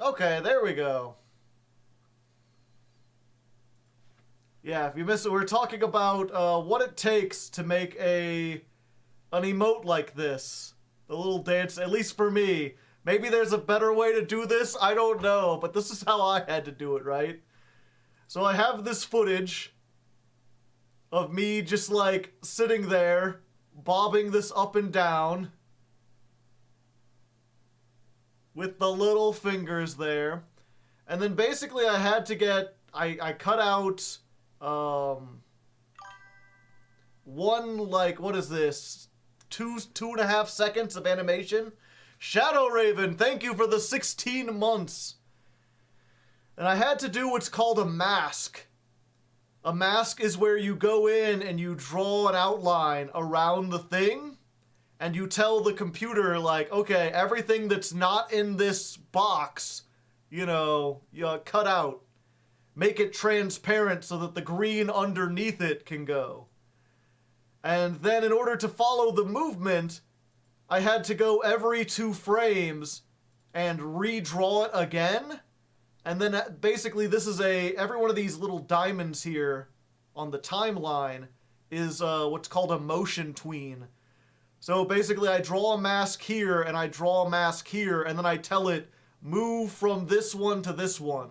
Okay, there we go. Yeah, if you missed it, we're talking about what it takes to make an emote like this. The little dance, at least for me. Maybe there's a better way to do this, I don't know, but this is how I had to do it, right? So I have this footage of me just like sitting there, bobbing this up and down with the little fingers there. And then basically I had to get, I cut out one, like, what is this? 2.5 seconds of animation. Shadow Raven, thank you for the 16 months. And I had to do what's called a mask. A mask is where you go in and you draw an outline around the thing, and you tell the computer, like, okay, everything that's not in this box, you cut out. Make it transparent so that the green underneath it can go. And then in order to follow the movement, I had to go every 2 frames and redraw it again. And then basically this is every one of these little diamonds here on the timeline is what's called a motion tween. So basically I draw a mask here and I draw a mask here, and then I tell it move from this one to this one.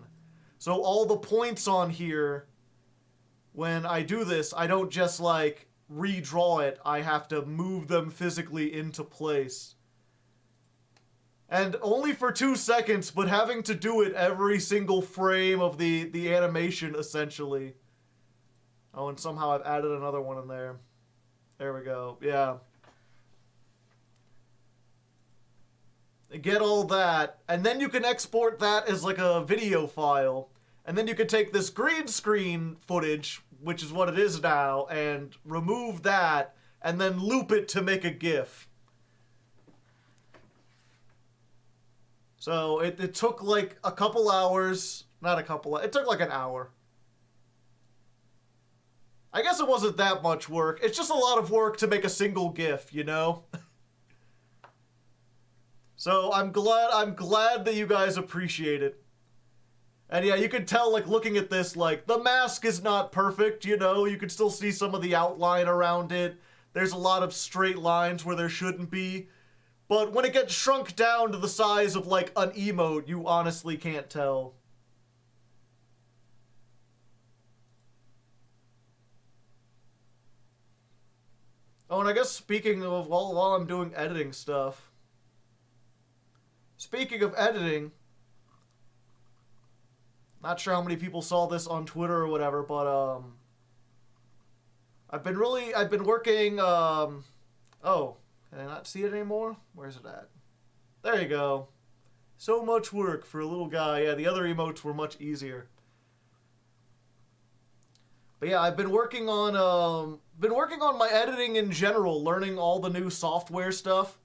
So all the points on here, when I do this, I don't just like redraw it, I have to move them physically into place. And only for 2 seconds, but having to do it every single frame of the animation, essentially. Oh, and somehow I've added another one in there. There we go, yeah. Get all that, and then you can export that as like a video file. And then you can take this green screen footage, which is what it is now, and remove that, and then loop it to make a GIF. So it took like a couple hours, it took like an hour. I guess it wasn't that much work. It's just a lot of work to make a single GIF, you know? So I'm glad that you guys appreciate it. And yeah, you can tell, like, looking at this, like, the mask is not perfect, you know? You can still see some of the outline around it. There's a lot of straight lines where there shouldn't be. But when it gets shrunk down to the size of, like, an emote, you honestly can't tell. Oh, and I guess speaking of, while I'm doing editing stuff. Speaking of editing, not sure how many people saw this on Twitter or whatever, but I've been working, oh, can I not see it anymore? Where's it at? There you go. So much work for a little guy. Yeah, the other emotes were much easier. But yeah, I've been working on my editing in general, learning all the new software stuff.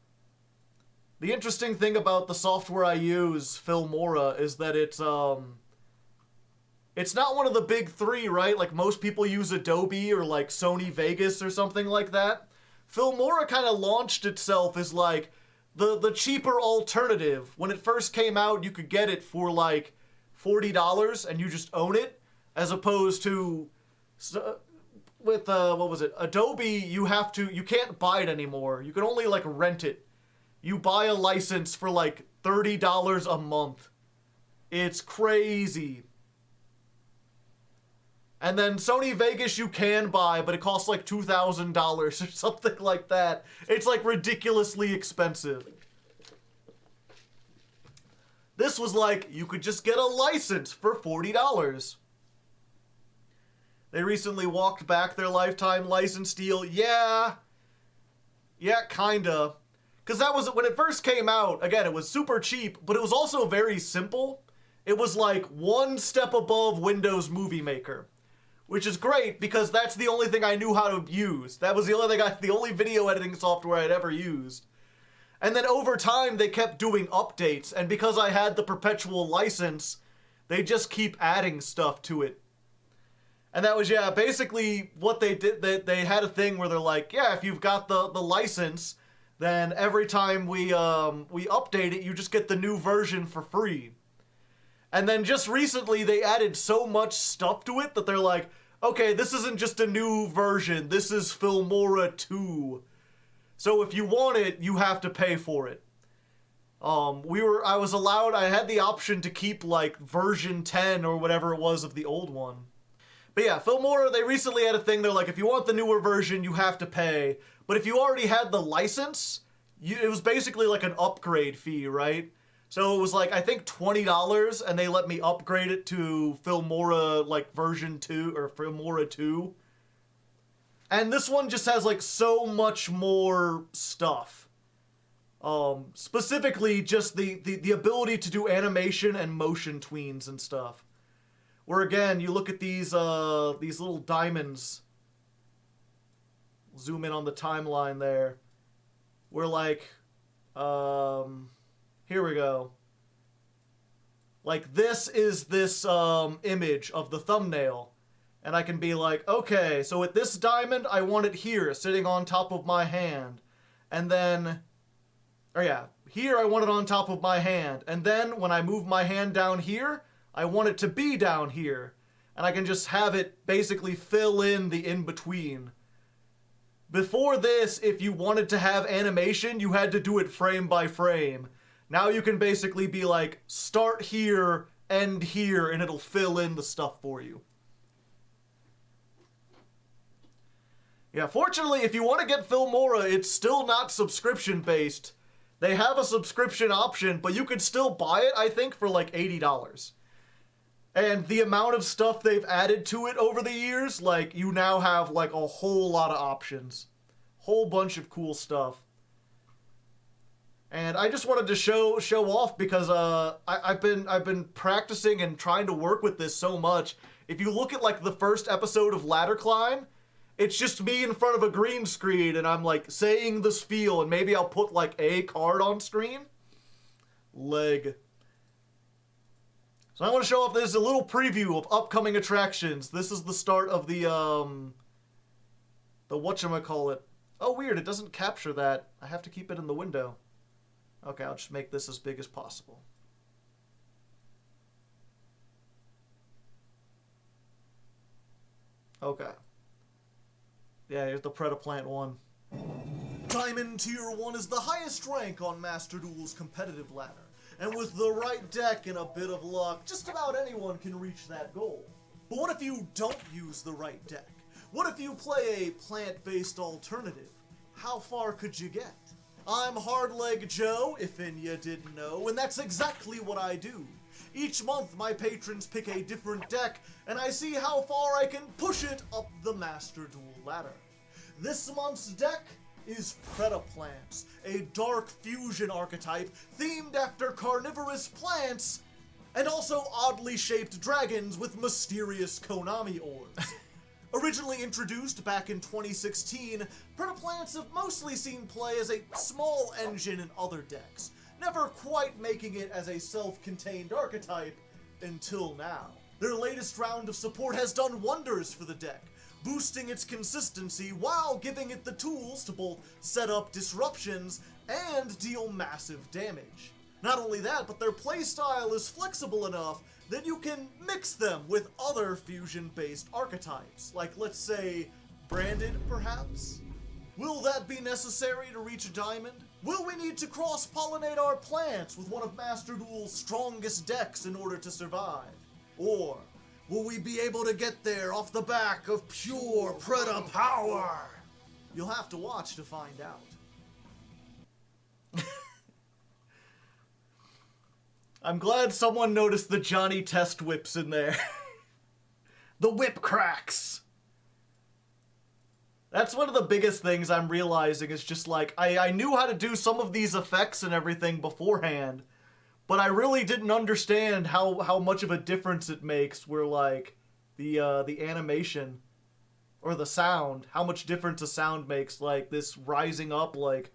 The interesting thing about the software I use, Filmora, is that it's not one of the big 3, right? Like most people use Adobe or like Sony Vegas or something like that. Filmora kind of launched itself as like the cheaper alternative. When it first came out, you could get it for like $40 and you just own it, as opposed to with what was it? Adobe, you can't buy it anymore. You can only like rent it. You buy a license for like $30 a month. It's crazy. And then Sony Vegas you can buy, but it costs like $2,000 or something like that. It's like ridiculously expensive. This was like, you could just get a license for $40. They recently walked back their lifetime license deal. Yeah, kinda. Because that was, when it first came out, again, it was super cheap, but it was also very simple. It was like one step above Windows Movie Maker, which is great because that's the only thing I knew how to use. That was the only video editing software I'd ever used. And then over time, they kept doing updates, and because I had the perpetual license, they just keep adding stuff to it. And that was, yeah, basically what they did. They had a thing where they're like, yeah, if you've got the license, then every time we update it, you just get the new version for free. And then just recently they added so much stuff to it that they're like, okay, this isn't just a new version, this is Filmora 2. So if you want it, you have to pay for it. I had the option to keep like version 10 or whatever it was of the old one. But yeah, Filmora, they recently had a thing, they're like, if you want the newer version, you have to pay. But if you already had the license, it was basically like an upgrade fee, right? So it was like, I think $20, and they let me upgrade it to Filmora, like, version 2, or Filmora 2. And this one just has, like, so much more stuff. Specifically, just the ability to do animation and motion tweens and stuff. Where, again, you look at these little diamonds. Zoom in on the timeline there. Where, like, here we go. Like, this is this image of the thumbnail. And I can be like, okay, so with this diamond, I want it here, sitting on top of my hand. And then, here I want it on top of my hand. And then, when I move my hand down here, I want it to be down here. And I can just have it basically fill in the in-between. Before this, if you wanted to have animation, you had to do it frame by frame. Now you can basically be like, start here, end here, and it'll fill in the stuff for you. Yeah, fortunately, if you want to get Filmora, it's still not subscription-based. They have a subscription option, but you could still buy it, I think, for like $80. And the amount of stuff they've added to it over the years, like, you now have, like, a whole lot of options. Whole bunch of cool stuff. And I just wanted to show off because I've been practicing and trying to work with this so much. If you look at, like, the first episode of Ladder Climb, it's just me in front of a green screen and I'm, like, saying the spiel, and maybe I'll put, like, a card on screen. Leg. So I want to show off, this is a little preview of upcoming attractions. This is the start of the whatchamacallit. Oh, weird, it doesn't capture that. I have to keep it in the window. Okay, I'll just make this as big as possible. Okay. Yeah, here's the Predaplant one. Diamond Tier 1 is the highest rank on Master Duel's competitive ladder. And with the right deck and a bit of luck, just about anyone can reach that goal. But what if you don't use the right deck? What if you play a plant-based alternative? How far could you get? I'm Hardleg Joe, if you didn't know, and that's exactly what I do. Each month my patrons pick a different deck, and I see how far I can push it up the Master Duel ladder. This month's deck is Predaplants, a dark fusion archetype themed after carnivorous plants, and also oddly shaped dragons with mysterious Konami orbs. Originally introduced back in 2016, Predaplants have mostly seen play as a small engine in other decks, never quite making it as a self-contained archetype until now. Their latest round of support has done wonders for the deck, boosting its consistency while giving it the tools to both set up disruptions and deal massive damage. Not only that, but their playstyle is flexible enough that you can mix them with other fusion-based archetypes, like, let's say, Branded, perhaps? Will that be necessary to reach a diamond? Will we need to cross-pollinate our plants with one of Master Duel's strongest decks in order to survive? Or will we be able to get there off the back of pure Preda power? You'll have to watch to find out. I'm glad someone noticed the Johnny Test whips in there. The whip cracks. That's one of the biggest things I'm realizing is just like, I knew how to do some of these effects and everything beforehand, but I really didn't understand how much of a difference it makes where, like, the animation or the sound, how much difference a sound makes, like this rising up, like,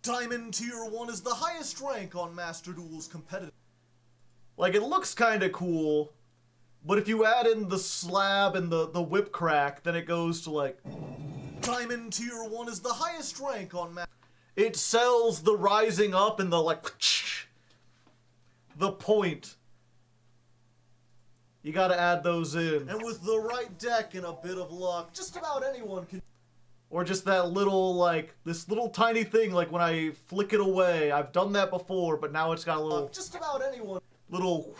Diamond Tier 1 is the highest rank on Master Duel's competitive. Like, it looks kinda cool, but if you add in the slab and the whip crack, then it goes to, like, Diamond Tier 1 is the highest rank on Master. It sells the rising up and the, like, the point You gotta add those in. And with the right deck and a bit of luck, just about anyone can... Or just that little, like, this little tiny thing, like when I flick it away. I've done that before, but now it's got a little... Just about anyone. Little...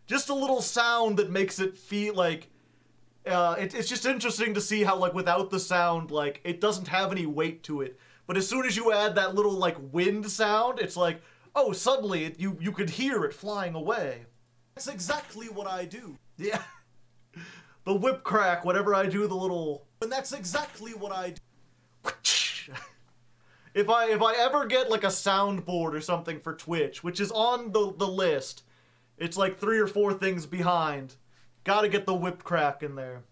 just a little sound that makes it feel like... it's just interesting to see how, like, without the sound, like, it doesn't have any weight to it. But as soon as you add that little, like, wind sound, it's like, oh, suddenly you could hear it flying away. That's exactly what I do. Yeah. The whip crack, whenever I do the little... And that's exactly what I do. If I ever get, like, a soundboard or something for Twitch, which is on the list, it's like 3 or 4 things behind. Gotta get the whip crack in there.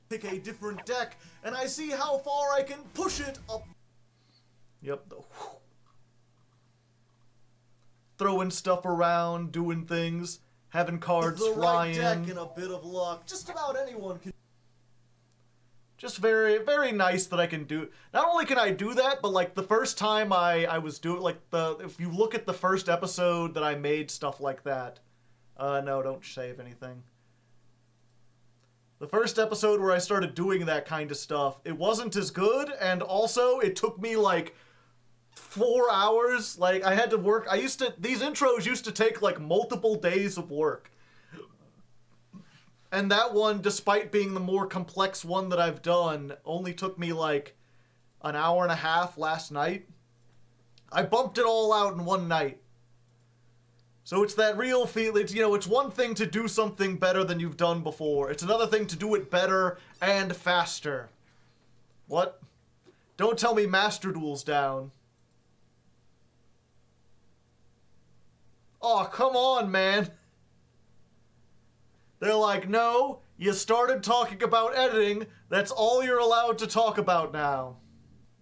Pick a different deck, and I see how far I can push it up. Yep. Throwing stuff around, doing things, having cards fly in. With the right deck and a bit of luck, just about anyone can. Just very, very nice that I can do. Not only can I do that, but like the first time I was doing, like if you look at the first episode that I made stuff like that. No, don't save anything. The first episode where I started doing that kind of stuff, it wasn't as good, and also it took me like 4 hours. Like, I had to work. These intros used to take like multiple days of work. And that one, despite being the more complex one that I've done, only took me like an hour and a half last night. I bumped it all out in one night. So it's that real feel, it's one thing to do something better than you've done before. It's another thing to do it better and faster. What? Don't tell me Master Duel's down. Oh, come on, man. They're like, no, you started talking about editing. That's all you're allowed to talk about now.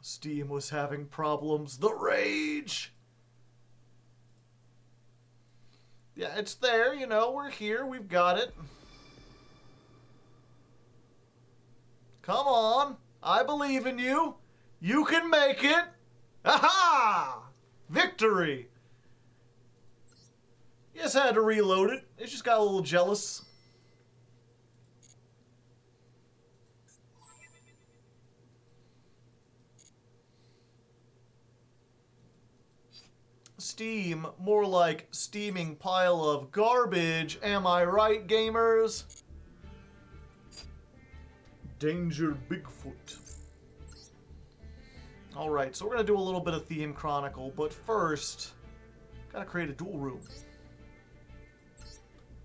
Steam was having problems. The rage! Yeah, it's there, we're here, we've got it. Come on, I believe in you. You can make it. Aha! Victory! Yes, I had to reload it. It just got a little jealous. Steam, more like steaming pile of garbage. Am I right, gamers? Danger Bigfoot. Alright, so we're gonna do a little bit of theme Chronicle, but first, gotta create a duel room.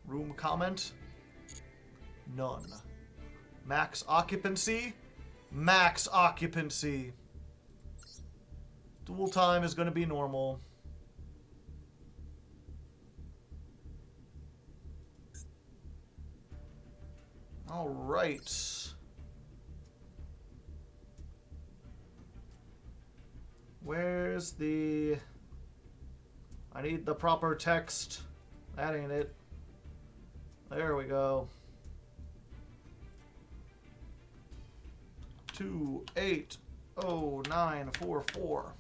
Room comment? None. Max occupancy? Max occupancy. Duel time is gonna be normal. All right. Where's the... I need the proper text. That ain't it. There we go. 280944.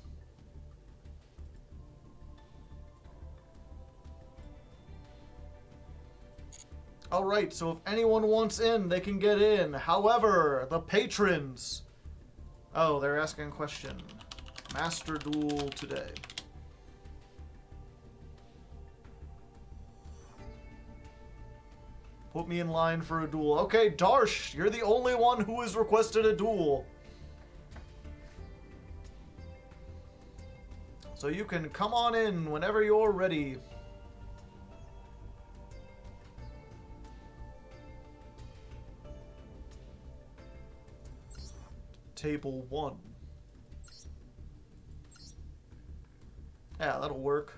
Alright, so if anyone wants in, they can get in. However, the patrons... Oh, they're asking a question. Master Duel today. Put me in line for a duel. Okay, Darsh, you're the only one who has requested a duel. So you can come on in whenever you're ready. Table 1. Yeah, that'll work.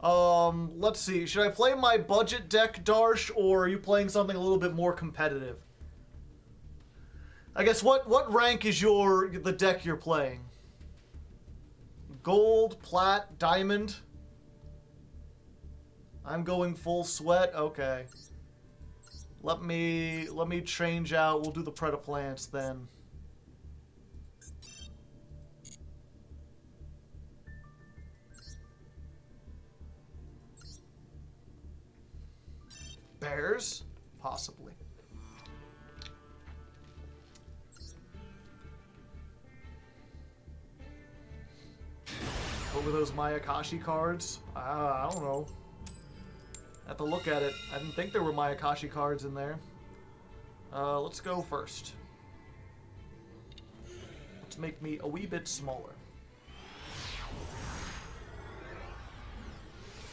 Let's see. Should I play my budget deck, Darsh, or are you playing something a little bit more competitive? I guess what rank is the deck you're playing? Gold, plat, diamond? I'm going full sweat. Okay. Let me change out. We'll do the Predaplants then. stairs? Possibly. What were those Mayakashi cards? I don't know. I have to look at it. I didn't think there were Mayakashi cards in there. Let's go first. Let's make me a wee bit smaller.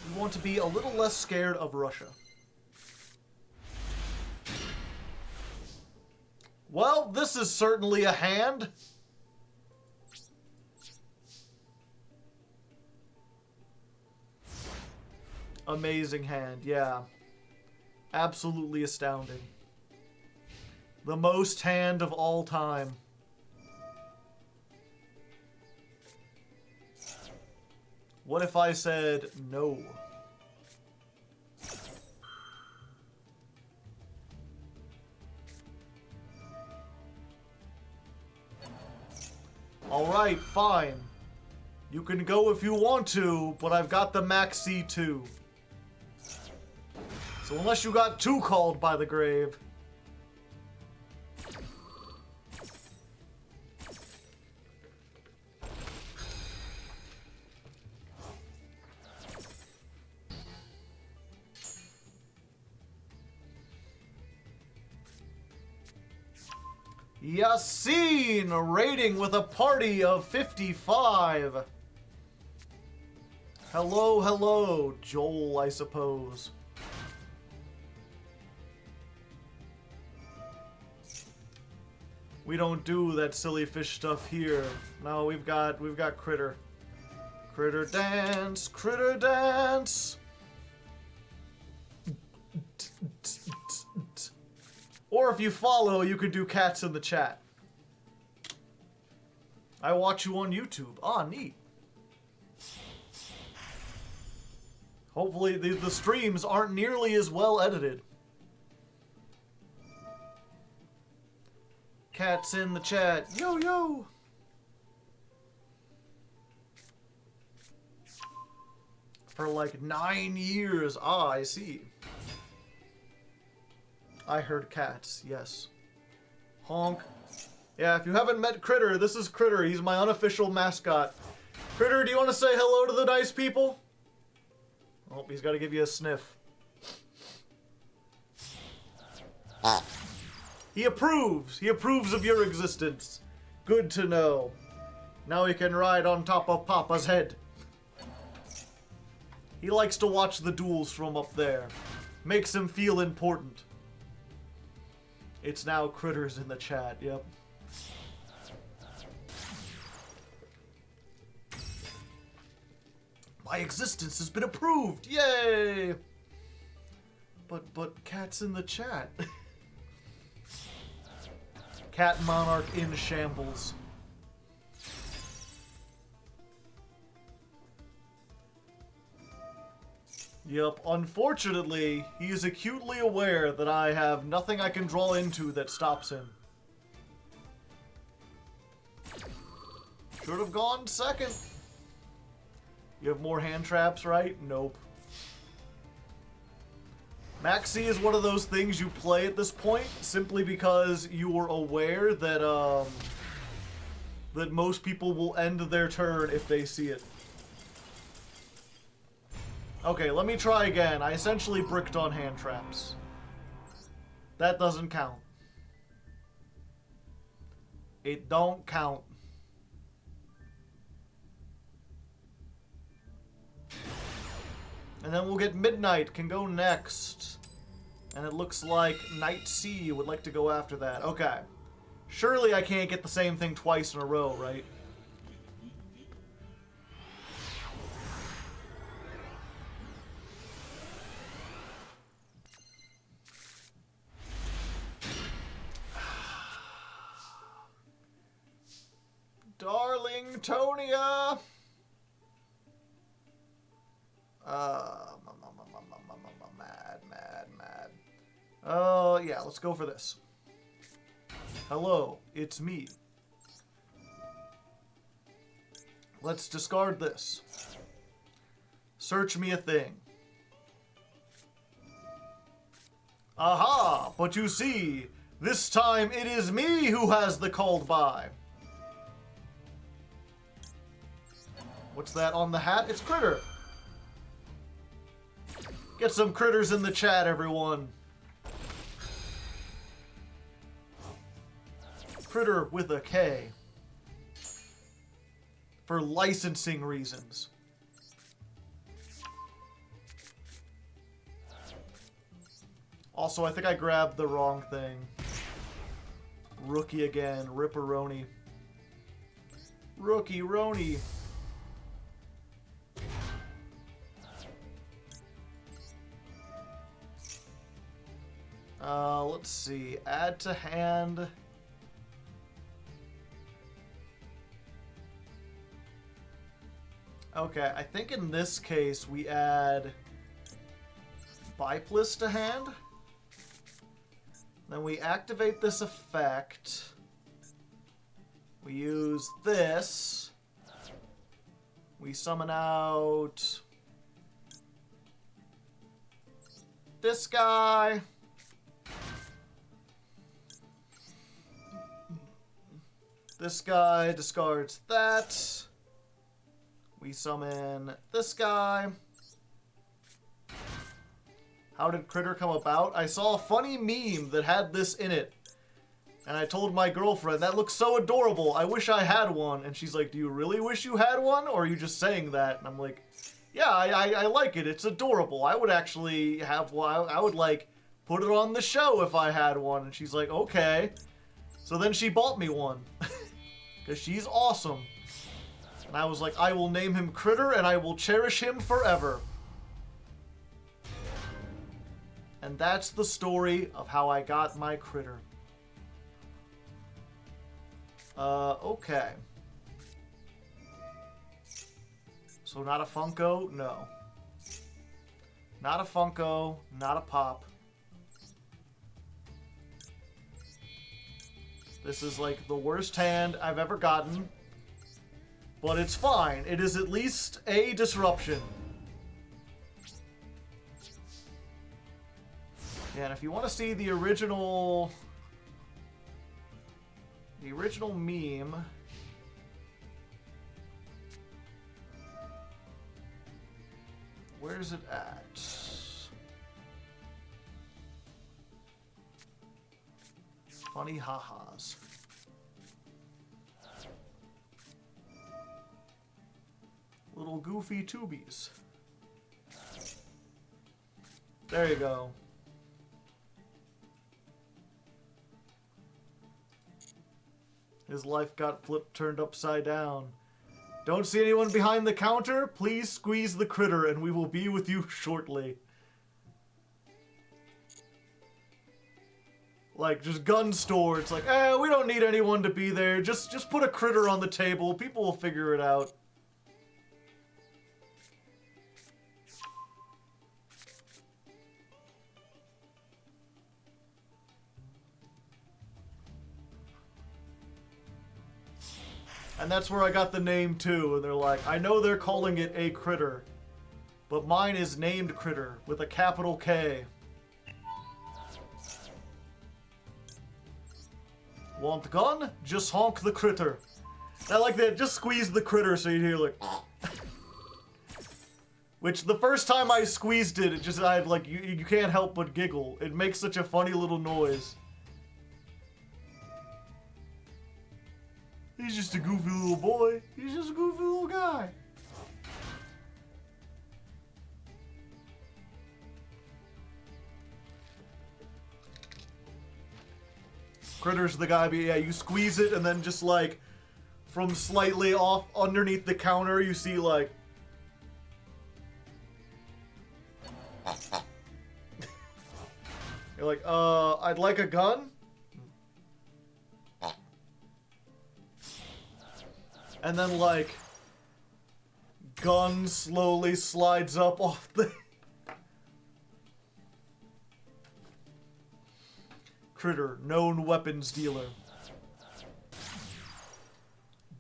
We want to be a little less scared of Russia. Well, this is certainly a hand. Amazing hand, yeah. Absolutely astounding. The most hand of all time. What if I said no? Alright, fine. You can go if you want to, but I've got the max C2. So unless you got two called by the grave. Yassine raiding with a party of 55. Hello, hello, Joel, I suppose. We don't do that silly fish stuff here. No, we've got critter. Critter dance, critter dance. Or if you follow, you can do cats in the chat. I watch you on YouTube. Ah, neat. Hopefully the streams aren't nearly as well edited. Cats in the chat. Yo, yo. For like 9 years. Ah, I see. I heard cats, yes. Honk. Yeah, if you haven't met Critter, this is Critter. He's my unofficial mascot. Critter, do you want to say hello to the nice people? Oh, he's got to give you a sniff. He approves. He approves of your existence. Good to know. Now he can ride on top of Papa's head. He likes to watch the duels from up there. Makes him feel important. It's now Critters in the chat, yep. My existence has been approved! Yay! But cat's in the chat. Cat Monarch in shambles. Yep, unfortunately, he is acutely aware that I have nothing I can draw into that stops him. Should have gone second. You have more hand traps, right? Nope. Maxi is one of those things you play at this point simply because you are aware that that most people will end their turn if they see it. Okay, let me try again. I essentially bricked on hand traps. That doesn't count. It don't count. And then we'll get Midnight can go next. And it looks like Night C would like to go after that. Okay. Surely I can't get the same thing twice in a row, right? Darling Tonia! Mad. Yeah, let's go for this. Hello, it's me. Let's discard this. Search me a thing. Aha! But you see, this time it is me who has the called by. What's that on the hat? It's Critter. Get some critters in the chat, everyone. Critter with a K. For licensing reasons. Also, I think I grabbed the wrong thing. Rookie again. Ripperoni. Rookie-roni. Let's see. Add to hand. Okay, I think in this case we add Biplis to hand. Then we activate this effect. We use this. We summon out this guy. This guy discards that. We summon this guy. How did Critter come about? I saw a funny meme that had this in it. And I told my girlfriend, that looks so adorable. I wish I had one. And she's like, do you really wish you had one? Or are you just saying that? And I'm like, yeah, I like it. It's adorable. I would actually have one. I would, like, put it on the show if I had one. And she's like, okay. So then she bought me one. Because she's awesome. And I was like, I will name him Critter and I will cherish him forever. And that's the story of how I got my Critter. Okay. So not a Funko? No. Not a Funko, not a Pop. This is like the worst hand I've ever gotten. But it's fine. It is at least a disruption. Yeah, and if you want to see the original meme, where's it at? Funny ha-has. Little goofy tubies. There you go. His life got turned upside down. Don't see anyone behind the counter? Please squeeze the Critter and we will be with you shortly. Like, just gun store. It's like, we don't need anyone to be there. Just put a Critter on the table. People will figure it out. And that's where I got the name too. And they're like, I know they're calling it a Critter, but mine is named Critter with a capital K. Want gun? Just honk the Critter. I like that. Just squeeze the Critter so you hear like. Which the first time I squeezed it, I like you can't help but giggle. It makes such a funny little noise. He's just a goofy little boy. He's just a goofy little guy. Critter's the guy, but yeah, you squeeze it and then just like from slightly off underneath the counter, you see like you're like, I'd like a gun. And then, like, gun slowly slides up off the... Critter, known weapons dealer.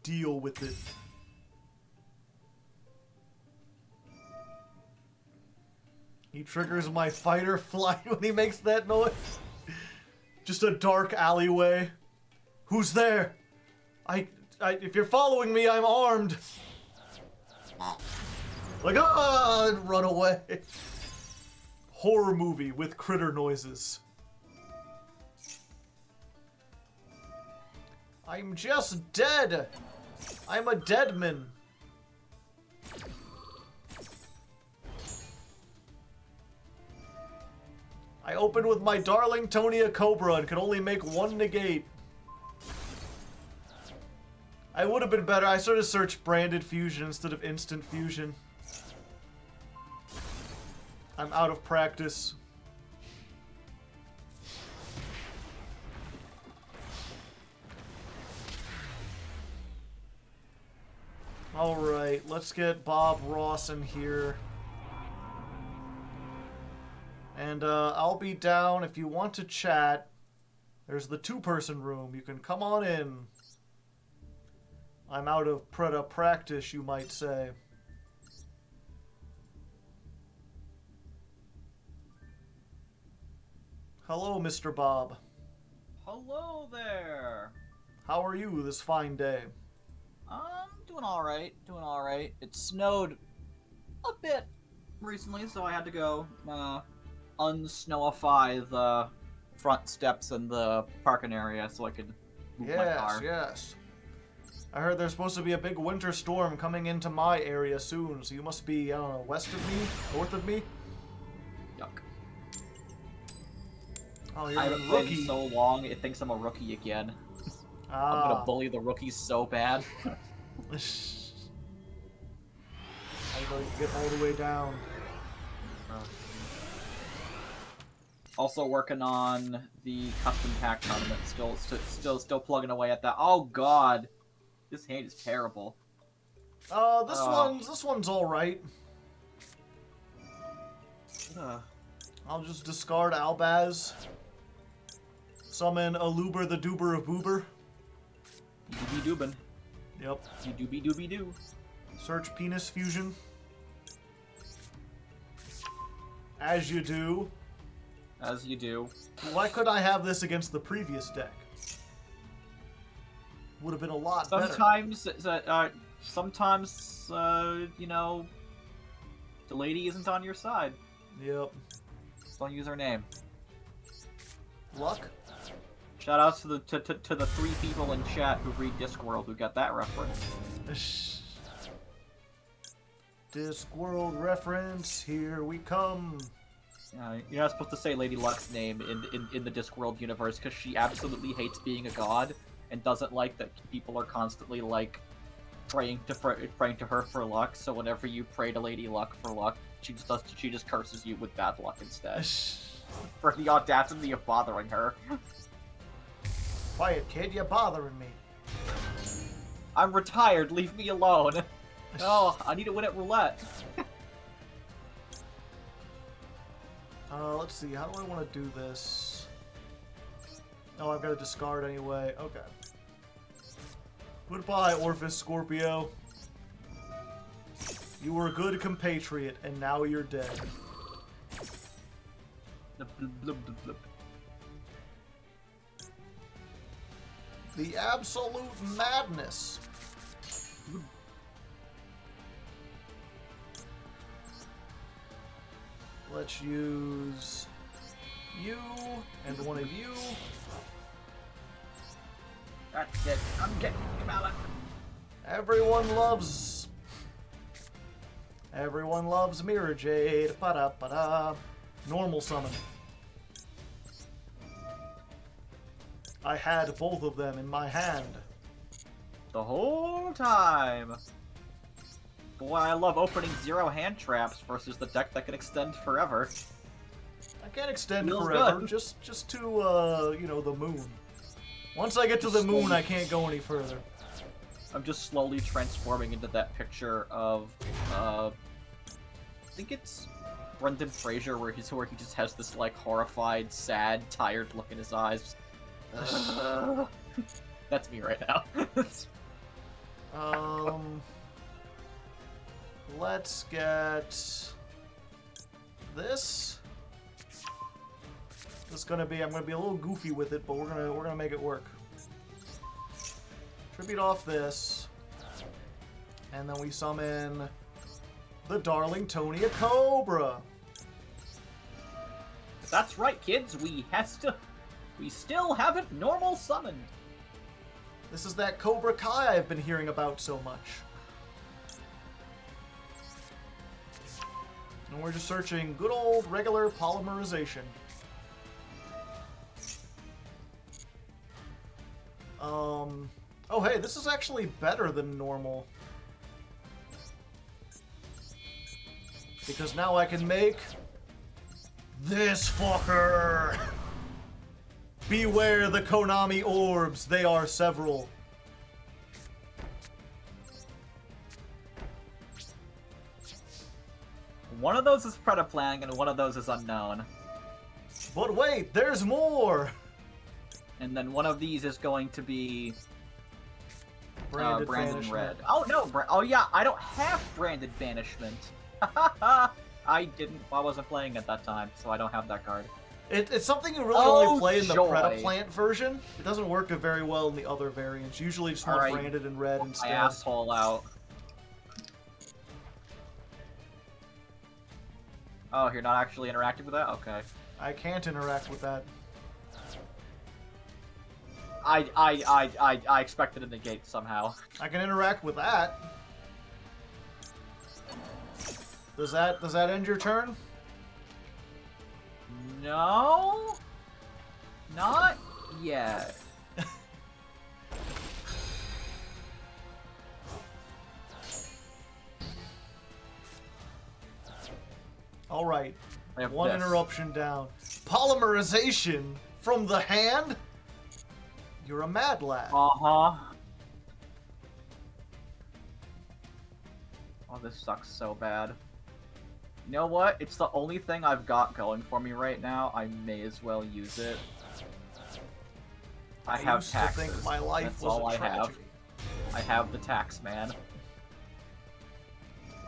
Deal with it. He triggers my fight or flight when he makes that noise. Just a dark alleyway. Who's there? If you're following me, I'm armed. Like, and run away. Horror movie with critter noises. I'm just dead. I'm a deadman. I opened with my darling Tonia Cobra and could only make one negate. I would have been better. I sort of searched branded fusion instead of instant fusion. I'm out of practice. Alright, let's get Bob Ross in here. And I'll be down if you want to chat. There's the two-person room. You can come on in. I'm out of practice, you might say. Hello, Mr. Bob. Hello there. How are you this fine day? Doing alright. It snowed a bit recently, so I had to go, unsnowify the front steps in the parking area so I could move my car. Yes. I heard there's supposed to be a big winter storm coming into my area soon, so you must be, I don't know, west of me? North of me? Yuck. Oh, you're I a haven't rookie. played so long, it thinks I'm a rookie again. Ah. I'm gonna bully the rookies so bad. I know you can get all the way down. Also working on the custom pack tournament. Still plugging away at that. Oh god, this hand is terrible. This one's all right. I'll just discard Albaz. Summon Aluber the Doober of Boober. You doobie doobin. Yep. You doobie doobie doo. Search Penis Fusion. As you do. As you do. Why couldn't I have this against the previous deck? Would have been a lot better. Sometimes, you know, the lady isn't on your side. Yep. Don't use her name. Luck? Shout outs to the 3 people in chat who read Discworld who got that reference. Discworld reference, here we come. You're not supposed to say Lady Luck's name in the Discworld universe because she absolutely hates being a god and doesn't like that people are constantly like praying to her for luck. So whenever you pray to Lady Luck for luck, she just curses you with bad luck instead. For the audacity of bothering her. Quiet, kid, you're bothering me. I'm retired, leave me alone. Oh, I need to win at roulette. Let's see, how do I want to do this? Oh, I've got to discard anyway. Okay. Goodbye, Orpheus Scorpio. You were a good compatriot, and now you're dead. Blub, blub, blub, blub. The absolute madness. Let's use you and one of you. That's it. I'm getting him out. Everyone loves Mirror Jade. Ba-da-ba-da. Normal summon. I had both of them in my hand. The whole time. Boy, I love opening 0 hand traps versus the deck that can extend forever. I can't extend Feels forever, good. just to, you know, the moon. Once I get to the moon, I can't go any further. I'm just slowly transforming into that picture of, I think it's Brendan Fraser, where he just has this, like, horrified, sad, tired look in his eyes. That's me right now. Let's get this. It's gonna be. I'm gonna be a little goofy with it, but we're gonna make it work. Tribute off this, and then we summon the Darling Tonia Cobra. That's right, kids. We still haven't normal summoned. This is that Cobra Kai I've been hearing about so much. And we're just searching good old regular polymerization. Oh hey, this is actually better than normal. Because now I can make this fucker! Beware the Konami orbs, they are several. One of those is Predaplang and one of those is unknown. But wait, there's more! And then one of these is going to be Branded Branded Banishment. Red. Oh no, oh yeah, I don't have Branded Banishment. I wasn't playing at that time, so I don't have that card. It's something you really only play in the joy. Predaplant version. It doesn't work very well in the other variants. You usually just want Alright. Branded and Red My instead. asshole out. Oh, you're not actually interacting with that? Okay. I can't interact with that. I expected to negate somehow. I can interact with that. Does that end your turn? No? Not yet. All right. I have One this. interruption down. Polymerization from the hand? You're a mad lad. Uh-huh. Oh, this sucks so bad. You know what? It's the only thing I've got going for me right now. I may as well use it. I have used to taxes. think my life That's was all a I have. tragedy. I have the tax man.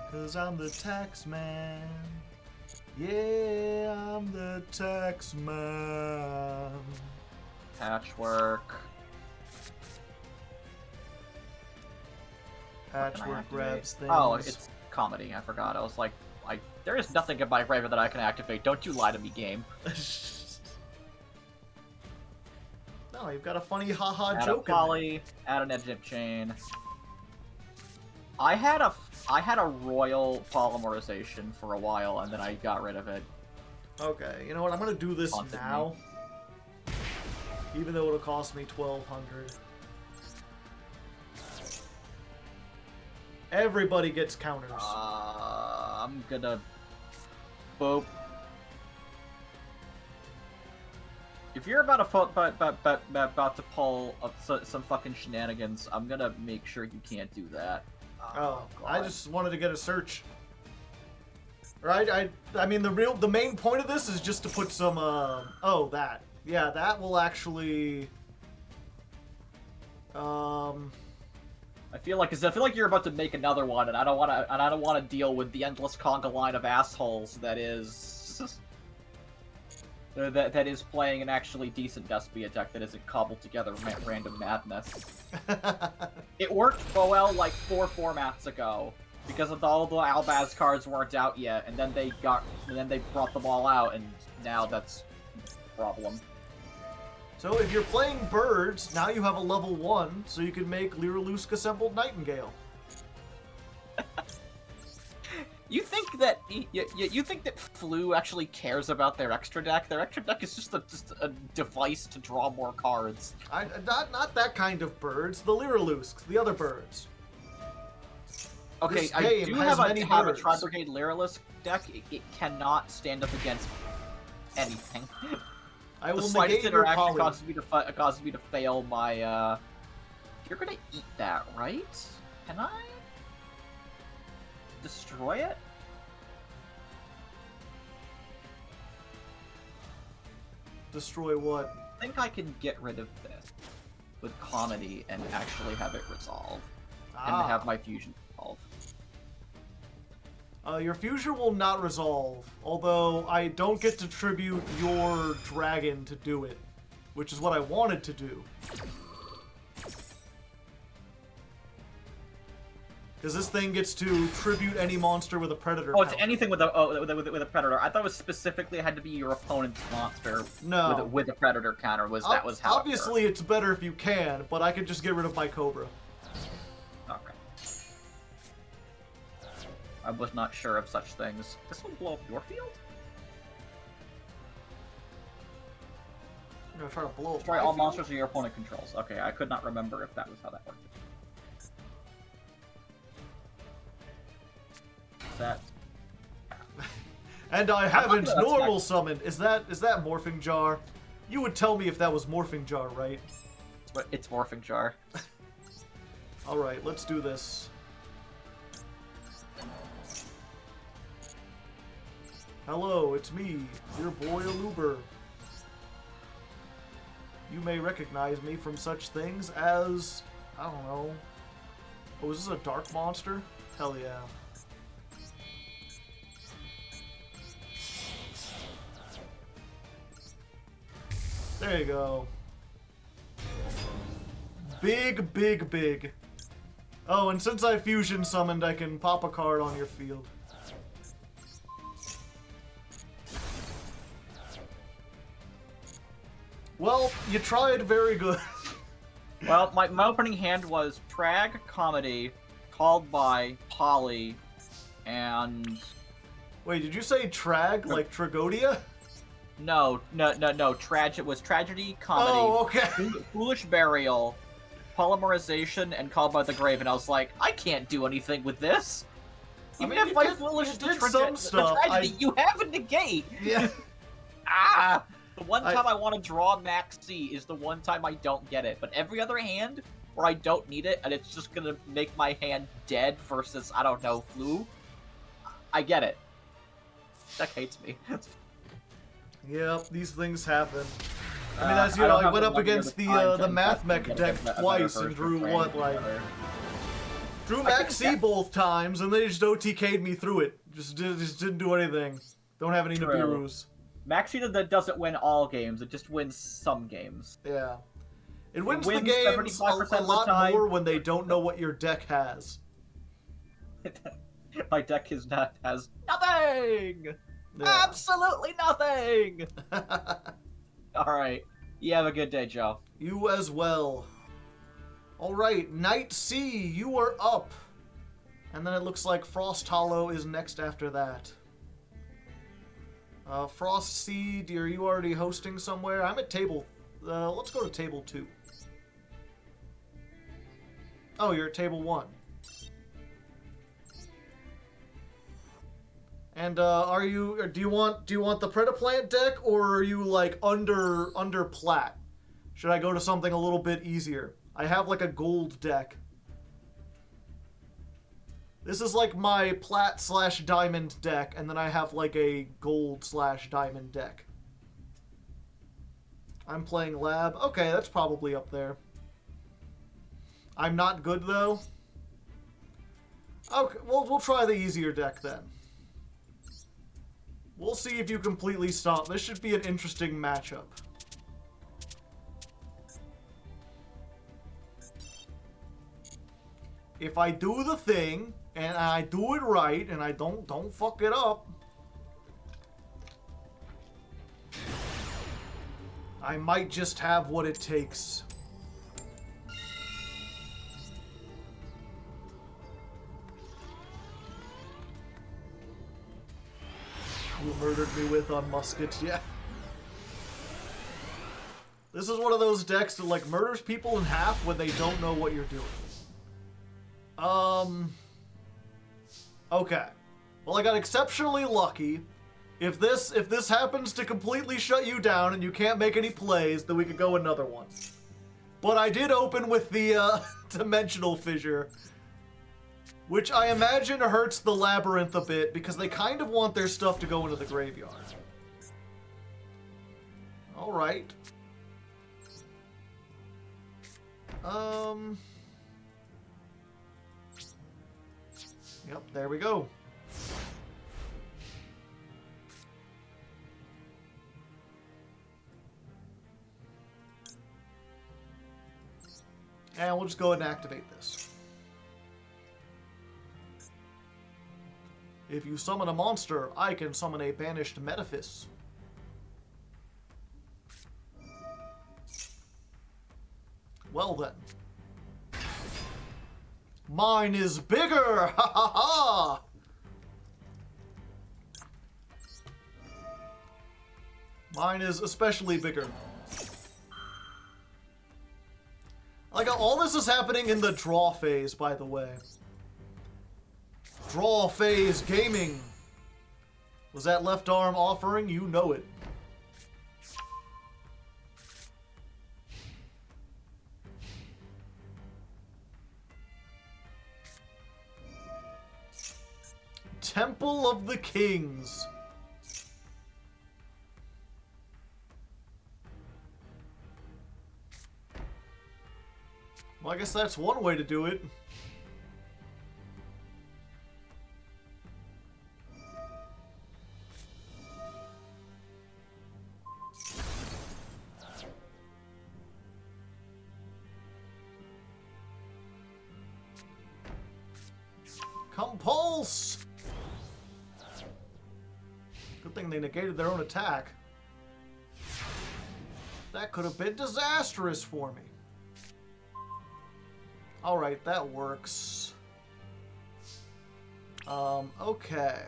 'Cause I'm the tax man. Yeah, I'm the tax man. Patchwork. Patchwork grabs things. Oh, it's comedy. I forgot. I was like, there is nothing in my Raven that I can activate. Don't you lie to me, game. No, you've got a funny haha Add a joke in there. poly, add an Egypt chain. I had a royal polymerization for a while, and then I got rid of it. Okay, you know what? I'm gonna do this Haunted now. Even though it'll cost me 1,200. Everybody gets counters. I'm gonna... Boop. If you're about to pull some fucking shenanigans, I'm gonna make sure you can't do that. Oh, I God. just wanted to get a search. Right? I mean, the main point of this is just to put some, oh, that. Yeah, that will actually, I feel like you're about to make another one, and I don't want to deal with the endless conga line of assholes that is that is playing an actually decent Despia deck that isn't cobbled together random madness. It worked well like 4 formats ago because of all the Albaz cards weren't out yet, and then they brought them all out, and now that's a problem. So if you're playing birds, now you have a level 1, so you can make Lyralusk Assembled Nightingale. You think that you think that Flu actually cares about their extra deck? Their extra deck is just a device to draw more cards. Not that kind of birds, the Lyralusks, the other birds. Okay, This I game do has have a many birds. Tri-Brigade Lyralusk deck. It cannot stand up against anything. I The will slightest negate your interaction poly. causes me to fail my, You're gonna eat that, right? Can I? Destroy it? Destroy what? I think I can get rid of this with comedy and actually have it resolve. And have my fusion resolve. Your fusion will not resolve, although I don't get to tribute your dragon to do it, which is what I wanted to do. Because this thing gets to tribute any monster with a predator Oh, it's counter. anything with a predator. I thought it was specifically had to be your opponent's monster. No. With a predator counter. That was how. Obviously, it's better if you can, but I could just get rid of my Cobra. Okay. I was not sure of such things. This will blow up your field? I'm gonna try to blow up Destroy my all field? monsters your opponent controls. Okay, I could not remember if that was how that worked. That. And I haven't that's normal next. summoned. Is that Morphing Jar? You would tell me if that was Morphing Jar, right? But it's Morphing Jar. Alright, let's do this. Hello, it's me, your boy Aluber. You may recognize me from such things as, I don't know. Oh, is this a dark monster? Hell yeah. There you go. Big, big, big. Oh, and since I fusion summoned, I can pop a card on your field. Well, you tried very good. Well, my opening hand was Trag Comedy, called by Polly, and... Wait, did you say trag, like Tragodia? No. It was Tragedy, Comedy, Oh, okay. Foolish Burial, Polymerization, and Called by the Grave, and I was like, I can't do anything with this! Even if my Foolish you did some stuff. Tragedy, you have a negate! Yeah. Ah! The one time I want to draw Max C is the one time I don't get it, but every other hand where I don't need it and it's just gonna make my hand dead versus, I don't know, flu, I get it. Deck hates me. Yep, these things happen. I mean, as you know, I went up against the Math Mech deck twice and drew what, like... Drew Max C both times, and they just OTK'd me through it. Just didn't do anything. Don't have any Nibirus. Maxina that doesn't win all games, it just wins some games. Yeah. It wins the wins games 75% a of the lot time. more when they don't know what your deck has. My deck has nothing! Yeah. Absolutely nothing! Alright. You have a good day, Joe. You as well. Alright, Knight C, you are up. And then it looks like Frost Hollow is next after that. Frost Seed, are you already hosting somewhere? I'm at table... let's go to table 2. Oh, you're at table 1. And do you want the Predaplant deck, or are you like under plat? Should I go to something a little bit easier? I have like a gold deck. This is like my plat/diamond deck, and then I have like a gold/diamond deck. I'm playing lab. Okay, that's probably up there. I'm not good though. Okay, well, we'll try the easier deck then. We'll see if you completely stop. This should be an interesting matchup. If I do the thing, and I do it right, and I don't fuck it up, I might just have what it takes. You murdered me with on muskets, yeah. This is one of those decks that like murders people in half when they don't know what you're doing. Okay. Well, I got exceptionally lucky. If this happens to completely shut you down and you can't make any plays, then we could go another one. But I did open with the Dimensional Fissure, which I imagine hurts the Labyrinth a bit because they kind of want their stuff to go into the graveyard. All right. Yep, there we go. And we'll just go ahead and activate this. If you summon a monster, I can summon a banished Metaphys. Well then. Mine is bigger! Ha ha ha! Mine is especially bigger. Like, all this is happening in the draw phase, by the way. Draw phase gaming. Was that left arm offering? You know it. Temple of the Kings. Well, I guess that's one way to do it. Compulse! Good thing they negated their own attack. That could have been disastrous for me. Alright, that works. Okay.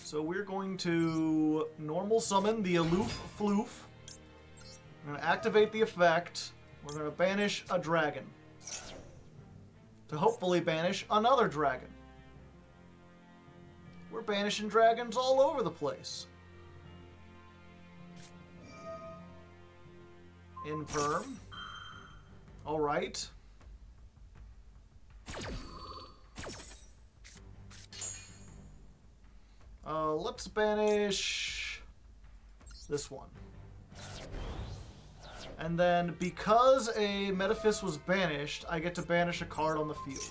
So we're going to normal summon the Aloof Floof. We're going to activate the effect. We're going to banish a dragon. To hopefully banish another dragon. We're banishing dragons all over the place. Infirm. Alright. Let's banish this one. And then, because a Metaphys was banished, I get to banish a card on the field.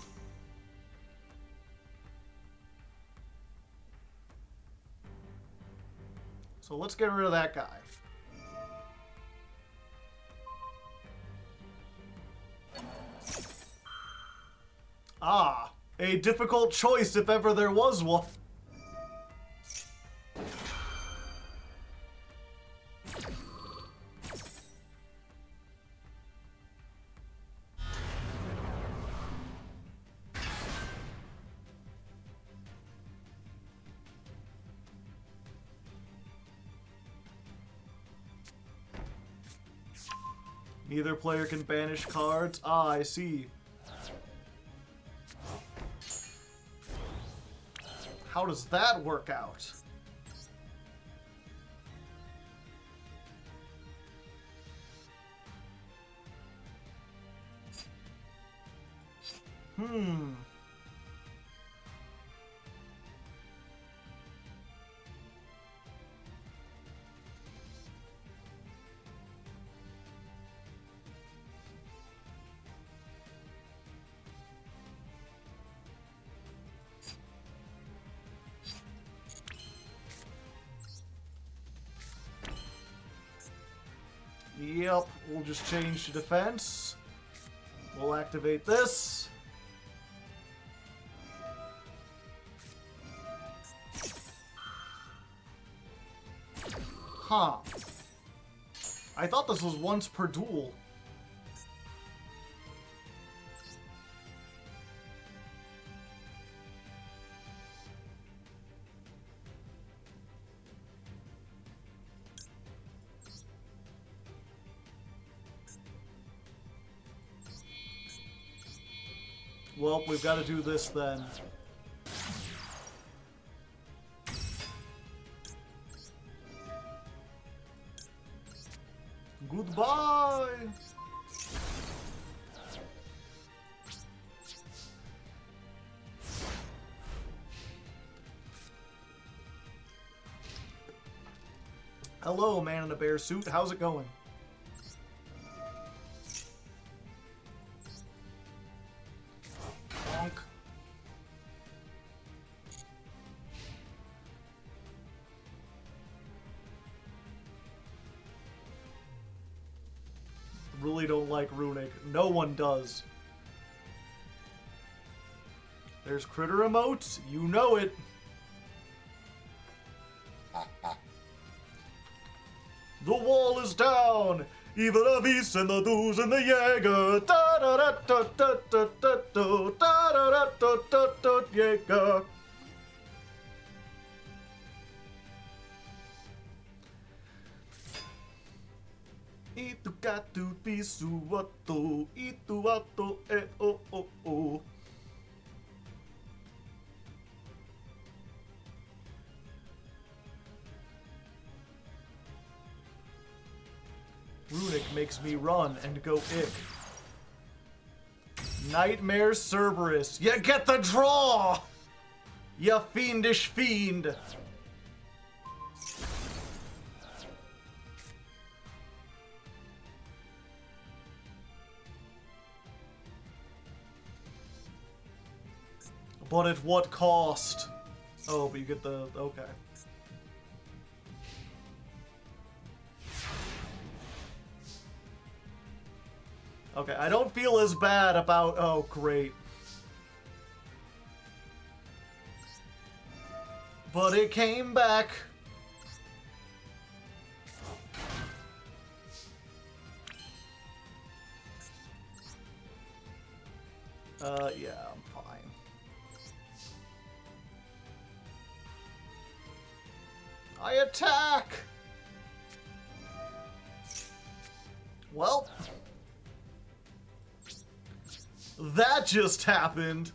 So let's get rid of that guy. Ah, a difficult choice if ever there was one. Neither player can banish cards. Ah, I see. How does that work out? Yep, we'll just change to defense. We'll activate this. Huh. I thought this was once per duel. Well, we've got to do this then. Goodbye! Hello, man in a bear suit. How's it going? Bonk. really don't like Runic. No one does. There's critter emotes. You know it. The wall is down. Even the beasts and the duels and the Jaeger. Da da da da da da da da da da da da Jaeger. Itu katu pisu wato. Itu wato e o o o. Runic makes me run and go ick. Nightmare Cerberus. You get the draw! You fiendish fiend. But at what cost? Oh, but you get the... okay. Okay, I don't feel as bad about... oh, great. But it came back. Yeah, I'm fine. I attack! Well... that just happened.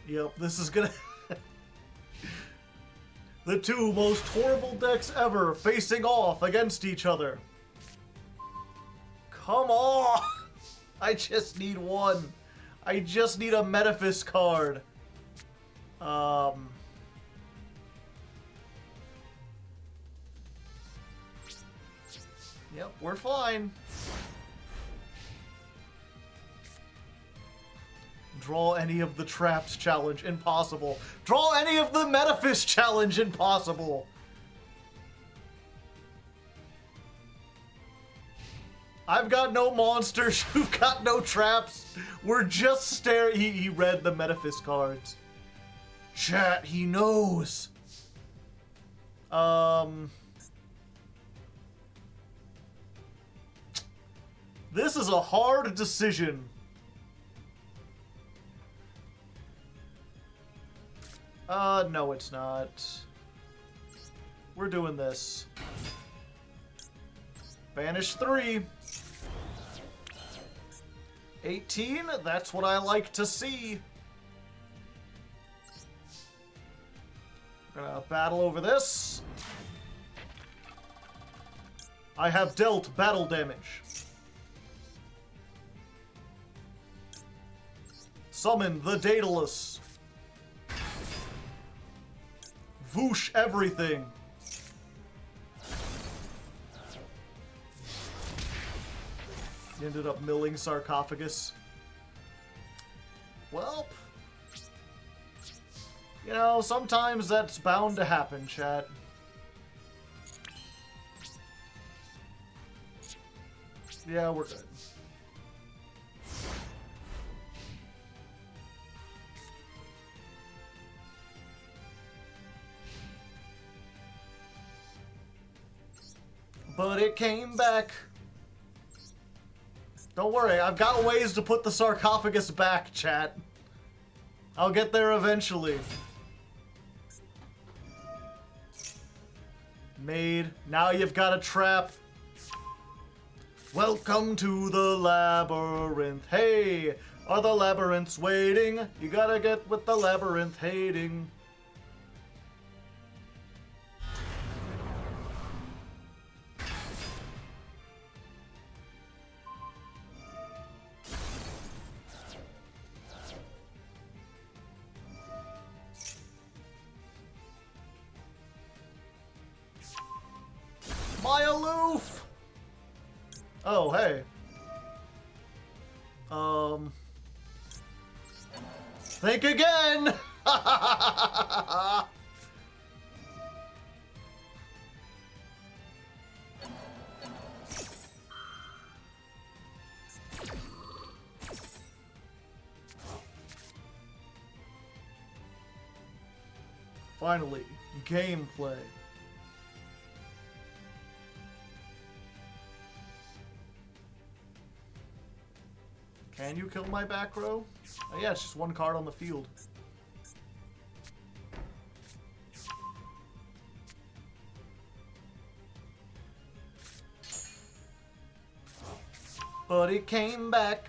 Yep, this is gonna... the two most horrible decks ever facing off against each other. Come on! I just need one. I just need a Metaphys card. Yep, we're fine. Draw any of the traps challenge, impossible. Draw any of the Metaphys challenge, impossible. I've got no monsters, you've got no traps. We're just staring. He read the Metaphys cards. Chat, he knows. This is a hard decision. No, it's not. We're doing this. Banish 3. 18, that's what I like to see. We're gonna battle over this. I have dealt battle damage. Summon the Daedalus. Voosh everything. He ended up milling Sarcophagus. Well, you know, sometimes that's bound to happen, chat. Yeah, we're good. But it came back. Don't worry, I've got ways to put the sarcophagus back, chat. I'll get there eventually. Made. Now you've got a trap. Welcome to the labyrinth. Hey, are the labyrinths waiting? You gotta get with the labyrinth hating. Oof! Oh, hey. Think again! Finally, gameplay. Can you kill my back row? Oh yeah, it's just one card on the field. But it came back.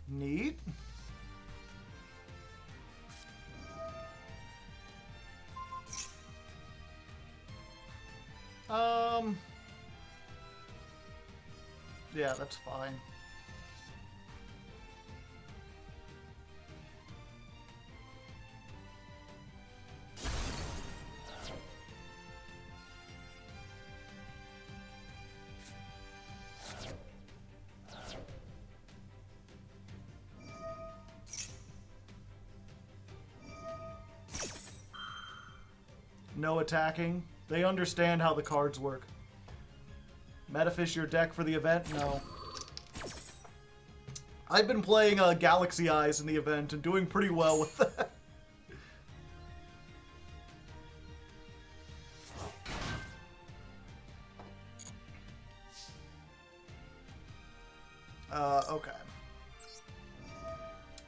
Neat. Yeah, that's fine. No attacking. They understand how the cards work. Metafish your deck for the event? No. I've been playing Galaxy Eyes in the event and doing pretty well with that. Okay.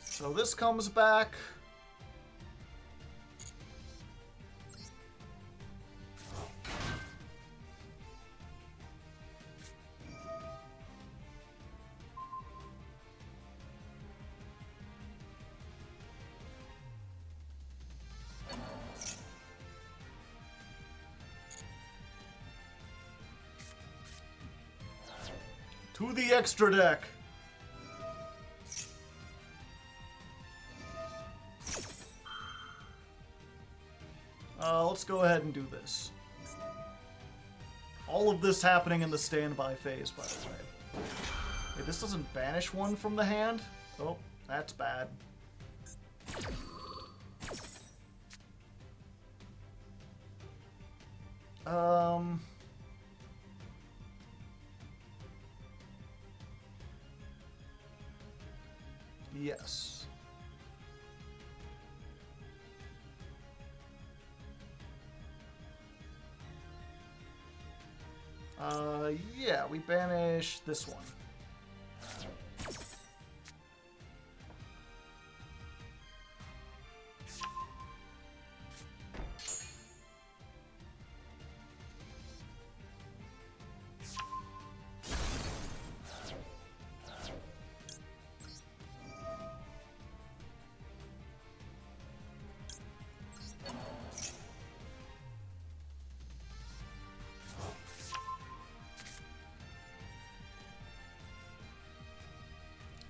So this comes back. To the extra deck. Let's go ahead and do this. All of this happening in the standby phase, by the way. Wait, this doesn't banish one from the hand? Oh, that's bad. Yes. Yeah, we banish this one.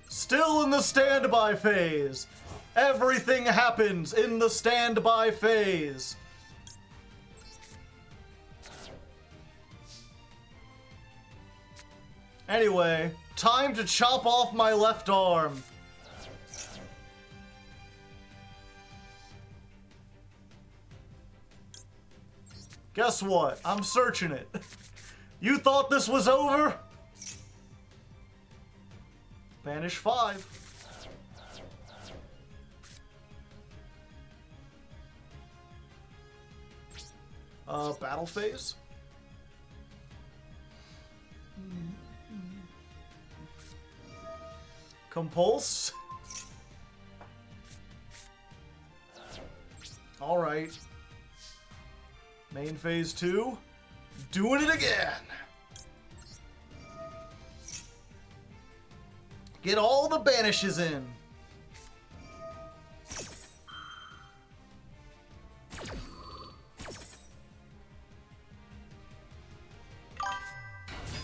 Still in the standby phase. Everything happens in the standby phase. Anyway, time to chop off my left arm. Guess what? I'm searching it. You thought this was over? Banish 5. Battle phase. Compulse. All right. Main phase 2. Doing it again. Get all the banishes in.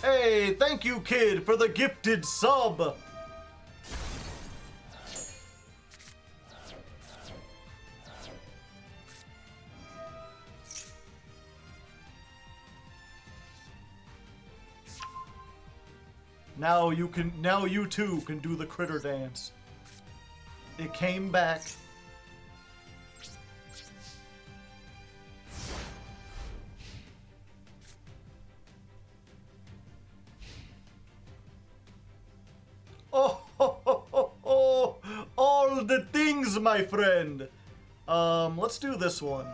Hey, thank you, kid, for the gifted sub. Now you too can do the critter dance. It came back. Oh, ho, ho, ho, ho. All the things, my friend. Let's do this one.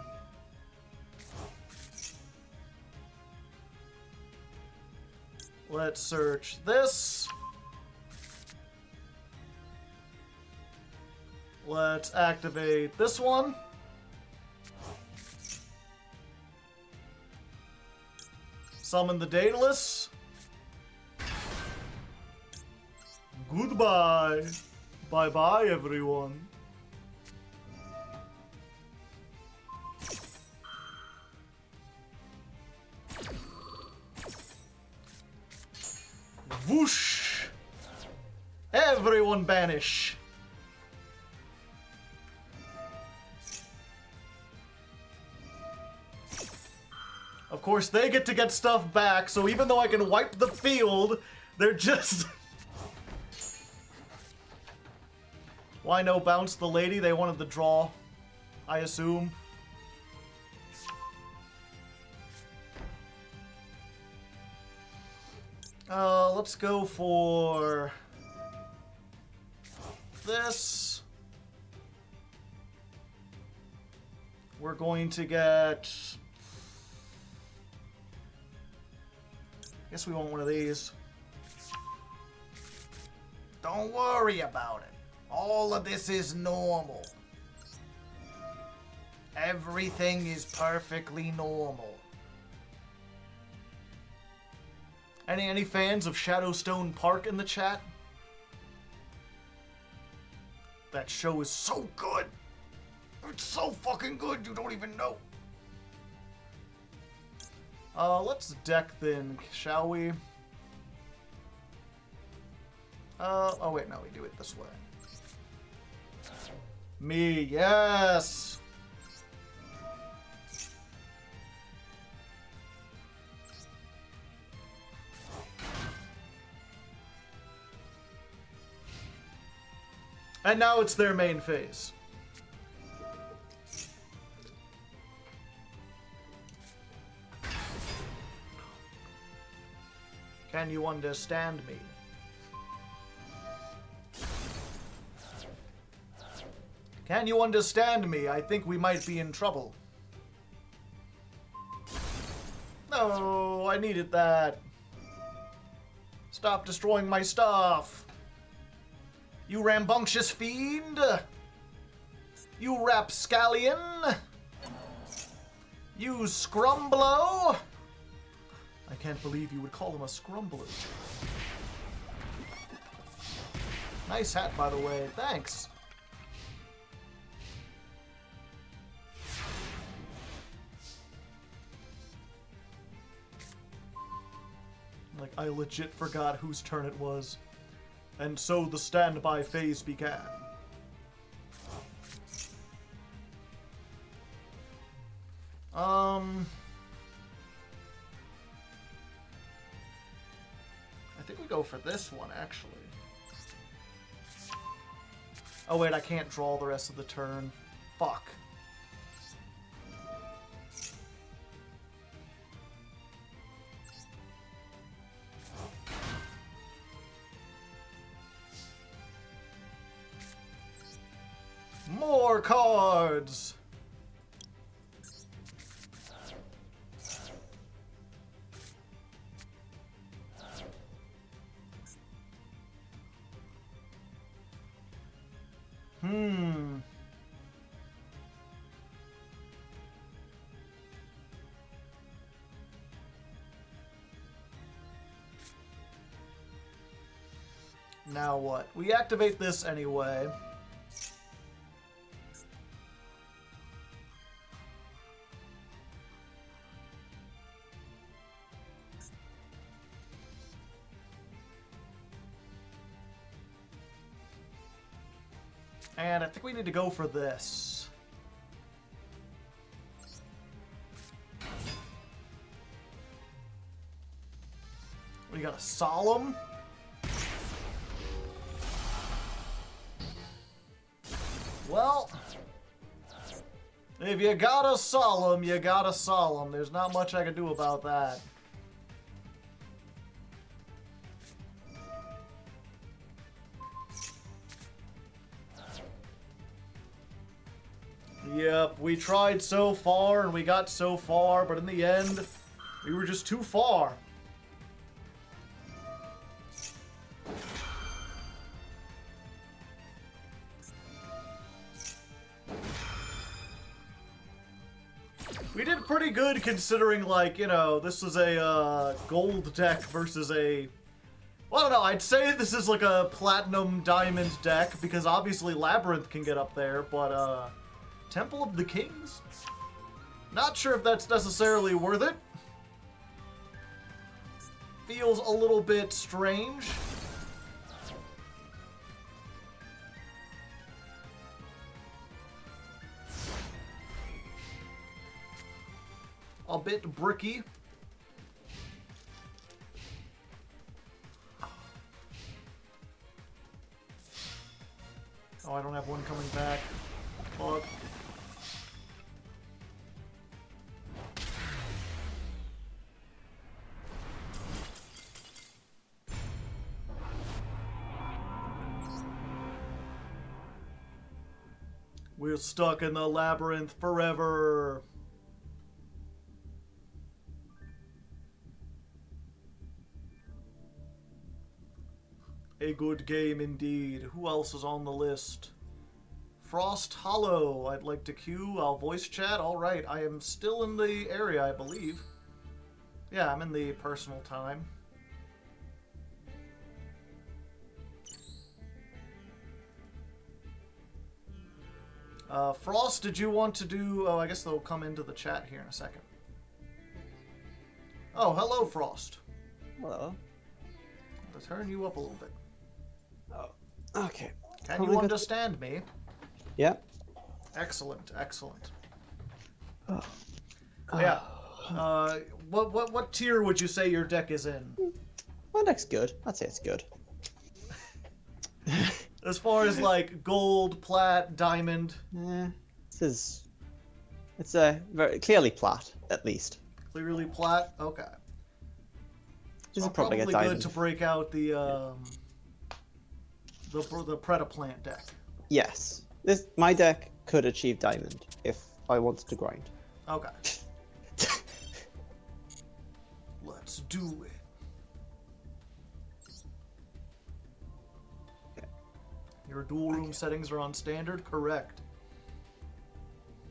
Let's search this. Let's activate this one. Summon the Daedalus. Goodbye. Bye-bye, everyone. Whoosh! Everyone banish. Of course, they get to get stuff back, so even though I can wipe the field, they're just... Why no bounce the lady? They wanted the draw, I assume. Let's go for this. We're going to get... Guess we want one of these. Don't worry about it. All of this is normal. Everything is perfectly normal. Any fans of Shadowstone Park in the chat? That show is so good. It's so fucking good, you don't even know. Let's deck then, shall we? Oh wait, no, we do it this way. Me, yes! And now it's their main phase. Can you understand me? Can you understand me? I think we might be in trouble. No, I needed that. Stop destroying my stuff. You rambunctious fiend. You rapscallion. You scrumblow. I can't believe you would call him a scrumbler. Nice hat, by the way. Thanks. Like, I legit forgot whose turn it was. And so the standby phase began. I think we go for this one, actually. Oh wait, I can't draw the rest of the turn. Fuck. More cards! Now what? We activate this anyway. And I think we need to go for this. We got a solemn. Well, if you got a solemn, you got a solemn. There's not much I can do about that. Yep, we tried so far and we got so far, but in the end, we were just too far. We did pretty good considering, like, you know, this was a gold deck versus a... Well, I don't know, I'd say this is like a platinum diamond deck, because obviously Labyrinth can get up there, but Temple of the Kings? Not sure if that's necessarily worth it. Feels a little bit strange. A bit bricky. Oh, I don't have one coming back. Fuck. We're stuck in the labyrinth forever. A good game indeed. Who else is on the list? Frost Hollow. I'd like to queue. I'll voice chat. Alright, I am still in the area, I believe. Yeah, I'm in the personal time. Frost, did you want to do... Oh, I guess they'll come into the chat here in a second. Oh, hello, Frost. Hello. I'll turn you up a little bit. Oh, okay. Can Probably you good. understand me? Yeah. Excellent, excellent. Oh. Yeah. What tier would you say your deck is in? My deck's good. I'd say it's good. As far as like gold, plat, diamond. It's a very clearly plat, at least. Clearly plat. Okay. This So is probably a good diamond. to break out the Predaplant deck. Yes. My deck could achieve diamond if I wanted to grind. Okay. Let's do it. Okay. Your dual room settings are on standard? Correct.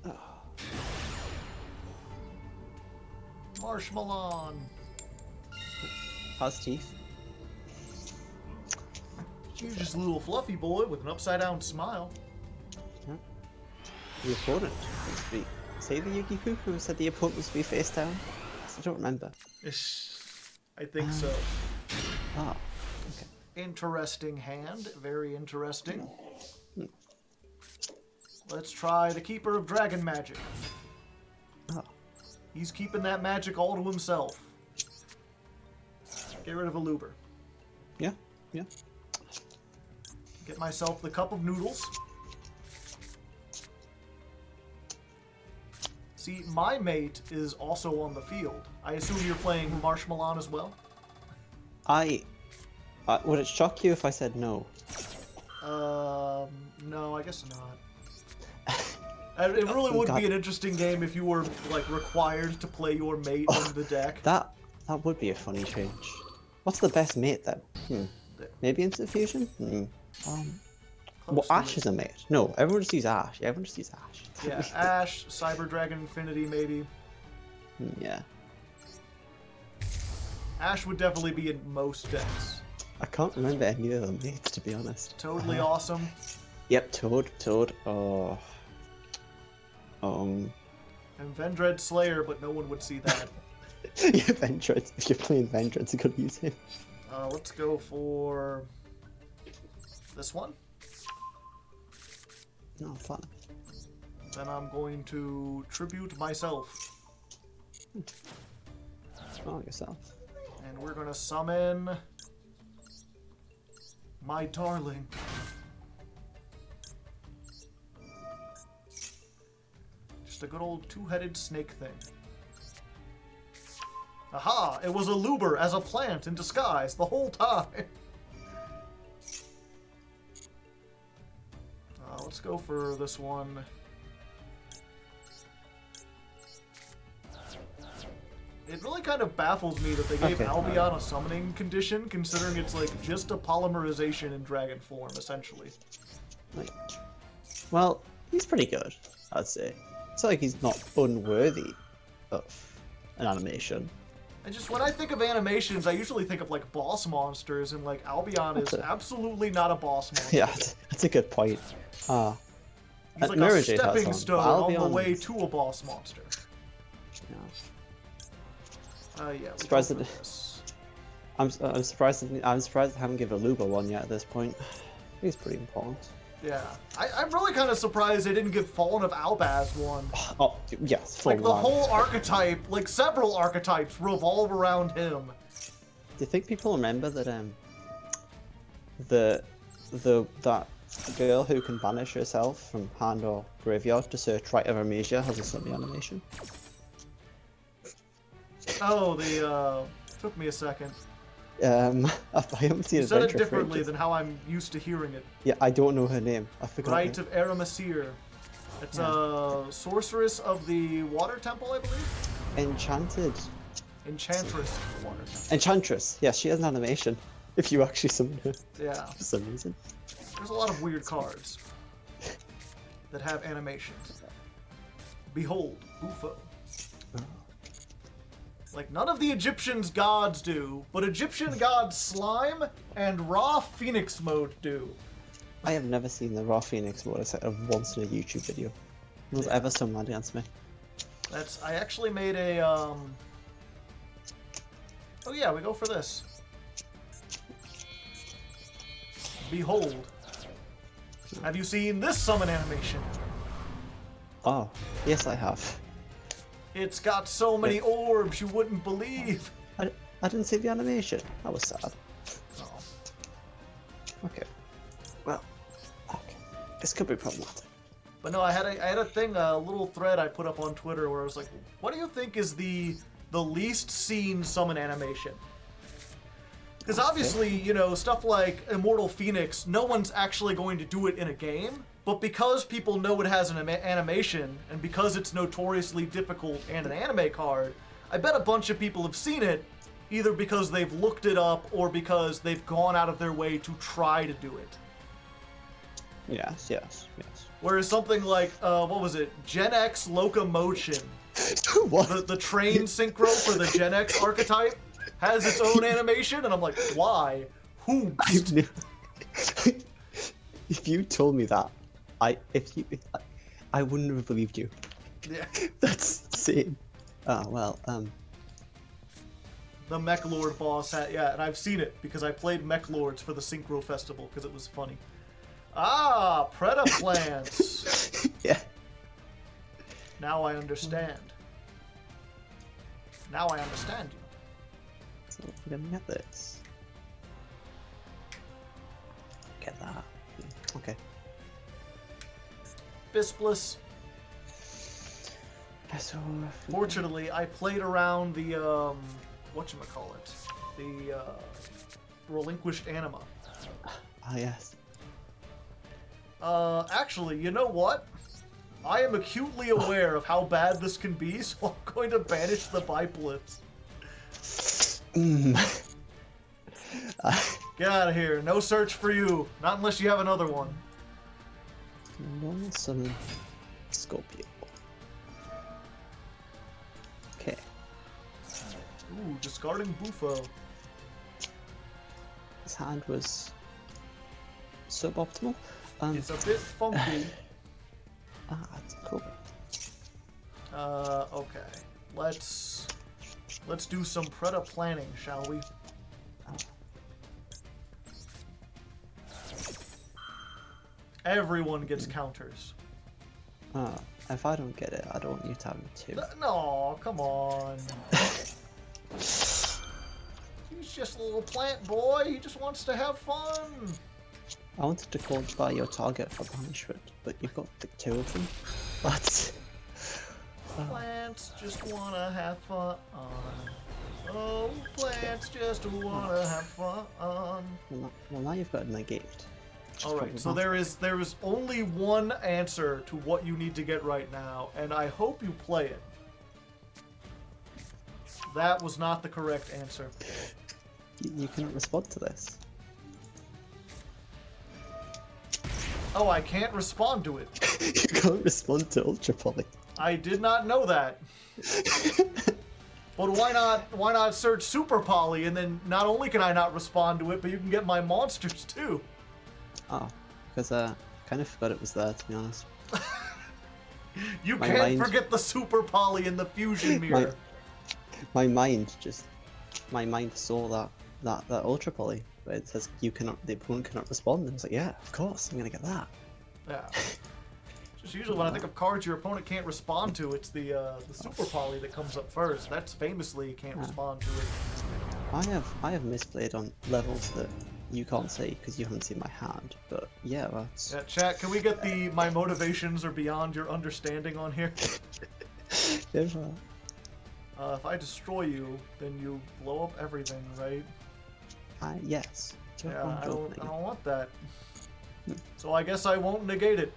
Oh. Marshmallow. How's teeth? You're just a little fluffy boy with an upside down smile. The opponent must be. Say the Yugi Cuckoo said the opponent must be face down? I don't remember. I think so. Ah, okay. Interesting hand. Very interesting. Hmm. Let's try the Keeper of Dragon Magic. Ah. He's keeping that magic all to himself. Get rid of a Luber. Yeah, yeah. Get myself the Cup of Noodles. See, my mate is also on the field. I assume you're playing Marshmallow as well? Would it shock you if I said no? No, I guess not. It really would be an interesting game if you were, like, required to play your mate in the deck. That would be a funny change. What's the best mate then? Maybe Instant Fusion? Well, Ash is a mate. No, everyone just sees Ash. Everyone just sees Ash. Yeah, Ash, Cyber Dragon Infinity, maybe. Yeah. Ash would definitely be in most decks. I can't remember any of them mates, to be honest. Totally awesome. Yep, Toad. Oh. And Vendread Slayer, but no one would see that. Yeah, Vendread. If you're playing Vendread, it's a good use him. Let's go for this one. No, fun. Then I'm going to tribute myself. Oh, yourself. And we're going to summon my darling. Just a good old two-headed snake thing. Aha! It was a luber as a plant in disguise the whole time. Let's go for this one. It really kind of baffles me that they gave Albion a summoning condition, considering it's like just a polymerization in dragon form, essentially. Right. Well, he's pretty good, I'd say. It's not like he's not unworthy of an animation. And just when I think of animations, I usually think of like boss monsters, and like Albion is absolutely not a boss monster. Yeah, that's a good point. He's like a stepping stone on the way to a boss monster. Yeah. Surprised that I'm surprised they haven't given Luba one yet at this point. He's pretty important. Yeah, I'm really kind of surprised they didn't give Fallen of Albaz one. Oh, yes, like the whole archetype, like several archetypes revolve around him. Do you think people remember that that girl who can banish herself from hand or graveyard to search Rite of Amnesia has a similar animation? Oh, took me a second. I haven't seen it. You said it differently than how I'm used to hearing it. Yeah, I don't know her name. I forgot. Rite of Aramasir. It's a sorceress of the Water Temple, I believe. Enchantress of the Water Temple. Enchantress. Yes, she has an animation. If you actually summon her. Yeah. For some reason. There's a lot of weird cards that have animations. Behold, Bufo. Like, none of the Egyptians' gods do, but Egyptian gods Slime and Raw Phoenix Mode do. I have never seen the Raw Phoenix Mode except once in a YouTube video. It was ever so mad against me. I actually made a, Oh yeah, we go for this. Behold. Have you seen this summon animation? Oh, yes I have. It's got so many orbs you wouldn't believe. I didn't see the animation. That was sad. Oh. Okay. Well, okay. This could be problematic. But no, I had a thing, a little thread I put up on Twitter where I was like, what do you think is the least seen summon animation? Because obviously, you know, stuff like Immortal Phoenix, no one's actually going to do it in a game. But because people know it has an animation, and because it's notoriously difficult and an anime card, I bet a bunch of people have seen it, either because they've looked it up or because they've gone out of their way to try to do it. Yes. Whereas something like, what was it? Gen X Locomotion. What? The train synchro for the Gen X archetype has its own animation, and I'm like, why? Who? If you told me that, I wouldn't have believed you. Yeah. That's insane. Oh, well, The Mech Lord boss hat, yeah, and I've seen it because I played Mech Lords for the Synchro Festival because it was funny. Ah, Predaplants. Yeah. Now I understand. Now I understand you. So we're gonna get this. Get that. Okay. Bispless. So, Fortunately, I played around the, whatchamacallit, the, Relinquished Anima. Ah, yes. Actually, you know what? I am acutely aware of how bad this can be, so I'm going to banish the Biplets. Get out of here. No search for you. Not unless you have another one. Normal summon Scorpio. Okay. Ooh, discarding Bufo. hand was suboptimal. It's a bit funky. That's cool. Okay. Let's do some Preda planning, shall we? Everyone gets counters. If I don't get it, I don't want you to have me too. No, come on. He's just a little plant boy. He just wants to have fun. I wanted to call by your target for punishment, but you've got the two of them. What? Plants just wanna have fun. Oh, plants just wanna have fun. Well, now you've got it negate. Alright, so there is only one answer to what you need to get right now, and I hope you play it. That was not the correct answer. You cannot respond to this. Oh, I can't respond to it. You can't respond to Ultra Poly. I did not know that. But why not search Super Poly, and then not only can I not respond to it, but you can get my monsters too. Oh, because I kind of forgot it was there, to be honest. You My can't mind- forget the Super Poly in the fusion mirror. My mind saw that Ultra Poly, where it says the opponent cannot respond, and I was like, yeah, of course, I'm gonna get that. Yeah. Just usually when I think of cards your opponent can't respond to, it's the Super Poly that comes up first. That's famously you can't respond to it. I have misplayed on levels that you can't see because you haven't seen my hand, but yeah, that's... Yeah, chat, can we get the my motivations are beyond your understanding on here? If, If I destroy you, then you blow up everything, right? yes. Yeah, I don't want that. So I guess I won't negate it.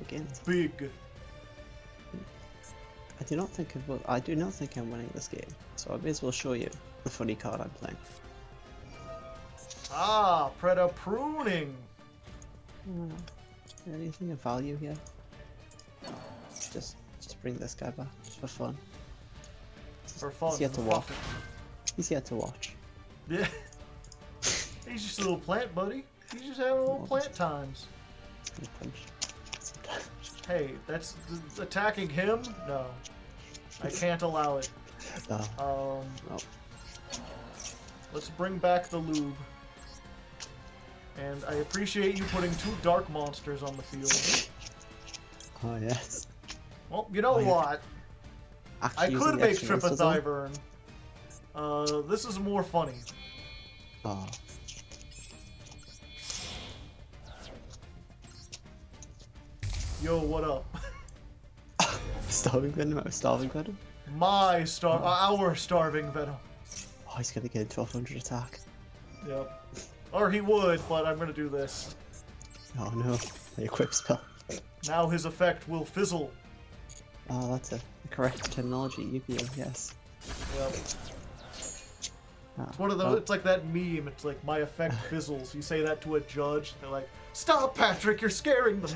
Again. Big. I do not think I'm winning this game, so I may as well show you the funny card I'm playing. Ah, Preda pruning. Anything of value here? Just bring this guy back, just for fun. For fun. He's here to watch. He's here to watch. Yeah. He's just a little plant, buddy. He's just having a little plant times. Hey, that's attacking him? No. I can't allow it. No. Let's bring back the lube. And I appreciate you putting 2 dark monsters on the field. Oh yes. Well, you know what? I could make Tripathy burn. This is more funny. Oh. Yo, what up? Starving Venom? Starving Venom? Our starving venom. Oh, he's gonna get a 1200 attack. Yep. Or he would, but I'm gonna do this. Oh no, a equip spell. Now his effect will fizzle. Oh, that's a correct terminology, Yu-Gi-Oh, yes. Yep. It's one of those, it's like that meme, it's like, my effect fizzles. You say that to a judge, they're like, stop, Patrick, you're scaring them.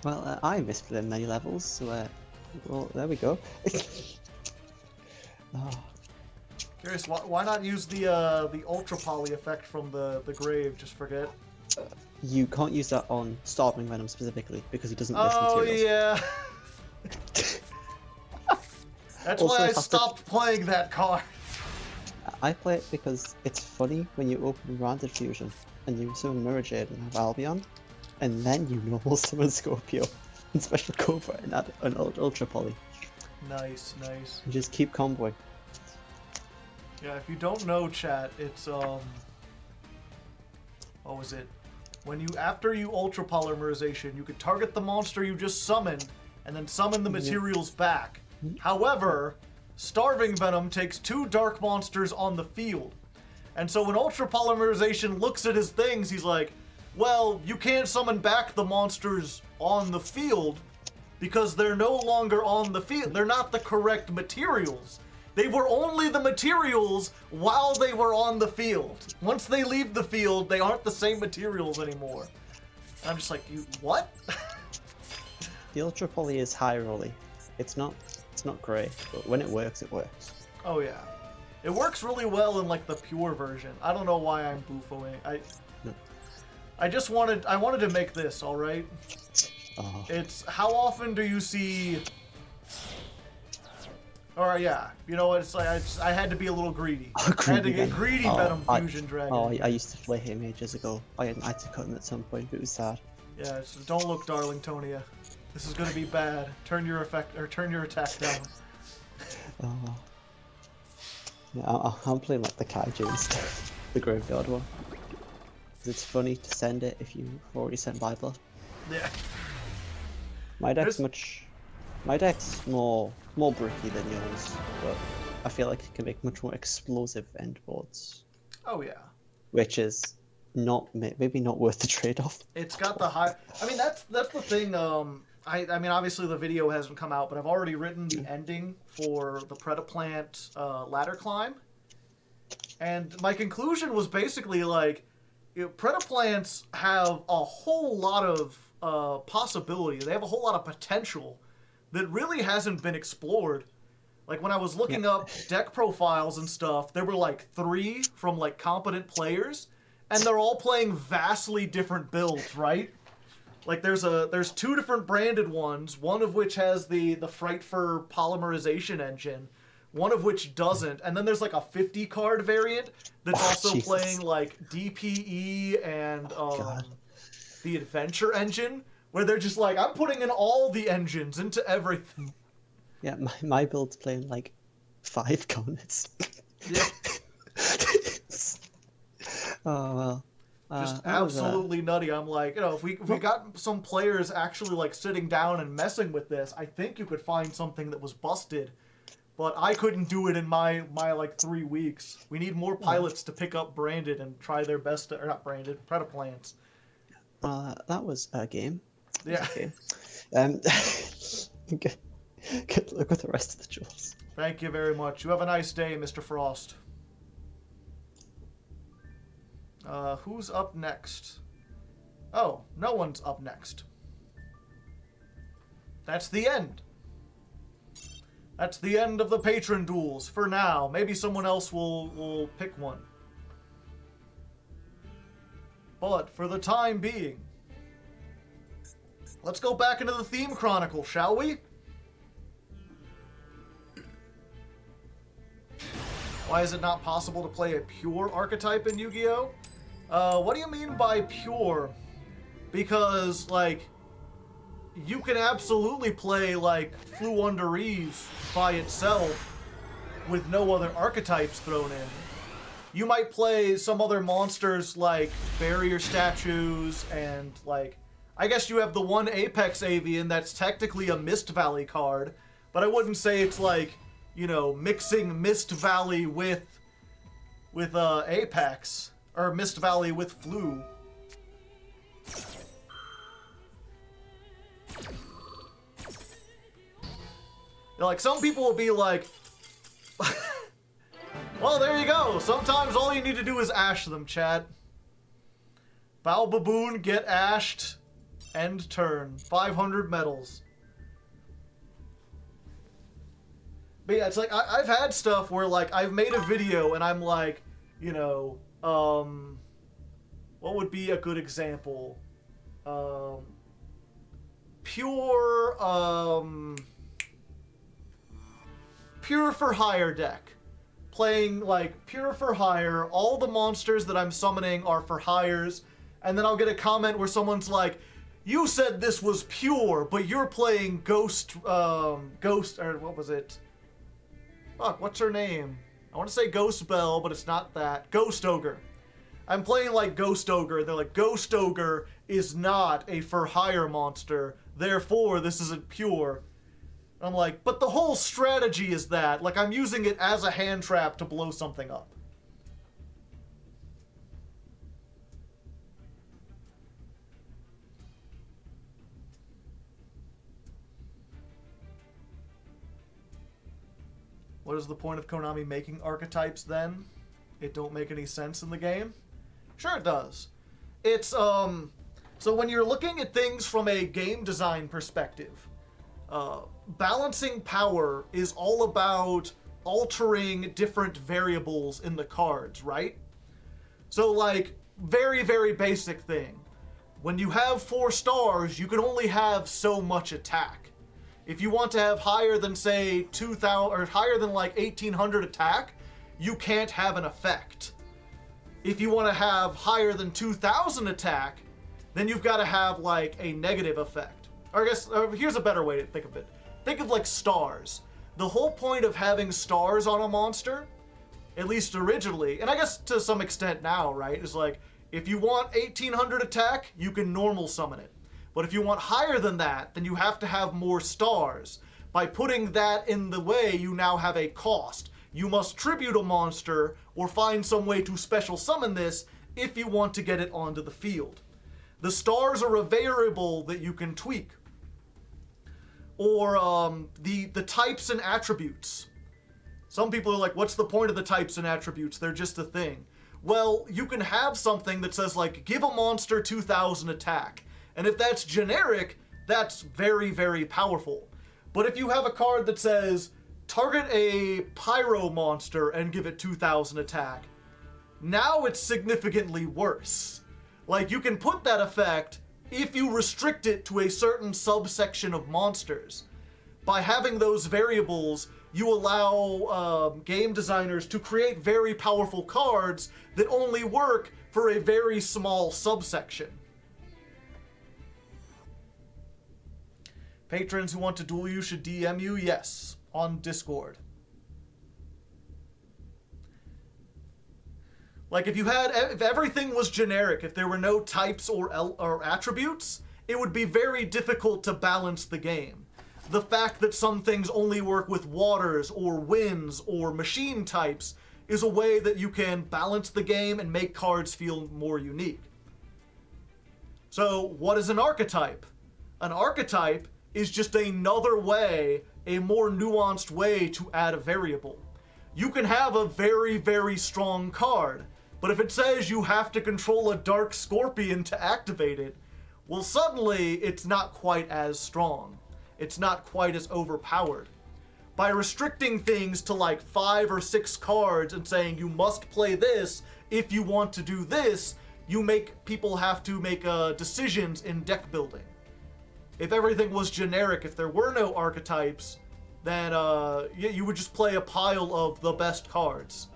Well, I misplayed many levels, so, well, there we go. Oh. Curious, why not use the Ultra Poly effect from the grave, just forget? You can't use that on Starving Venom specifically, because he doesn't list materials. Yeah. That's Also, why I if I stopped playing that card. I play it because it's funny when you open Branded Fusion, and you summon Mirror Jade and have Albion, and then you normal summon Scorpio, and Special Cobra, and add an Ultra Poly. Nice, nice. And just keep comboing. Yeah, if you don't know, chat, it's what was it? After you Ultra Polymerization, you could target the monster you just summoned, and then summon the materials back. However, Starving Venom takes 2 dark monsters on the field. And so when Ultra Polymerization looks at his things, he's like, well, you can't summon back the monsters on the field because they're no longer on the field. They're not the correct materials. They were only the materials while they were on the field. Once they leave the field, they aren't the same materials anymore. And I'm just like, you what? The Ultra Poly is high rolly. It's not great, but when it works, it works. Oh yeah. It works really well in like the pure version. I don't know why I'm boofoing. I just wanted to make this, all right? It's how often do you see? Or yeah, you know what? It's like I had to be a little greedy. I had to get greedy Venom Fusion Dragon. I used to play him ages ago. I had to cut him at some point, but it was sad. Yeah, so don't look, darling Tonia. This is gonna be bad. Turn your attack down. Yeah, I'm playing like the kaiju and stuff, the graveyard one. It's funny to send it if you've already sent by blood. Yeah. My deck's more bricky than yours, but I feel like it can make much more explosive end boards. Oh yeah. Which is maybe not worth the trade-off. It's got the high. I mean that's the thing. I mean obviously the video hasn't come out, but I've already written the ending for the Predaplant ladder climb, and my conclusion was basically like, Predaplants have a whole lot of possibility. They have a whole lot of potential that really hasn't been explored. Like when I was looking up deck profiles and stuff, there were like 3 from like competent players, and they're all playing vastly different builds, right? Like there's 2 different branded ones, one of which has the Frightfur polymerization engine, one of which doesn't, and then there's like a 50 card variant that's also Jesus. playing like DPE and the Adventure engine, where they're just like, I'm putting in all the engines into everything. Yeah, my build's playing like 5 comets. Yeah. Oh well. Just absolutely nutty. I'm like, if we got some players actually like sitting down and messing with this, I think you could find something that was busted. But I couldn't do it in my like 3 weeks. We need more pilots to pick up branded and try their best to, or not branded, Predaplants. That was a game. Yeah. Good luck with the rest of the duels. Thank you very much. You have a nice day, Mr. Frost. Who's up next? Oh, no one's up next. That's the end. That's the end of the Patron duels for now. Maybe someone else will pick one. But for the time being, let's go back into the theme Chronicle, shall we? Why is it not possible to play a pure archetype in Yu-Gi-Oh? What do you mean by pure? Because, like, you can absolutely play, like, Fluundereeze by itself with no other archetypes thrown in. You might play some other monsters like barrier statues and, like, I guess you have the one Apex Avian that's technically a Mist Valley card, but I wouldn't say it's like, you know, mixing Mist Valley with Apex, or Mist Valley with Flu. Like, some people will be like, well, there you go. Sometimes all you need to do is ash them, chat. Bow Baboon, get ashed, end turn. 500 medals. But yeah, it's like, I've had stuff where, like, I've made a video and I'm like, you know, what would be a good example? Pure for hire deck. Playing, like, pure for hire. All the monsters that I'm summoning are for hires. And then I'll get a comment where someone's like, you said this was pure, but you're playing Ghost, or what was it? Fuck, what's her name? I want to say Ghost Bell, but it's not that. Ghost Ogre. I'm playing like Ghost Ogre. They're like, Ghost Ogre is not a for hire monster, therefore this isn't pure. I'm like, but the whole strategy is that. Like, I'm using it as a hand trap to blow something up. What is the point of Konami making archetypes then? It don't make any sense in the game? Sure it does. It's, so when you're looking at things from a game design perspective, balancing power is all about altering different variables in the cards, right? So like, very, very basic thing. When you have 4 stars, you can only have so much attack. If you want to have higher than, say, 2,000, or higher than like 1,800 attack, you can't have an effect. If you want to have higher than 2,000 attack, then you've got to have like a negative effect. Or I guess, here's a better way to think of it. Think of like stars. The whole point of having stars on a monster, at least originally, and I guess to some extent now, right, is like, if you want 1,800 attack, you can normal summon it. But if you want higher than that, then you have to have more stars. By putting that in the way, you now have a cost. You must tribute a monster, or find some way to special summon this if you want to get it onto the field. The stars are a variable that you can tweak. Or the types and attributes. Some people are like, what's the point of the types and attributes? They're just a thing. Well, you can have something that says like, give a monster 2,000 attack. And if that's generic, that's very, very powerful. But if you have a card that says, target a pyro monster and give it 2,000 attack, now it's significantly worse. Like, you can put that effect if you restrict it to a certain subsection of monsters. By having those variables, you allow game designers to create very powerful cards that only work for a very small subsection. Patrons who want to duel you should DM you? Yes, on Discord. Like, if everything was generic, if there were no types or attributes, it would be very difficult to balance the game. The fact that some things only work with waters or winds or machine types is a way that you can balance the game and make cards feel more unique. So, what is an archetype? An archetype is just another way, a more nuanced way to add a variable. You can have a very, very strong card, but if it says you have to control a dark scorpion to activate it, well, suddenly it's not quite as strong. It's not quite as overpowered. By restricting things to like 5 or 6 cards and saying you must play this if you want to do this, you make people have to make decisions in deck building. If everything was generic, if there were no archetypes, then you would just play a pile of the best cards.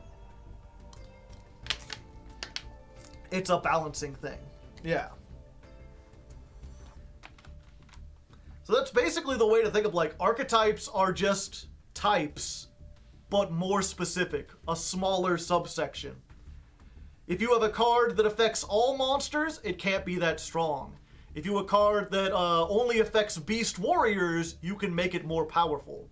It's a balancing thing. Yeah. So that's basically the way to think of, like, archetypes are just types, but more specific, a smaller subsection. If you have a card that affects all monsters, it can't be that strong. If you have a card that only affects beast warriors, you can make it more powerful.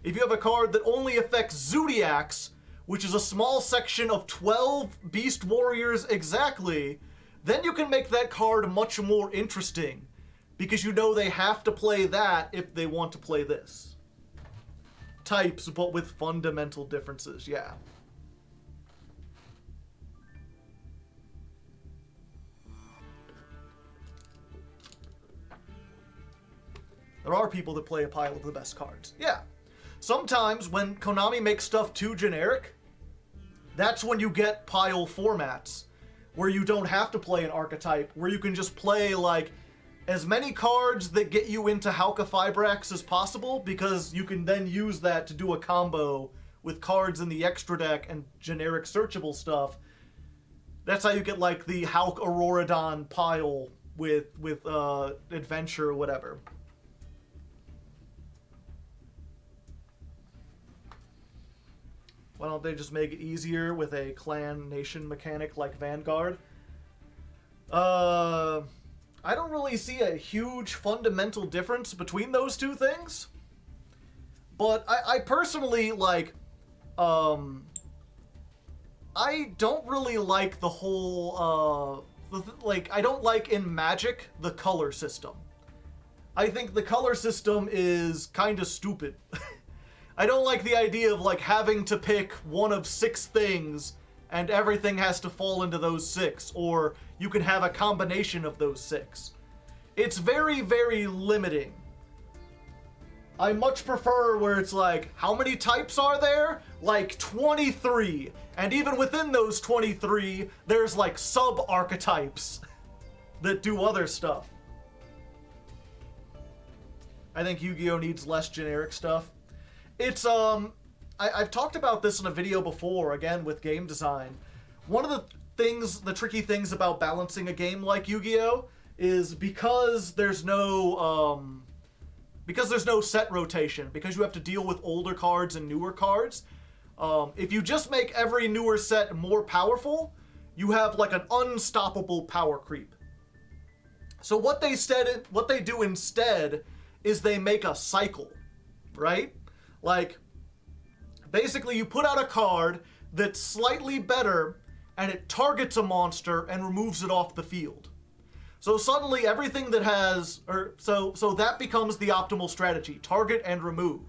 If you have a card that only affects zodiacs, which is a small section of 12 beast warriors exactly, then you can make that card much more interesting, because you know they have to play that if they want to play this. Types, but with fundamental differences, yeah. There are people that play a pile of the best cards. Yeah. Sometimes when Konami makes stuff too generic, that's when you get pile formats, where you don't have to play an archetype, where you can just play, like, as many cards that get you into Hauka Fibrax as possible, because you can then use that to do a combo with cards in the extra deck and generic searchable stuff. That's how you get, like, the Hauk Auroradon pile with Adventure or whatever. Why don't they just make it easier with a clan nation mechanic like Vanguard? I don't really see a huge fundamental difference between those two things. But I personally, like, I don't really like the whole, I don't like in Magic the color system. I think the color system is kind of stupid. I don't like the idea of, like, having to pick one of 6 things and everything has to fall into those 6, or you can have a combination of those 6. It's very, very limiting. I much prefer where it's like, how many types are there? Like 23. And even within those 23, there's like sub-archetypes that do other stuff. I think Yu-Gi-Oh! Needs less generic stuff. It's, I've talked about this in a video before, again, with game design. One of the tricky things about balancing a game like Yu-Gi-Oh! Is because there's no set rotation, because you have to deal with older cards and newer cards. If you just make every newer set more powerful, you have like an unstoppable power creep. So what they do instead is they make a cycle, right? Like, basically you put out a card that's slightly better and it targets a monster and removes it off the field. So suddenly everything that has, so that becomes the optimal strategy, target and remove.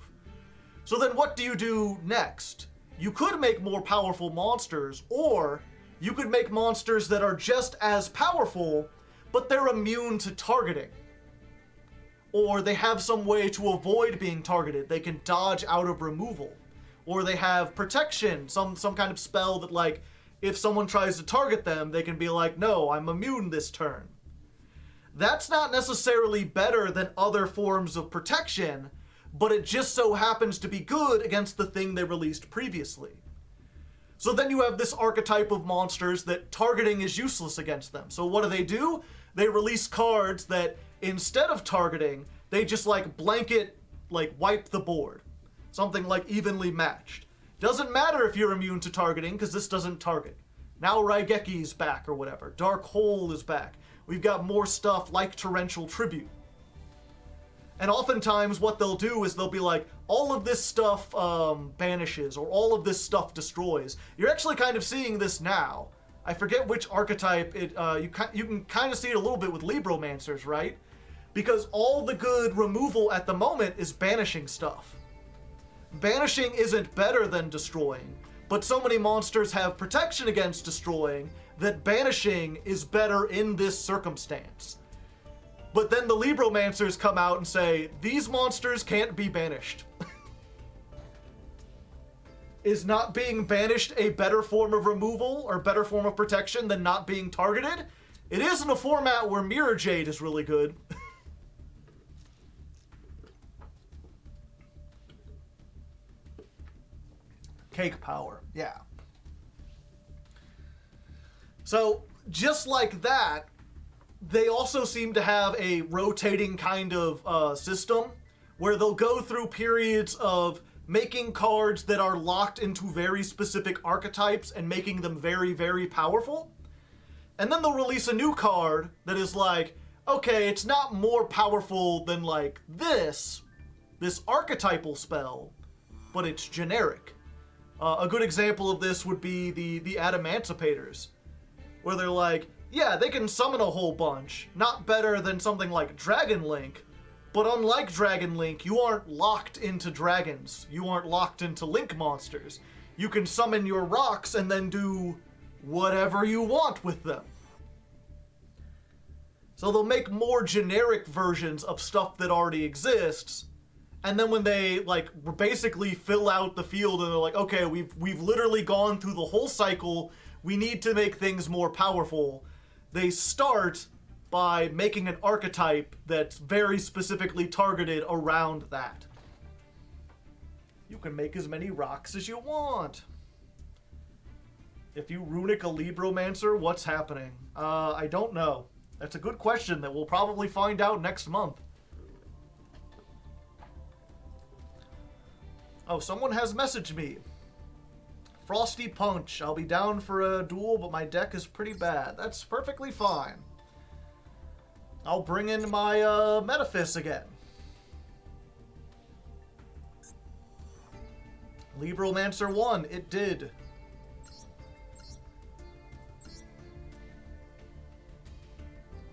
So then what do you do next? You could make more powerful monsters, or you could make monsters that are just as powerful, but they're immune to targeting. Or they have some way to avoid being targeted. They can dodge out of removal. Or they have protection, some kind of spell that, like, if someone tries to target them, they can be like, no, I'm immune this turn. That's not necessarily better than other forms of protection, but it just so happens to be good against the thing they released previously. So then you have this archetype of monsters that targeting is useless against them. So what do? They release cards that, instead of targeting, they just like blanket, like wipe the board. Something like evenly matched. Doesn't matter if you're immune to targeting, because this doesn't target. Now Raigeki's back or whatever. Dark Hole is back. We've got more stuff like Torrential Tribute. And oftentimes what they'll do is they'll be like, all of this stuff banishes, or all of this stuff destroys. You're actually kind of seeing this now. I forget which archetype you can kind of see it a little bit with Libromancers, right? Because all the good removal at the moment is banishing stuff. Banishing isn't better than destroying, but so many monsters have protection against destroying that banishing is better in this circumstance. But then the Libromancers come out and say, these monsters can't be banished. Is not being banished a better form of removal or better form of protection than not being targeted? It is in a format where Mirror Jade is really good. Cake power, yeah. So, just like that, they also seem to have a rotating kind of system where they'll go through periods of making cards that are locked into very specific archetypes and making them very, very powerful. And then they'll release a new card that is like, okay, it's not more powerful than like this archetypal spell, but it's generic. A good example of this would be the Adamanticators, where they're like, yeah, they can summon a whole bunch, not better than something like Dragon Link, but unlike Dragon Link, you aren't locked into dragons. You aren't locked into Link monsters. You can summon your rocks and then do whatever you want with them. So they'll make more generic versions of stuff that already exists, and then when they like basically fill out the field and they're like, okay, we've literally gone through the whole cycle, we need to make things more powerful, they start by making an archetype that's very specifically targeted around that. You can make as many rocks as you want. If you runic a Libromancer, what's happening? I don't know. That's a good question that we'll probably find out next month. Oh, someone has messaged me. Frosty Punch. I'll be down for a duel, but my deck is pretty bad. That's perfectly fine. I'll bring in my Metaphys again. Libromancer won. It did.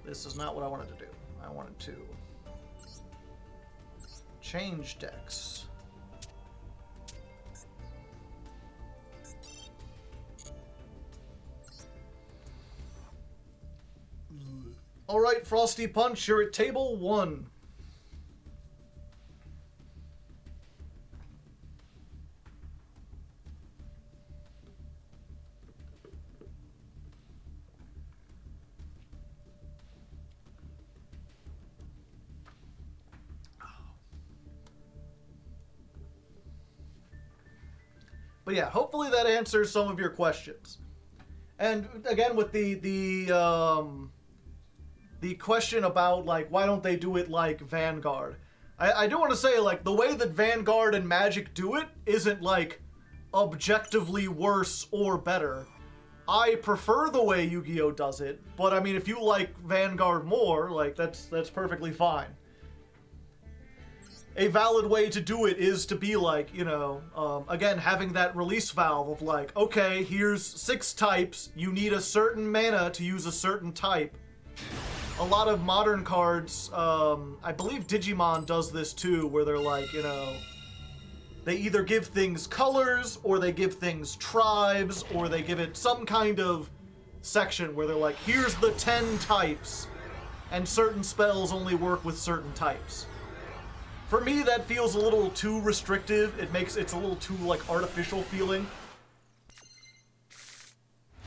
This is not what I wanted to do. I wanted to change decks. Alright, Frosty Punch, you're at table 1. But yeah, hopefully that answers some of your questions. And again, with the question about, like, why don't they do it like Vanguard? I do want to say, like, the way that Vanguard and Magic do it isn't, like, objectively worse or better. I prefer the way Yu-Gi-Oh! Does it, but I mean, if you like Vanguard more, like, that's perfectly fine. A valid way to do it is to be like, you know, again, having that release valve of like, okay, here's 6 types, you need a certain mana to use a certain type. A lot of modern cards, I believe Digimon does this too, where they're like, you know, they either give things colors, or they give things tribes, or they give it some kind of section where they're like, here's the 10 types, and certain spells only work with certain types. For me, that feels a little too restrictive. It's a little too, like, artificial feeling.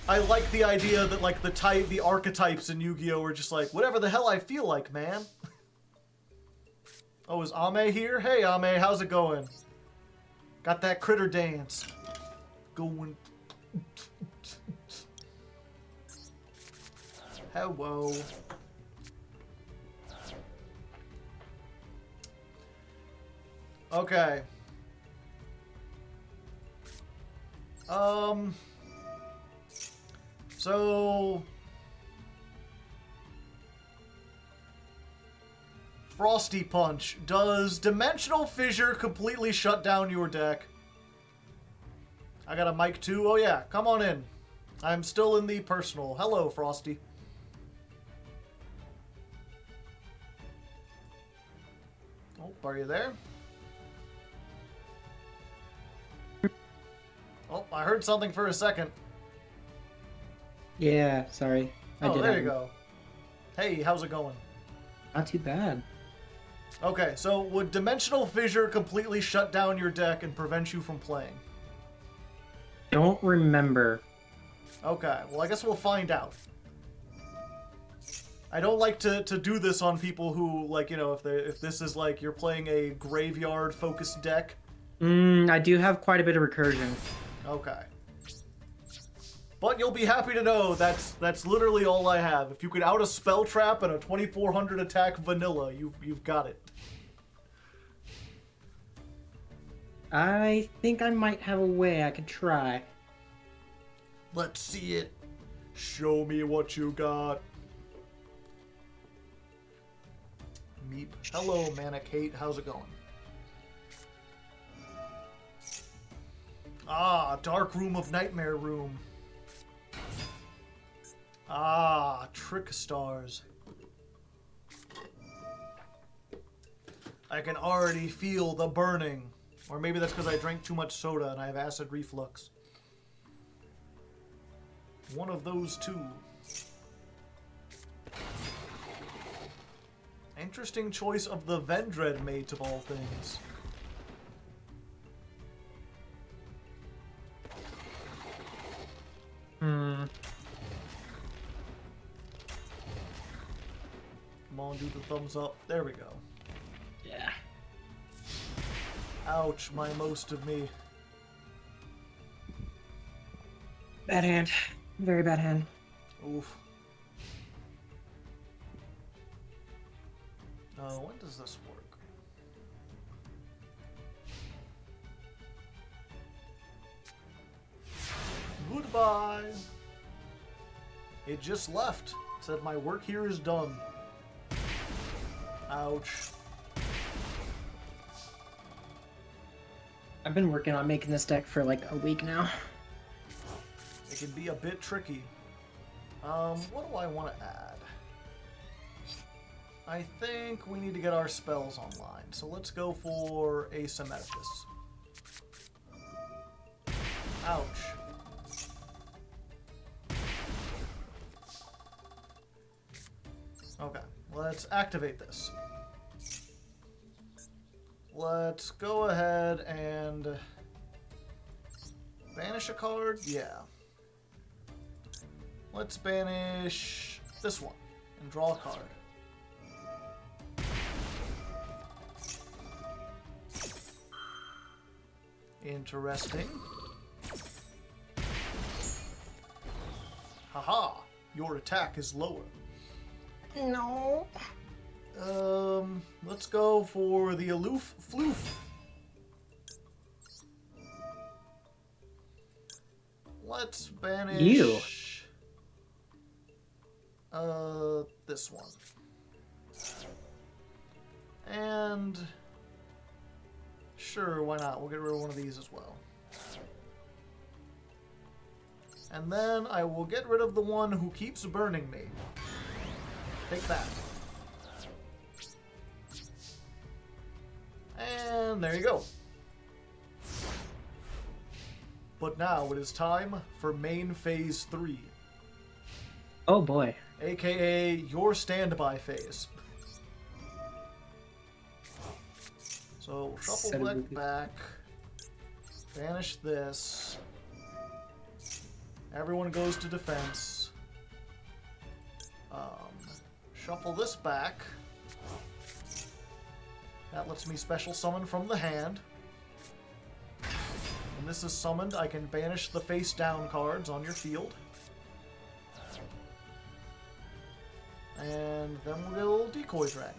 I like the idea that, like, the archetypes in Yu-Gi-Oh! Are just like, whatever the hell I feel like, man. Oh, is Ame here? Hey, Ame, how's it going? Got that critter dance. Going. Hello. Okay. So Frosty Punch. Does Dimensional Fissure completely shut down your deck? I got a mic too. Oh yeah, come on in. I'm still in the personal. Hello, Frosty. Oh, are you there? Oh, I heard something for a second. Yeah, sorry. Oh, there you go. Hey, how's it going? Not too bad. Okay, so would Dimensional Fissure completely shut down your deck and prevent you from playing? Don't remember. Okay, well, I guess we'll find out. I don't like to do this on people who, like, you know, if this is like you're playing a graveyard-focused deck. I do have quite a bit of recursion. Okay. But you'll be happy to know that's literally all I have. If you could out a Spell Trap and a 2400 attack vanilla, you've got it. I think I might have a way I could try. Let's see it. Show me what you got. Meep. Hello, Manic Hate. How's it going? Ah, Dark Room of Nightmare Room. Ah, Trick Stars. I can already feel the burning. Or maybe that's because I drank too much soda and I have acid reflux. One of those two. Interesting choice of the Vendread mate of all things. Come on, do the thumbs up. There we go. Yeah. Ouch, my most of me. Bad hand. Very bad hand. Oof. When does this work? Goodbye. It just left. It said my work here is done. Ouch. I've been working on making this deck for like a week now. It can be a bit tricky. What do I want to add? I think we need to get our spells online. So let's go for Asymmetricus. Ouch. Okay, let's activate this. Let's go ahead and banish a card. Yeah. Let's banish this one and draw a card. Interesting. Haha, your attack is lower. No. Let's go for the aloof floof. Let's banish... You. This one. And... Sure, why not? We'll get rid of one of these as well. And then I will get rid of the one who keeps burning me. Take that. And there you go. But now it is time for main phase 3. Oh boy. AKA your standby phase. So shuffle deck back. Banish this. Everyone goes to defense. Shuffle this back. That lets me special summon from the hand. When this is summoned, I can banish the face down cards on your field. And then we'll get a little decoy dragon.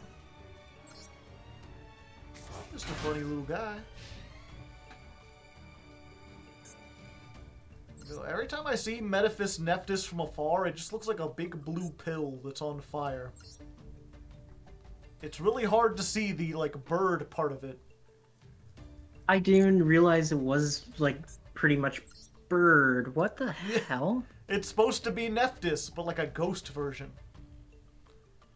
Just a funny little guy. Every time I see Metaphys Nephthys from afar, it just looks like a big blue pill that's on fire. It's really hard to see the, like, bird part of it. I didn't even realize it was, like, pretty much bird. What the hell? It's supposed to be Nephthys, but like a ghost version.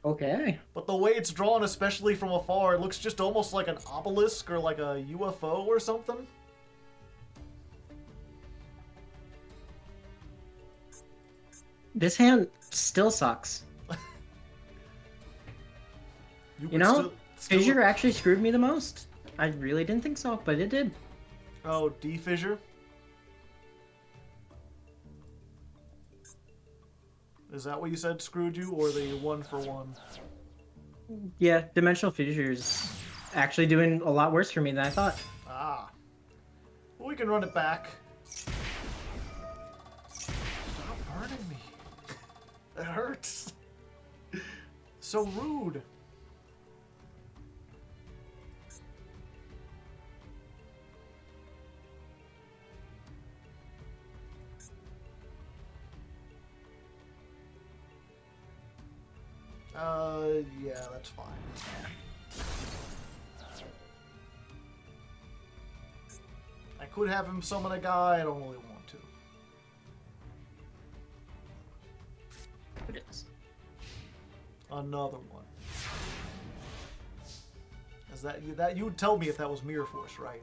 Okay. But the way it's drawn, especially from afar, it looks just almost like an obelisk or like a UFO or something. This hand still sucks. You know, Fissure actually screwed me the most. I really didn't think so, but it did. Oh, D-Fissure? Is that what you said screwed you, or the 1-for-1? Yeah, Dimensional Fissure's actually doing a lot worse for me than I thought. Ah. Well, we can run it back. Stop burning me. It hurts. So rude. Yeah, that's fine. I could have him summon a guy, I don't really want to. It is. Another one. Is that you? That you would tell me if that was Mirror Force, right?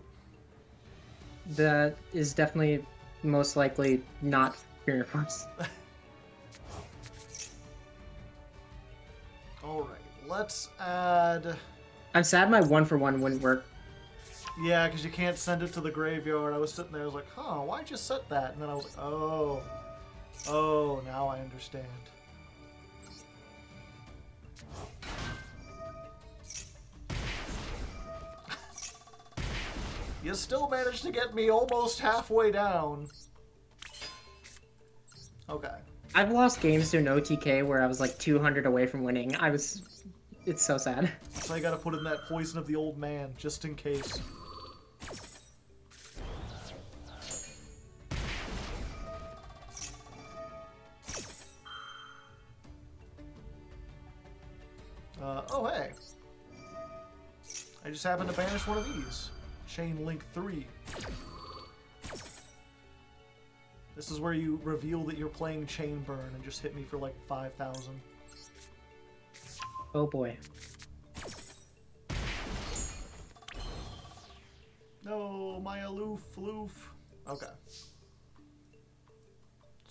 That is definitely most likely not Mirror Force. Alright, let's add... I'm sad my 1-for-1 wouldn't work. Yeah, because you can't send it to the graveyard. I was sitting there, I was like, huh, why'd you set that? And then I was like, oh. Oh, now I understand. You still managed to get me almost halfway down. Okay. I've lost games to an OTK where I was like 200 away from winning. It's so sad. So I gotta put in that poison of the old man, just in case. Oh hey. I just happened to banish one of these. Chain Link 3. This is where you reveal that you're playing Chain Burn and just hit me for like 5,000. Oh boy. No, my aloof floof. Okay.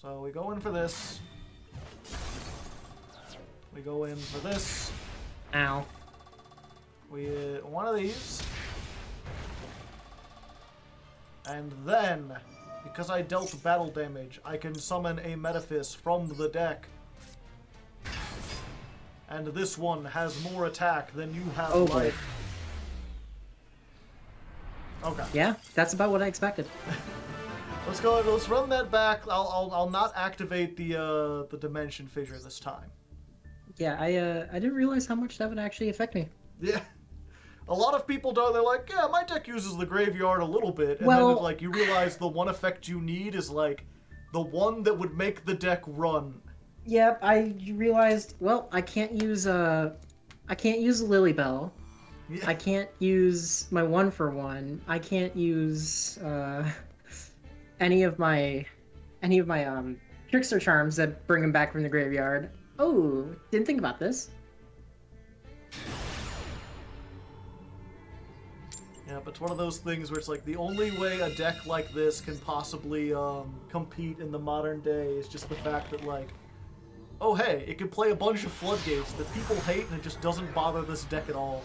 So we go in for this. We go in for this. Ow. We hit one of these. And then, because I dealt battle damage, I can summon a Metaphys from the deck. And this one has more attack than you have Oh boy. life. Okay. Yeah, that's about what I expected. Let's go. Let's run that back. I'll not activate the dimension fissure this time. Yeah, I didn't realize how much that would actually affect me. Yeah. A lot of people don't. They're like, yeah, my deck uses the graveyard a little bit, and Well- then like you realize the one effect you need is like the one that would make the deck run. Yep, I realized. Well, I can't use Lilybell. Yeah. I can't use my 1-for-1. I can't use any of my trickster charms that bring him back from the graveyard. Oh, didn't think about this. Yeah, but it's one of those things where it's like the only way a deck like this can possibly compete in the modern day is just the fact that like, oh hey, it can play a bunch of floodgates that people hate and it just doesn't bother this deck at all.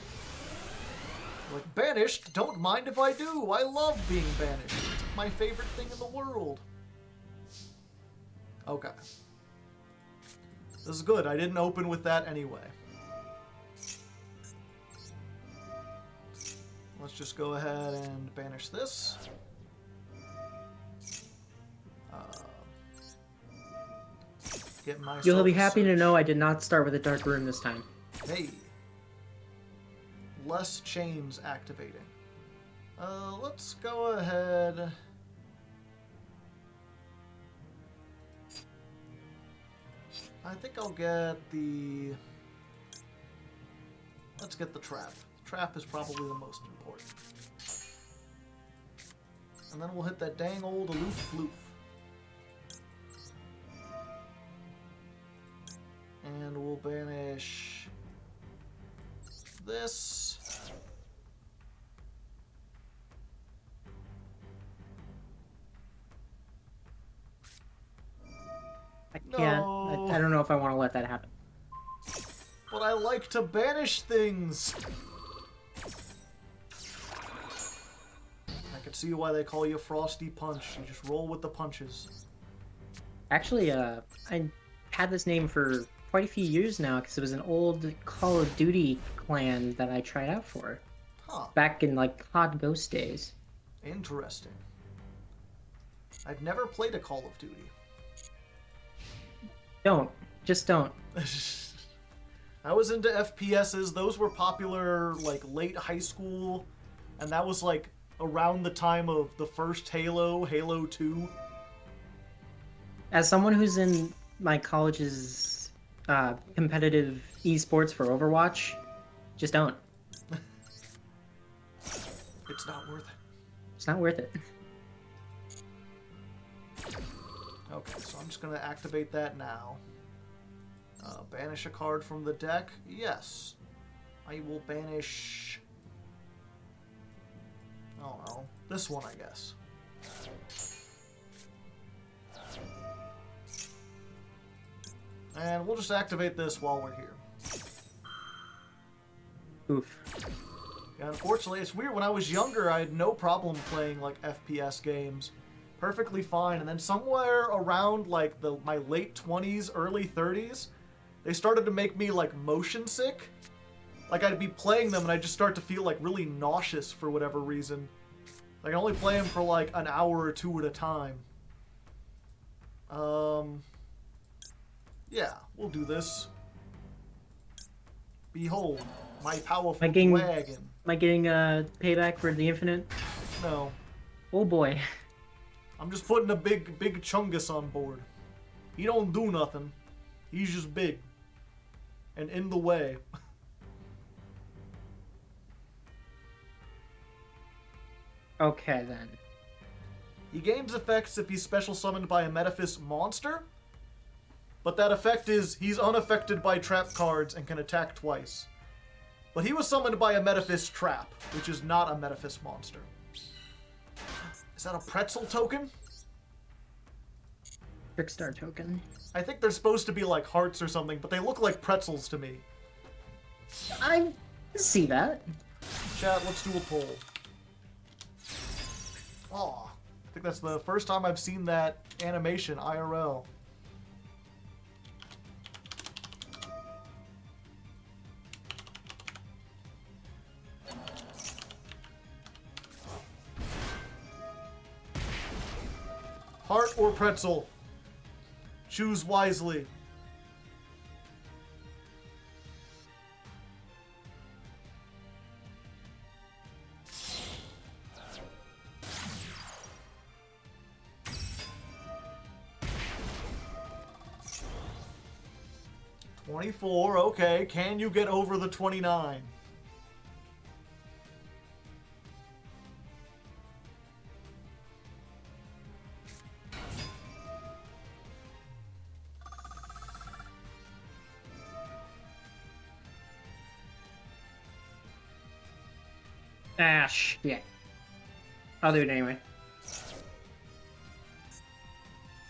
Like, banished, don't mind if I do. I love being banished. It's my favorite thing in the world. Okay. This is good. I didn't open with that anyway. Let's just go ahead and banish this. Get myself You'll be a happy to search. know I did not start with a dark room this time. Hey. Less chains activating. Let's go ahead. I think I'll get the... Let's get the trap. Trap is probably the most important. And then we'll hit that dang old aloof floof. And we'll banish this. I can't. No. I don't know if I want to let that happen. But I like to banish things. I can see why they call you Frosty Punch. You just roll with the punches. Actually, I had this name for quite a few years now because it was an old Call of Duty clan that I tried out for Huh. back in like COD Ghost days. Interesting. I've never played a Call of Duty. Just don't. I was into FPSs. Those were popular like late high school, and that was like around the time of the first Halo, Halo 2. As someone who's in my college's competitive esports for Overwatch, just don't. It's not worth it. It's not worth it. Okay, so I'm just going to activate that now. Banish a card from the deck? Yes. I will banish... I don't know. This one, I guess. And we'll just activate this while we're here. Oof. Yeah, unfortunately, it's weird. When I was younger, I had no problem playing, like, FPS games. Perfectly fine. And then somewhere around, like, my late 20s, early 30s, they started to make me, like, motion sick. Like, I'd be playing them and I'd just start to feel, like, really nauseous for whatever reason. Like, I only play them for, like, an hour or two at a time. Yeah, we'll do this. Behold, my powerful My game- dragon. Am I getting payback for the infinite? No. Oh boy. I'm just putting a big chungus on board. He don't do nothing. He's just big. And in the way. Okay then. He gains effects if he's special summoned by a Metaphys monster. But that effect is, he's unaffected by trap cards and can attack twice. But he was summoned by a Metaphys trap, which is not a Metaphys monster. Is that a pretzel token? Trickstar token. I think they're supposed to be like hearts or something, but they look like pretzels to me. I see that. Chat, let's do a poll. Aw, I think that's the first time I've seen that animation IRL. Heart or pretzel? Choose wisely. $24, okay. Can you get over the 29? Ash. Yeah. I'll do it anyway.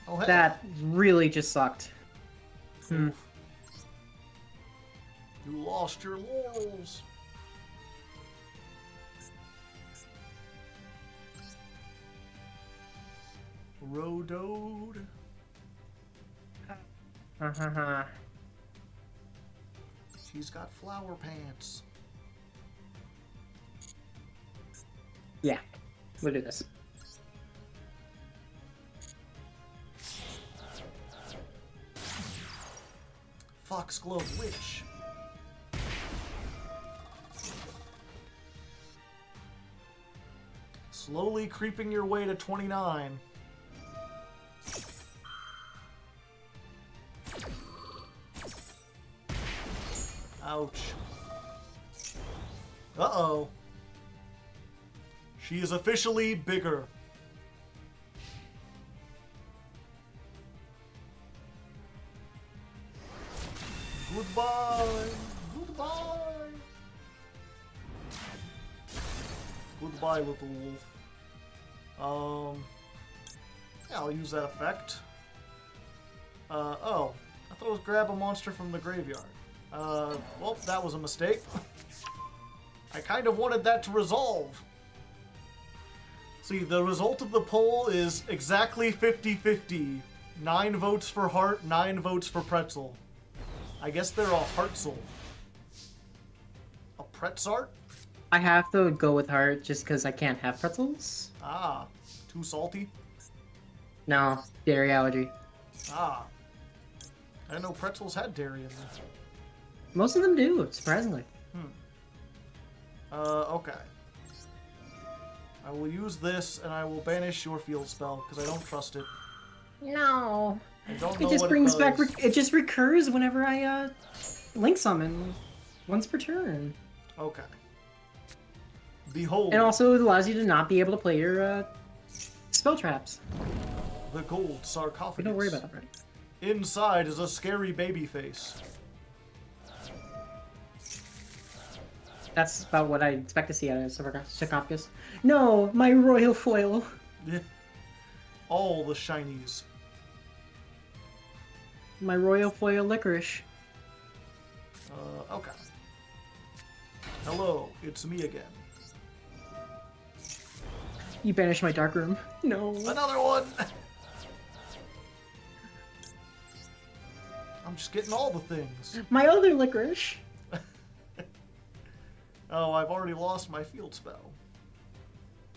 Oh, hey. That really just sucked. Hmm. You lost your laurels. Rodode. She's got flower pants. Yeah. We'll do this. Foxglove Witch. Slowly creeping your way to 29. Ouch. Uh-oh. She is officially bigger. Goodbye. Goodbye. Goodbye, little wolf. Yeah, I'll use that effect. Oh. I thought it was grab a monster from the graveyard. Well, that was a mistake. I kind of wanted that to resolve. See, the result of the poll is exactly 50-50. 9 votes for heart, 9 votes for pretzel. I guess they're a heartzel. A pretzart? I have to go with heart just because I can't have pretzels. Ah, too salty? No, dairy allergy. Ah. I didn't know pretzels had dairy in them. Most of them do, surprisingly. Okay. I will use this, and I will banish your field spell, because I don't trust it. No. I don't know It just what brings it back. does. It just recurs whenever I link summon, once per turn. Okay. Behold, And also it allows you to not be able to play your spell traps. the gold sarcophagus. We don't worry about that, right? Inside is a scary baby face. That's about what I expect to see out of sarcophagus. No, my royal foil. All the shinies. My royal foil licorice. Okay. Hello, it's me again. You banished my dark room. No. Another one! I'm just getting all the things. My other licorice. Oh, I've already lost my field spell.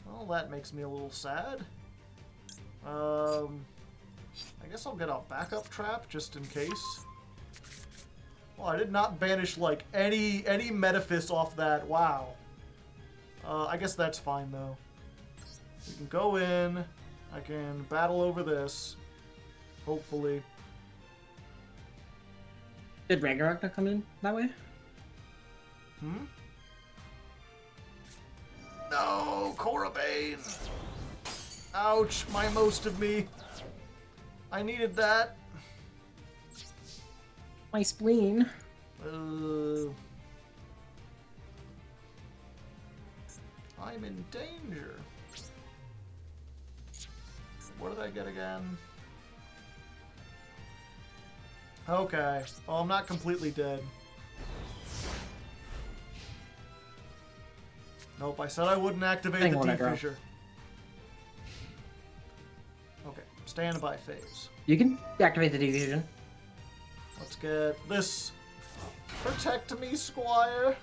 Well, that makes me a little sad. I guess I'll get a backup trap just in case. Well, I did not banish like any Metaphys off that. Wow. I guess that's fine though. We can go in. I can battle over this. Hopefully. Did Ragnarok not come in that way? Hmm? No, Korabane! Ouch, my most of me. I needed that. My spleen. I'm in danger. What did I get again? Okay. Oh, I'm not completely dead. Nope, I said I wouldn't activate Hang the on, Deep Aggro. Fissure. Okay, standby phase. You can activate the division. Let's get this. Protect me, Squire.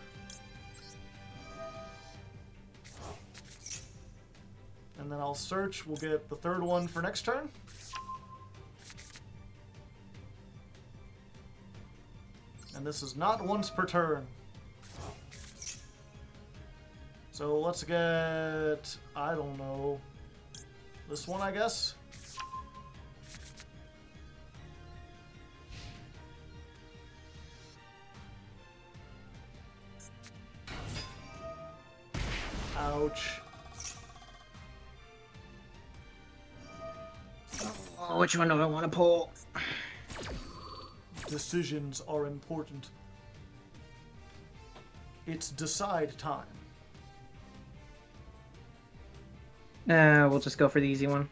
And And then I'll search. We'll get the third one for next turn. And this is not once per turn. So let's get, I don't know, this one, I guess? Ouch. Oh, which one do I want to pull? Decisions are important. It's decide time. We'll just go for the easy one.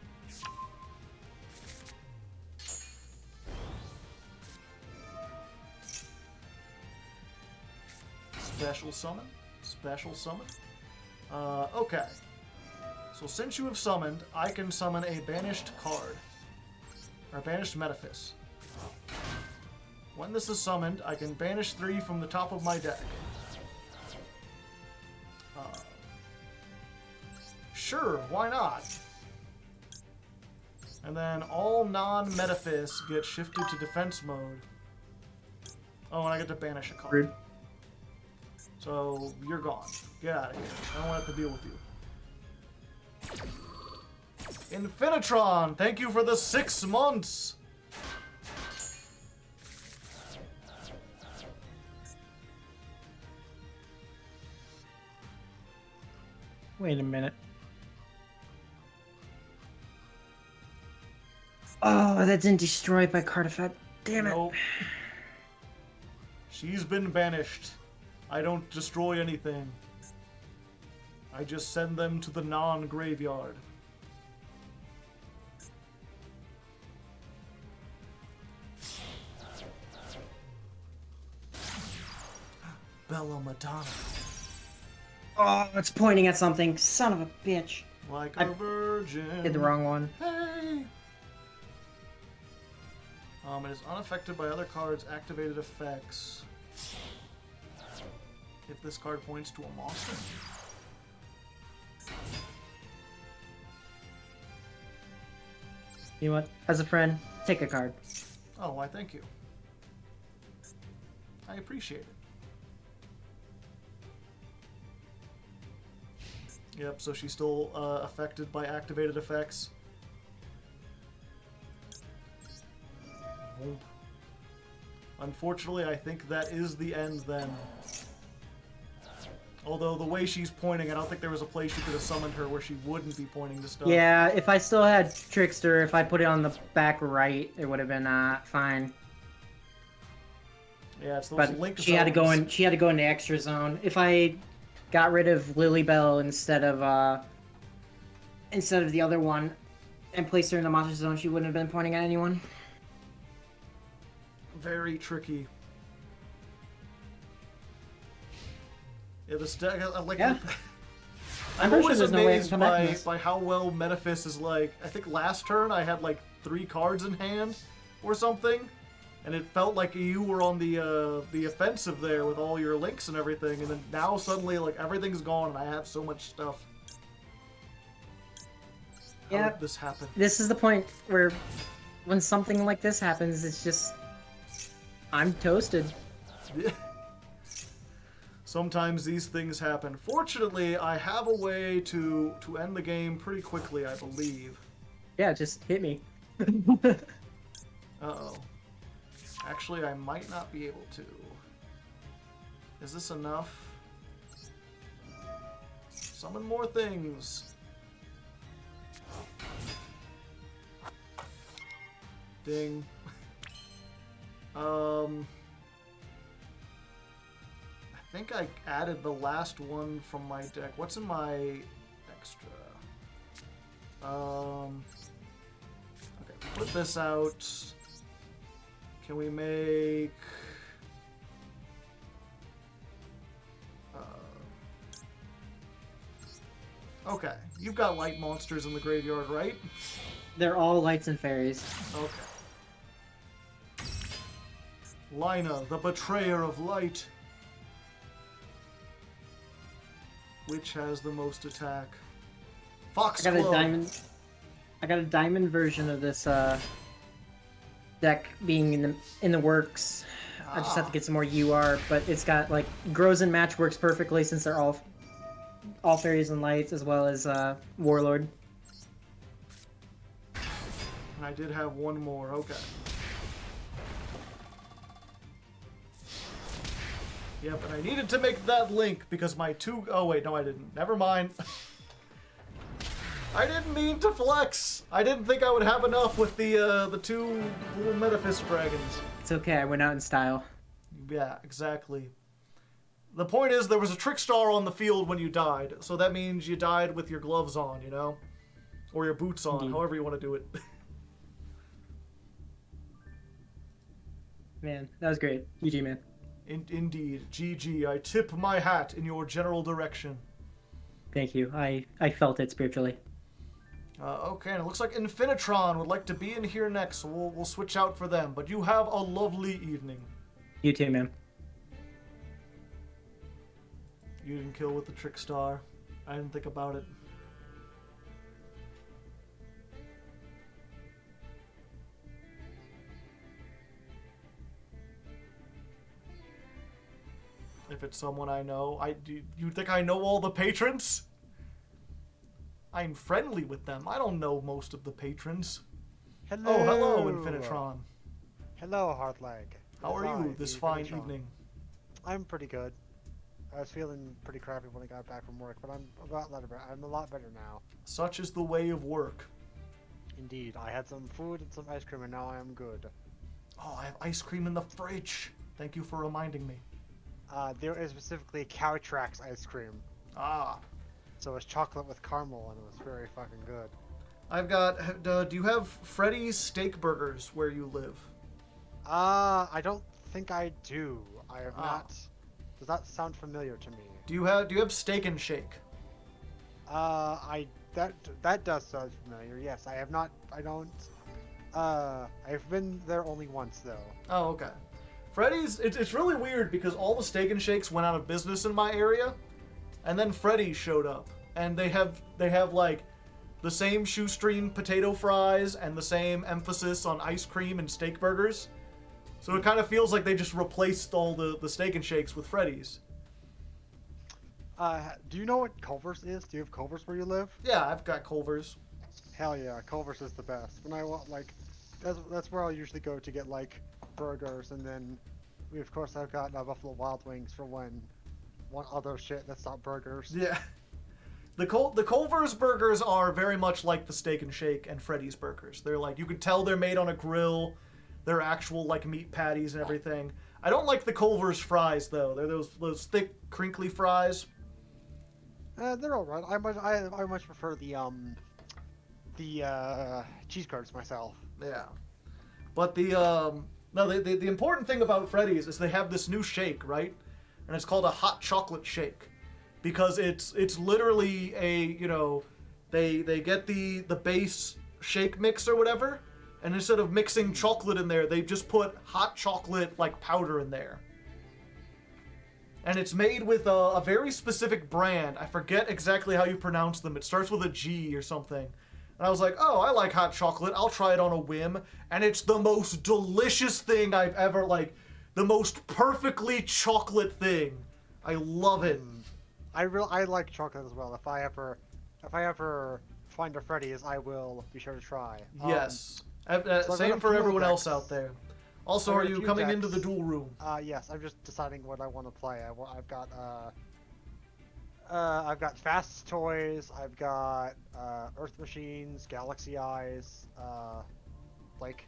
Special summon. Special summon. Okay. So since you have summoned, I can summon a banished card. Or banished Metaphys. When this is summoned, I can banish 3 from the top of my deck. Sure, why not? And then all non-Metaphys get shifted to defense mode. Oh, and I get to banish a card. Rude. So, you're gone. Get out of here. I don't want to have to deal with you. Infinitron, thank you for the 6 months! Wait a minute. Oh, that didn't destroy it by card effect. Damn it. Nope. She's been banished. I don't destroy anything. I just send them to the non-graveyard. Bella Madonna. Oh, it's pointing at something. Son of a bitch. Like a virgin. Did the wrong one. Hey! It is unaffected by other cards' activated effects. If this card points to a monster. You know what? As a friend, take a card. Oh, why thank you. I appreciate it. Yep, so she's still affected by activated effects. Nope. Unfortunately, I think that is the end then. Although the way she's pointing, I don't think there was a place you could have summoned her where she wouldn't be pointing to stuff. Yeah, if I still had Trickster, if I put it on the back right, it would have been fine. Yeah, it's those But link she had to go zones. in. She had to go into extra zone. If I got rid of Lilybell instead of the other one, and placed her in the monster zone, she wouldn't have been pointing at anyone. Very tricky. Yeah, this deck, like, Yeah. I'm pretty always sure there's no way I can amazed come back from this. by how well Metaphys is like. I think last turn I had like 3 cards in hand or something, and it felt like you were on the offensive there with all your links and everything, and then now suddenly like everything's gone and I have so much stuff. How Yeah. did this happen? This is the point where, when something like this happens, it's just I'm toasted. Sometimes these things happen. Fortunately, I have a way to end the game pretty quickly, I believe. Yeah, just hit me. Uh-oh. Actually, I might not be able to. Is this enough? Summon more things. Ding. I think I added the last one from my deck. What's in my extra? Okay, put this out. Can we make... Okay, you've got light monsters in the graveyard, right? They're all lights and fairies. Okay. Lina, the betrayer of light. Which has the most attack? Fox I got a Glove. diamond. I got a diamond version of this deck being in the works. I just have to get some more UR, but it's got like grows and match works perfectly since they're all fairies and lights as well as warlord. And I did have one more. Okay. Yep, and I needed to make that link because my two... Oh, wait, no, I didn't. Never mind. I didn't mean to flex. I didn't think I would have enough with the two little Metaphys dragons. It's okay, I went out in style. Yeah, exactly. The point is, there was a Trickstar on the field when you died, so that means you died with your gloves on, you know? Or your boots on, Indeed. however you want to do it. Man, that was great. GG, man. Indeed. GG. I tip my hat in your general direction. Thank you. I felt it spiritually. Okay, and it looks like Infinitron would like to be in here next, so we'll switch out for them. But you have a lovely evening. You too, man. You didn't kill with the Trickstar. I didn't think about it. If it's someone I know, you think I know all the patrons? I'm friendly with them. I don't know most of the patrons. Hello. Oh, hello, Infinitron. Hello, Hardleg. How are you this fine evening? I'm pretty good. I was feeling pretty crappy when I got back from work, but I'm a lot better now. Such is the way of work. Indeed, I had some food and some ice cream, and now I am good. Oh, I have ice cream in the fridge. Thank you for reminding me. There is specifically Cow Tracks ice cream. Ah. So it's chocolate with caramel, and it was very fucking good. I've got... do you have Freddy's Steak Burgers where you live? I don't think I do. I have not. Does that sound familiar to me? Do you have Steak and Shake? That does sound familiar. Yes, I have not. I don't. I've been there only once though. Oh, okay. Freddy's, it's really weird because all the Steak and Shakes went out of business in my area, and then Freddy's showed up, and they have like the same shoestring potato fries and the same emphasis on ice cream and steak burgers. So it kind of feels like they just replaced all the Steak and Shakes with Freddy's. Do you know what Culver's is? Do you have Culver's where you live? Yeah, I've got Culver's. Hell yeah, Culver's is the best. When I want like, that's where I'll usually go to get like burgers, and then we of course have got Buffalo Wild Wings for when want other shit that's not burgers. Yeah. The Culver's burgers are very much like the Steak and Shake and Freddy's burgers. They're like, you can tell they're made on a grill. They're actual like meat patties and everything. I don't like the Culver's fries though. They're those thick, crinkly fries. They're alright. I much prefer the cheese curds myself. Yeah. But the important thing about Freddy's is they have this new shake, right? And it's called a hot chocolate shake. Because it's literally a, you know, they get the base shake mix or whatever, and instead of mixing chocolate in there, they just put hot chocolate like powder in there. And it's made with a very specific brand. I forget exactly how you pronounce them. It starts with a G or something. And I was like, oh, I like hot chocolate. I'll try it on a whim. And it's the most delicious thing I've ever, like, the most perfectly chocolate thing. I love it. I like chocolate as well. If I ever find a Freddy's, I will be sure to try. Yes. So Same for everyone else out there. Also, I've are got a you few coming decks. into the duel room? Yes. I'm just deciding what I want to play. I've got Fast Toys. I've got Earth Machines, Galaxy Eyes, like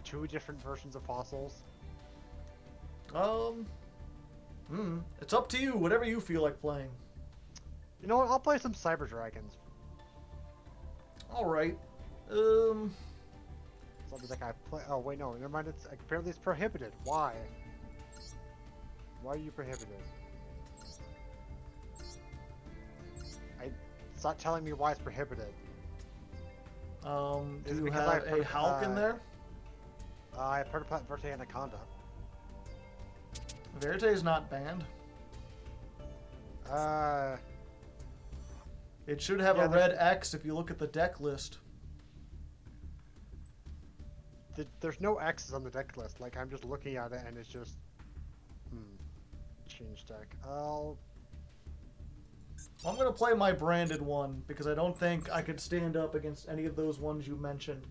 2 different versions of fossils. It's up to you. Whatever you feel like playing. You know what? I'll play some Cyber Dragons. All right. Something like I play. Oh wait, no. Never mind. Apparently it's prohibited. Why? Why are you prohibited? It's not telling me why it's prohibited. Do Is it you because have I a Hulk in there? I have heard about Verte Anaconda. Verite is not banned. It should have Yeah, a red X if you look at the deck list. There's no X's on the deck list. Like, I'm just looking at it and it's just... Change deck. I'm going to play my branded one because I don't think I could stand up against any of those ones you mentioned.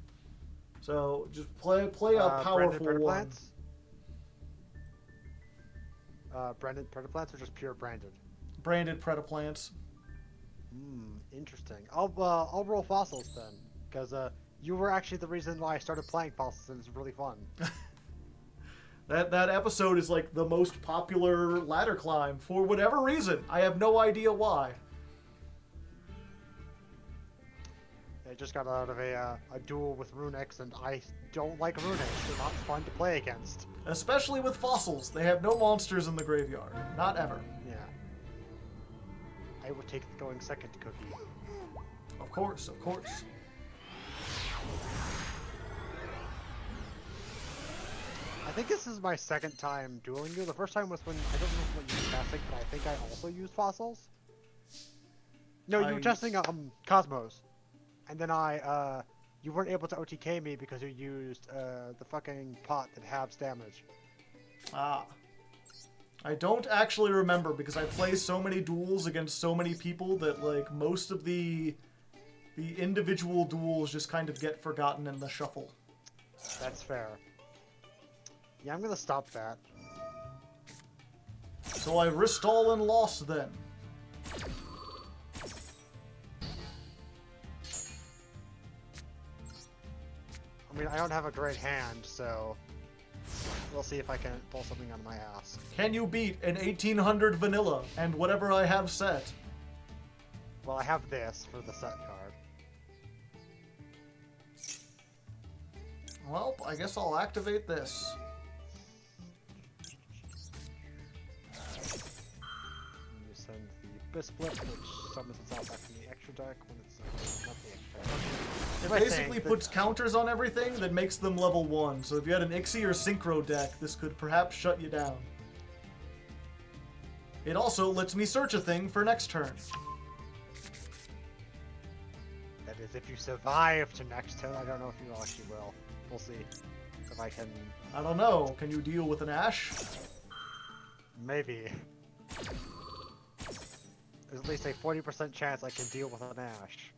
So just play a Branded powerful one. plants? Branded plants or just pure branded? Branded Predaplants. Interesting. I'll roll fossils then, because you were actually the reason why I started playing fossils, and it's really fun. That episode is like the most popular ladder climb for whatever reason. I have no idea why. I just got out of a duel with Runics, and I don't like Runics. They're not fun to play against. Especially with fossils. They have no monsters in the graveyard. Not ever. Yeah. I would take the going second cookie. Of course, of course. I think this is my second time dueling you. The first time was when, I don't know what you were testing, but I think I also used fossils. No, you were testing Cosmos. And then you weren't able to OTK me because you used the fucking pot that halves damage. Ah. I don't actually remember because I play so many duels against so many people that like most of the individual duels just kind of get forgotten in the shuffle. That's fair. Yeah, I'm gonna stop that. So I risked all and lost then. I mean, I don't have a great hand, so we'll see if I can pull something out of my ass. Can you beat an 1800 vanilla and whatever I have set? Well, I have this for the set card. Well, I guess I'll activate this. You send the Bisplit, which summons itself back from the extra deck when it's not the extra. It basically puts counters on everything that makes them level 1. So if you had an Ixie or Synchro deck, this could perhaps shut you down. It also lets me search a thing for next turn. That is, if you survive to next turn. I don't know if you actually will. We'll see if I can. I don't know. Can you deal with an Ash? Maybe. There's at least a 40% chance I can deal with an Ash.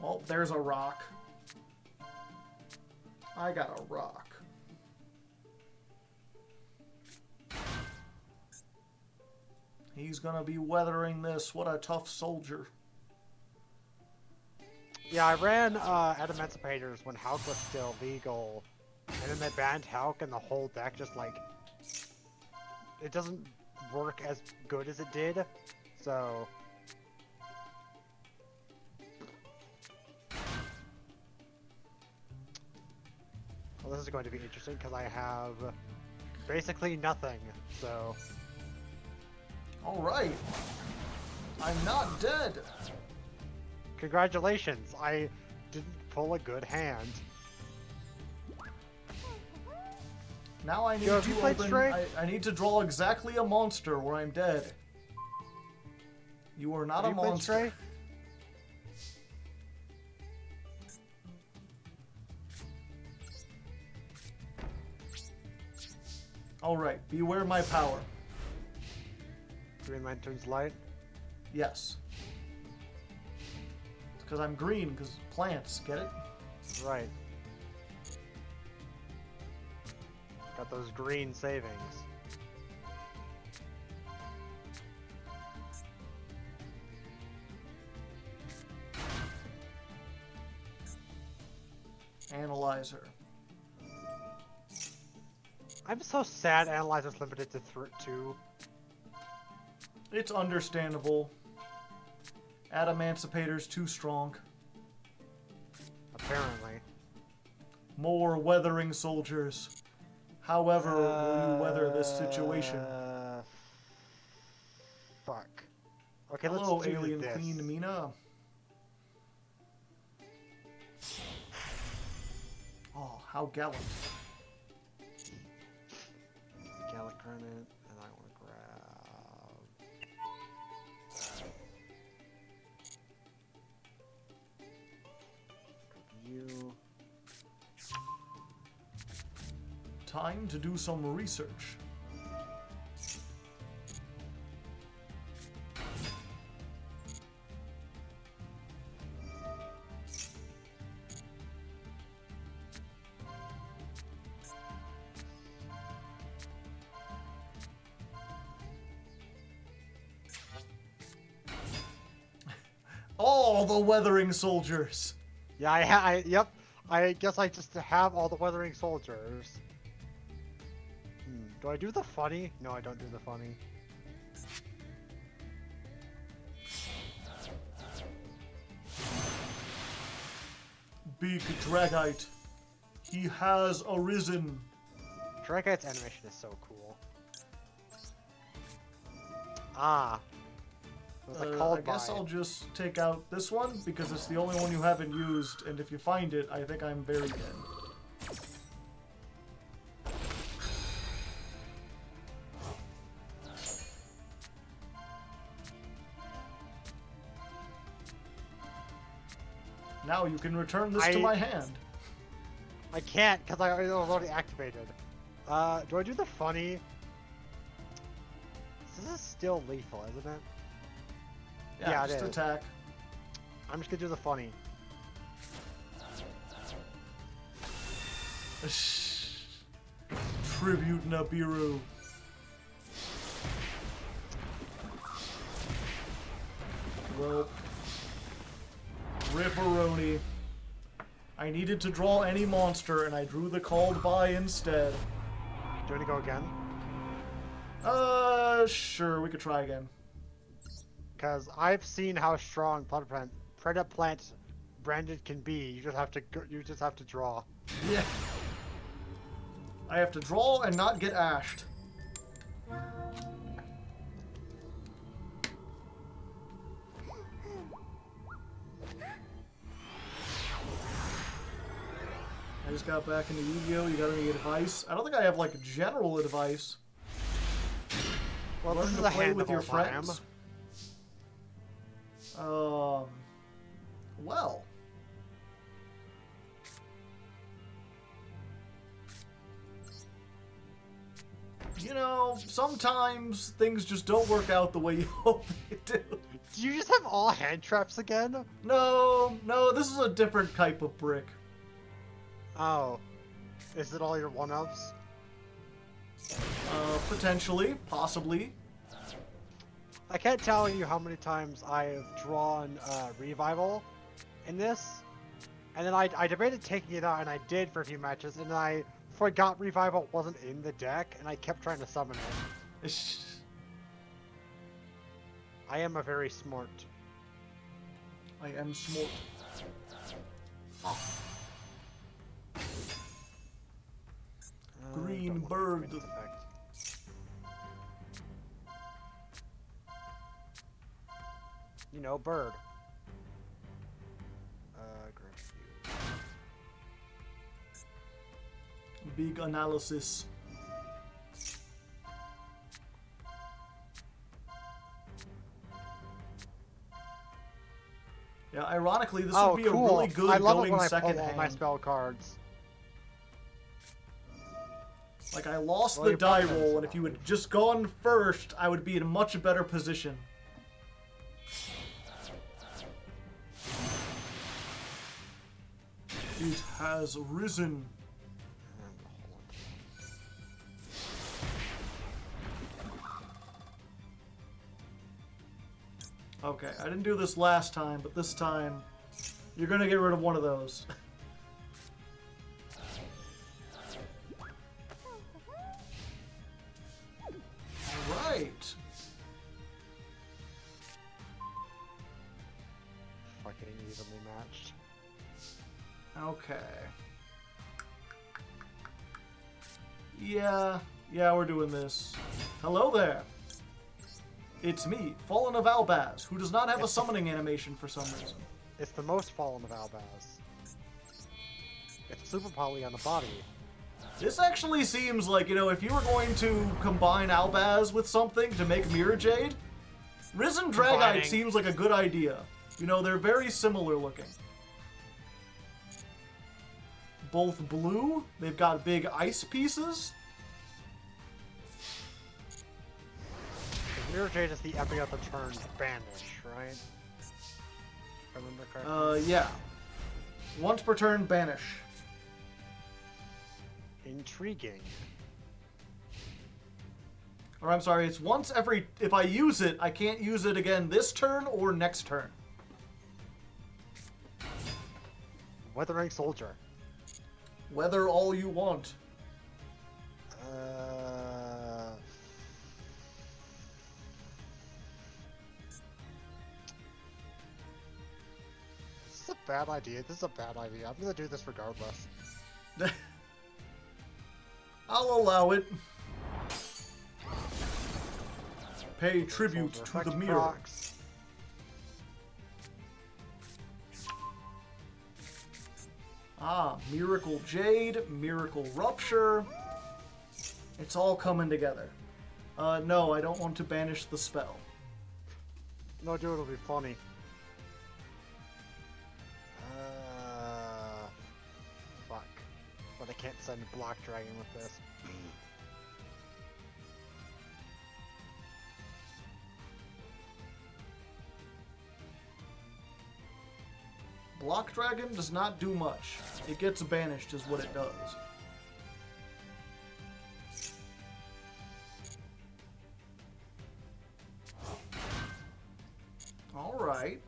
Well, there's a rock. I got a rock. He's gonna be weathering this. What a tough soldier. Yeah, I ran Emancipators when Hulk was still legal, and then they banned Hulk, and the whole deck just like it doesn't work as good as it did. So well, this is going to be interesting because I have basically nothing. So All right. I'm not dead. congratulations, I didn't pull a good hand. Now I need Yo, have you to played open. Stray? I need to draw exactly a monster where I'm dead. You are not Have a you played monster. Stray? All right. Beware my power. Green Lantern's light. Yes. It's because I'm green. Because plants. Get it? Right. Got those green savings. Analyzer. I'm so sad Analyzer's limited to 2. It's understandable. Emancipator's too strong. Apparently. More weathering soldiers. However, will you weather this situation? Fuck. Okay, Hello, let's do Alien this. Queen Mina. Oh, how gallant. Gallic granite, and I want to grab. You. Time to do some research. All the weathering soldiers. Yeah, yep. I guess I just have all the weathering soldiers. Do I do the funny? No, I don't do the funny. Big Dragite. He has arisen. Dragite's animation is so cool. Ah. It was a called I guess by. I'll just take out this one because it's the only one you haven't used, and if you find it, I think I'm very dead. Now you can return this to my hand. I can't because it was already activated. Do I do the funny? This is still lethal, isn't it? Yeah, it just is. attack. I'm just gonna do the funny. Tribute Nibiru. Well, Ripperoni. I needed to draw any monster, and I drew the called by instead. Do you want to go again? Sure, we could try again. Because I've seen how strong Predaplant branded can be. You just have to you just have to draw. Yeah. I have to draw and not get ashed. I just got back into Yu-Gi-Oh! You got any advice? I don't think I have, like, general advice. Well, Learn this is to a play hand with of your all friends. time. Well. You know, sometimes things just don't work out the way you hope they do. Do you just have all hand traps again? No, this is a different type of brick. Oh. Is it all your one-ups? Potentially, possibly. I can't tell you how many times I've drawn Revival in this. And then I debated taking it out, and I did for a few matches, and then I forgot Revival wasn't in the deck, and I kept trying to summon it. I am a very smart. I am smart. Green Don't want bird. to effect. You know, bird. Grab you. Big analysis. Yeah, ironically, this would be cool. a really good I love it going when I second pull all hand. my spell cards. Like, I lost Well, the your die opponent's roll, and if you had just gone first, I would be in a much better position. It has risen. Okay, I didn't do this last time, but this time, you're gonna get rid of one of those. Right. Fucking evenly matched. Okay. Yeah, we're doing this. Hello there. It's me, Fallen of Albaz, who does not have a summoning animation for some reason. It's the most fallen of Albaz. It's super poly on the body. This actually seems like, you know, if you were going to combine Albaz with something to make Mirror Jade, Risen Dragite Combining. seems like a good idea. You know, they're very similar looking. Both blue, they've got big ice pieces. Mirror Jade is the every other turn banish, right? If I remember correctly. Yeah. Once per turn, banish. Intriguing. Or I'm sorry, it's once every... If I use it, I can't use it again this turn or next turn. Weathering Soldier. Weather all you want. This is a bad idea. This is a bad idea. I'm gonna do this regardless. I'll allow it. Pay tribute Soldier to the effect mirror. procs. Ah, Miracle Jade, Miracle Rupture. It's all coming together. No, I don't want to banish the spell. No, dude, it'll be funny. Fuck. But I can't send Block Dragon with this. Block Dragon does not do much. It gets banished is what it does. Alright.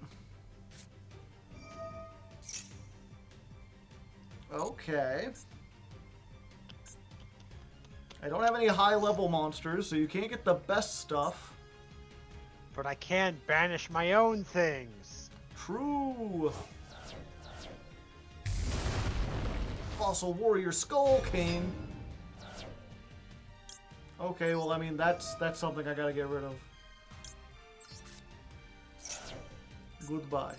Okay. I don't have any high-level monsters, so you can't get the best stuff. But I can banish my own things. True. Fossil Warrior Skull King. Okay, well, I mean, that's something I gotta get rid of. Goodbye.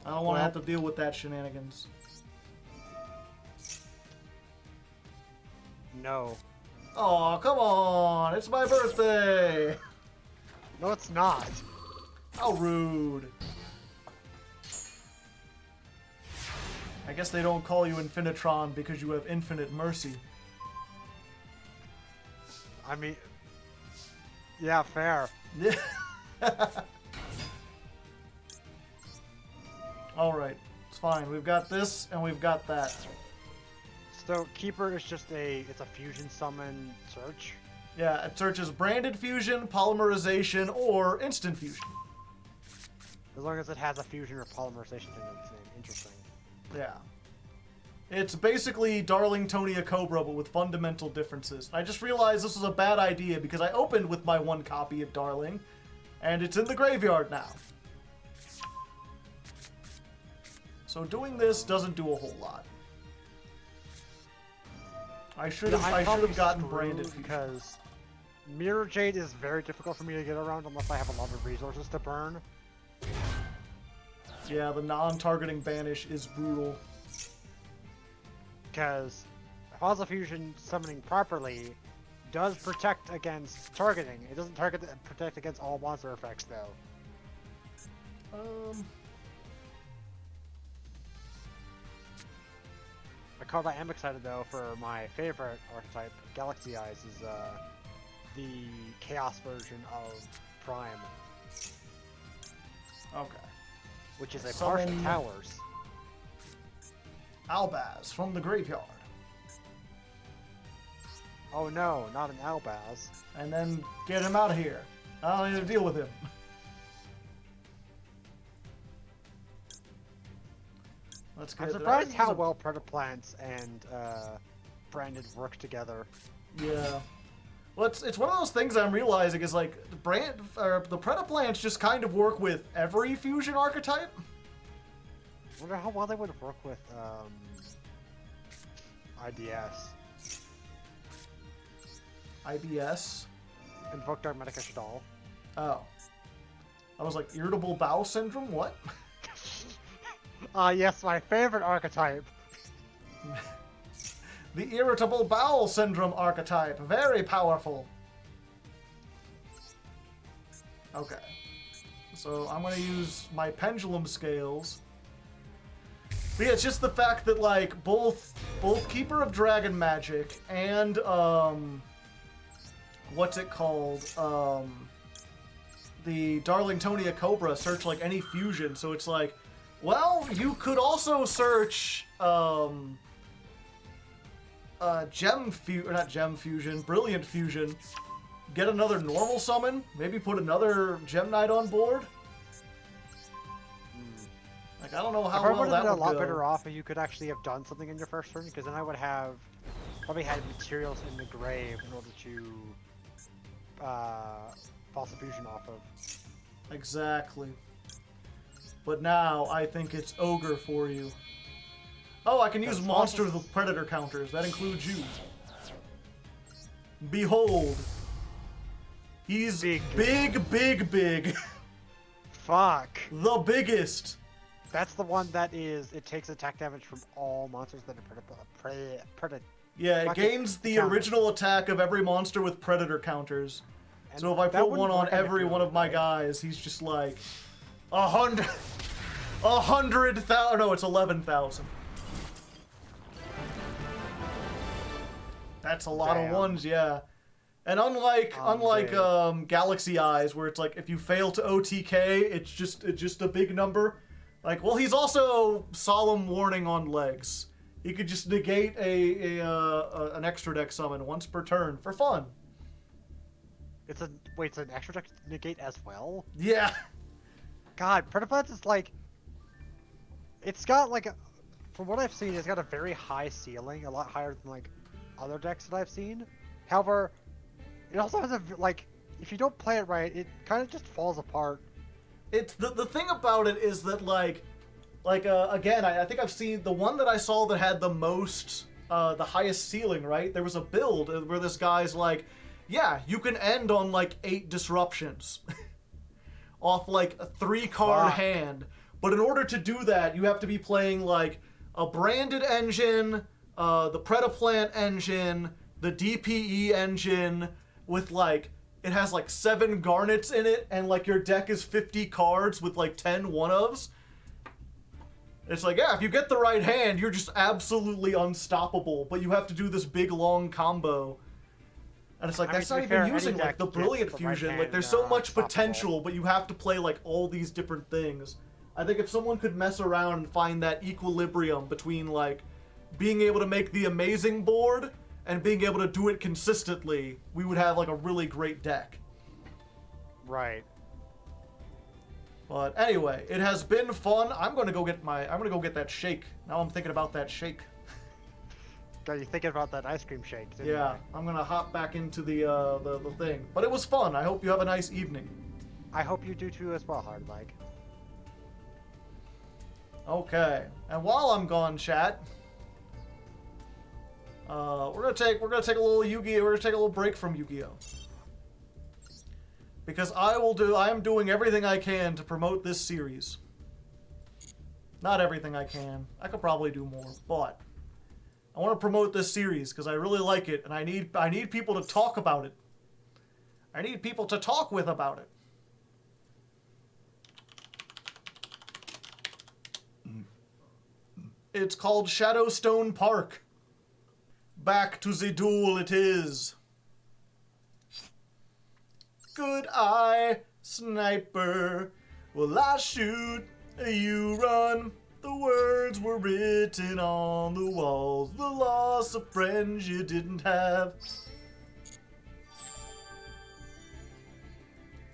I don't want to have to deal with that shenanigans. No. Oh, come on! It's my birthday! No, it's not. How rude. I guess they don't call you Infinitron because you have infinite mercy. I mean... Yeah, fair. Alright, it's fine. We've got this and we've got that. So, Keeper is just it's a fusion summon search. Yeah, it searches branded fusion, polymerization, or instant fusion. As long as it has a fusion or polymerization thing in its name. Interesting. Yeah. It's basically Darling Tonia Cobra, but with fundamental differences. I just realized this was a bad idea because I opened with my one copy of Darling, and it's in the graveyard now. So doing this doesn't do a whole lot. I should have gotten branded fusion. Because Mirror Jade is very difficult for me to get around unless I have a lot of resources to burn. Yeah, the non-targeting banish is brutal. Because Fossil Fusion summoning properly does protect against targeting. It doesn't protect against all monster effects though. A card I am excited though for my favorite archetype, Galaxy Eyes, is the Chaos version of Prime, Okay. which is a Summon- partial towers. Albaz from the graveyard. Oh no, not an Albaz. And then get him out of here. I don't need to deal with him. Let's get I'm it. surprised how well Predaplants and Branded work together. Yeah. Well, it's one of those things I'm realizing is like the Predaplants just kind of work with every fusion archetype. I wonder how well they would work with IDS. IBS. Invoke Dogmatica Shadal. Oh. I was like, irritable bowel syndrome? What? Yes, my favorite archetype. The irritable bowel syndrome archetype. Very powerful. Okay. So I'm going to use my pendulum scales. But yeah, it's just the fact that, like, both Keeper of Dragon Magic and, what's it called? The Darlingtonia Cobra search, like, any fusion. So it's like, well, you could also search, Brilliant Fusion. Get another normal summon. Maybe put another Gem Knight on board. Like, I don't know how well that would go. a lot better off if you could actually have done something in your first turn, because then I would have probably had materials in the grave in order to false fusion off of. Exactly. But now I think it's Ogre for you. Oh, I can use monsters with predator counters. That includes you. Behold. He's big. Fuck. The biggest. That's the one that is, it takes attack damage from all monsters that are predator. Yeah, it gains the original attack of every monster with predator counters. And so if I that put wouldn't one on work every one of my guys, he's just like 100,000. No, it's 11,000. That's a lot of ones, yeah. And unlike Galaxy Eyes, where it's like if you fail to OTK, it's just a big number. Like, well, he's also Solemn Warning on legs. He could just negate an extra deck summon once per turn for fun. It's an extra deck negate as well? Yeah. God, Predaplant is like, it's got like from what I've seen, it's got a very high ceiling, a lot higher than like other decks that I've seen. However, it also has if you don't play it right, it kind of just falls apart. It's the thing about it is that again, I think I've seen the one that I saw that had the most, the highest ceiling, right? There was a build where this guy's like, yeah, you can end on like 8 disruptions off like a 3-card hand. But in order to do that, you have to be playing like a branded engine, the Predaplant engine, the DPE engine with like, it has like 7 garnets in it, and like your deck is 50 cards with like 10 one-ofs. It's like, yeah, if you get the right hand, you're just absolutely unstoppable, but you have to do this big long combo. And it's like, that's not even using like the Brilliant Fusion. Like, there's so much potential, but you have to play like all these different things. I think if someone could mess around and find that equilibrium between like being able to make the amazing board and being able to do it consistently, we would have like a really great deck. Right. But anyway, it has been fun. I'm gonna go get that shake. Now I'm thinking about that shake. Are you thinking about that ice cream shake? Yeah, I'm gonna hop back into the thing. But it was fun. I hope you have a nice evening. I hope you do too as well, Hardleg. Okay, and while I'm gone, chat, we're gonna take a little Yu-Gi-Oh. We're gonna take a little break from Yu-Gi-Oh. Because I am doing everything I can to promote this series. Not everything I can. I could probably do more, but I want to promote this series because I really like it, and I need people to talk about it. I need people to talk with about it. It's called Shadowstone Park. Back to the duel it is. Good eye, sniper. Will I shoot, you run. The words were written on the walls. The loss of friends you didn't have.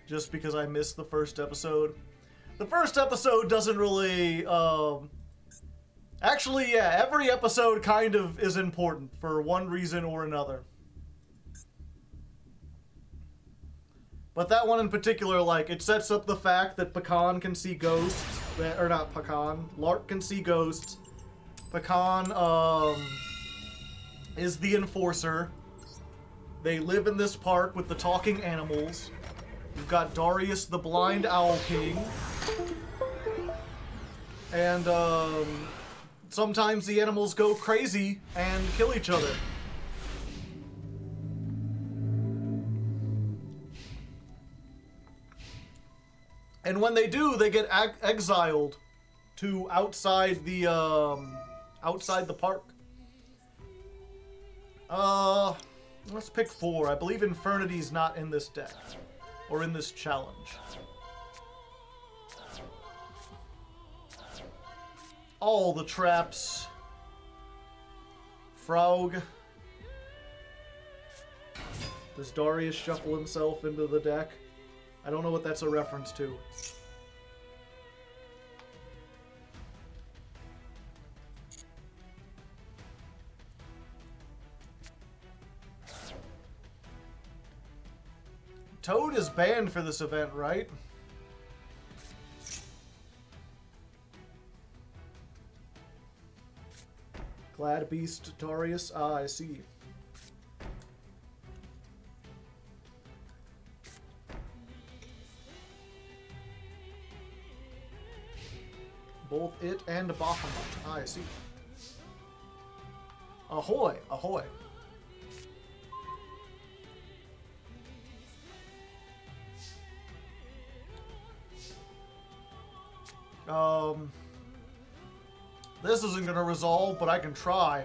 Just because I missed the first episode. The first episode doesn't really, actually, yeah, every episode kind of is important for one reason or another. But that one in particular, like, it sets up the fact that Pecan can see ghosts. Or not Pecan. Lark can see ghosts. Pecan, is the enforcer. They live in this park with the talking animals. You've got Darius the Blind Owl King. And, sometimes the animals go crazy and kill each other. And when they do, they get exiled to outside the park. Let's pick 4. I believe Infernity's not in this deck or in this challenge. All the traps. Frog. Does Darius shuffle himself into the deck? I don't know what that's a reference to. Toad is banned for this event, right? Glad Beast Darius. Ah, I see. Both it and Bahamut. Ah, I see. Ahoy! Ahoy! This isn't gonna resolve, but I can try.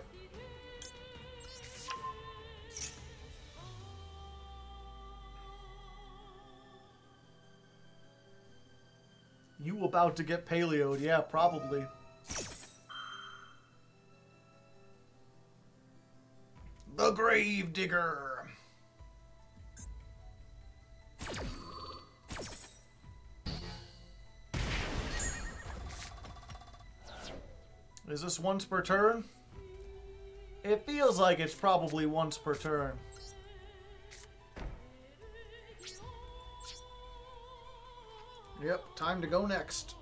You about to get paleoed? Yeah, probably. The Grave Digger. Is this once per turn? It feels like it's probably once per turn. Yep, time to go next.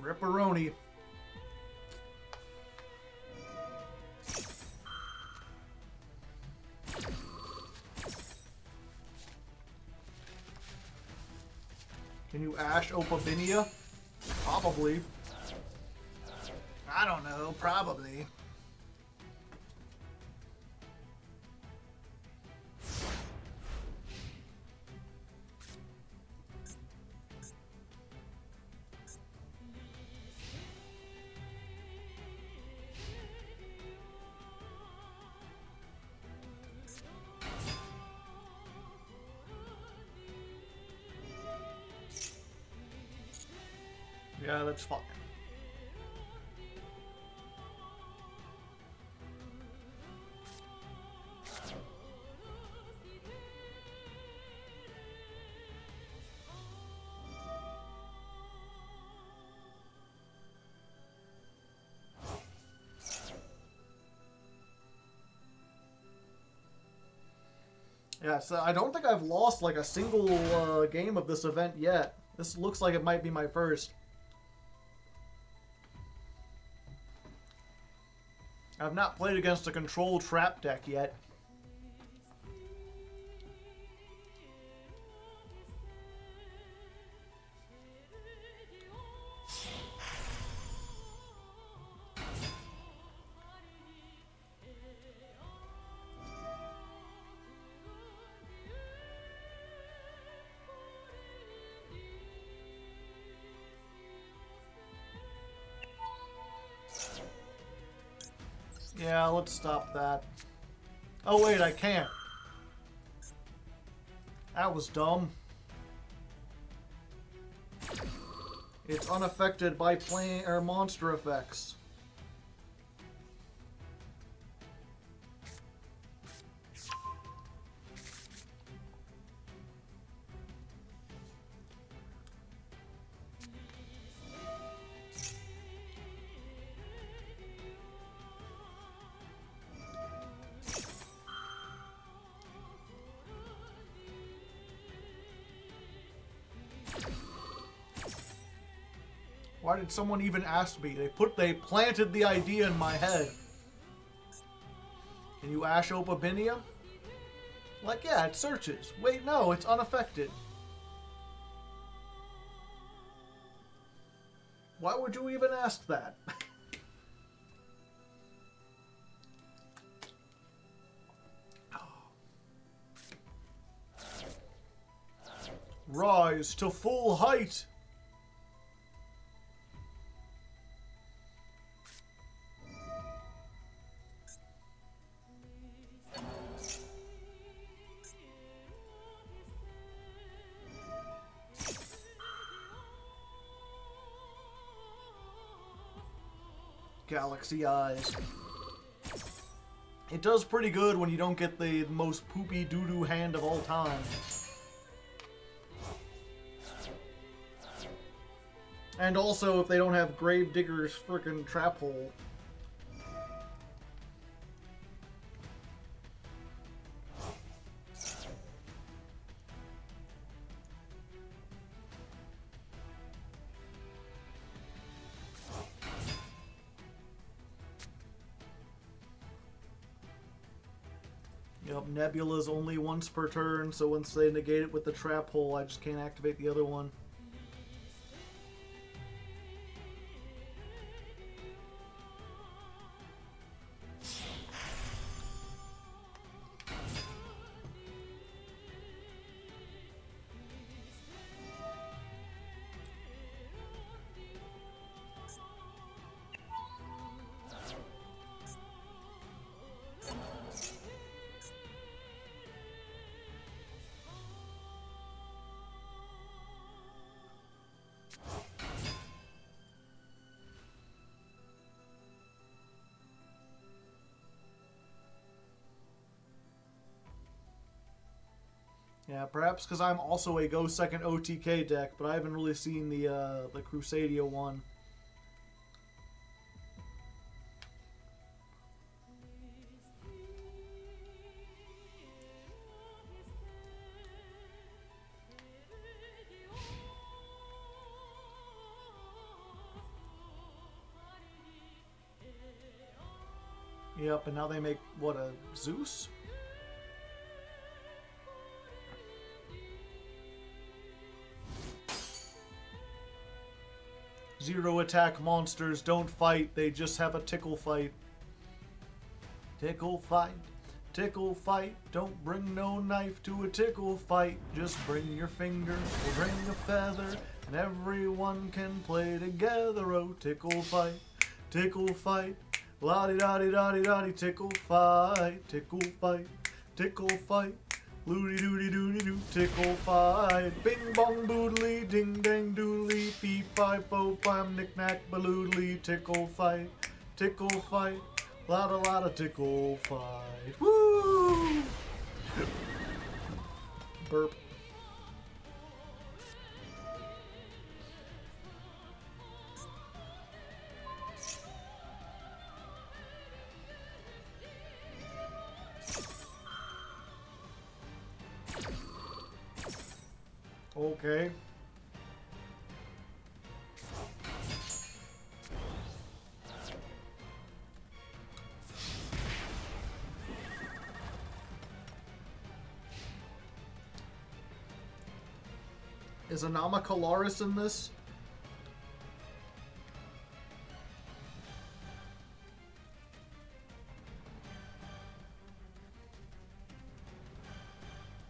Ripperoni. Can you Ash Opabinia? Probably. I don't know, probably. Yeah, that's fine. Yeah, so I don't think I've lost like a single game of this event yet. This looks like it might be my first. I've not played against a control trap deck yet. Yeah, let's stop that. Oh wait, I can't. That was dumb. It's unaffected by plane or monster effects. Why did someone even ask me? They planted the idea in my head. Can you Ash Opabinia? Like, yeah, it searches. Wait, no, it's unaffected. Why would you even ask that? Rise to full height! Galaxy eyes. It does pretty good when you don't get the most poopy doo-doo hand of all time. And also if they don't have Gravedigger's frickin' trap hole. Yep, Nebula's only once per turn, so once they negate it with the trap hole, I just can't activate the other one. Yeah, perhaps because I'm also a Go Second OTK deck, but I haven't really seen the Crusadia one. Yep, and now they make, what, a Zeus? Zero attack monsters don't fight, they just have a tickle fight. Tickle fight, don't bring no knife to a tickle fight. Just bring your finger or bring a feather, and everyone can play together. Oh, tickle fight, la-di-da-di-da-di-da-di, tickle fight, tickle fight. Loody doody doody doo, tickle fight. Bing bong boodly, ding dang doodly, fee fi fo fam, knick knack baloodly, tickle fight, lotta tickle fight. Woo! Burp. Okay. Is Anama Kalaris in this?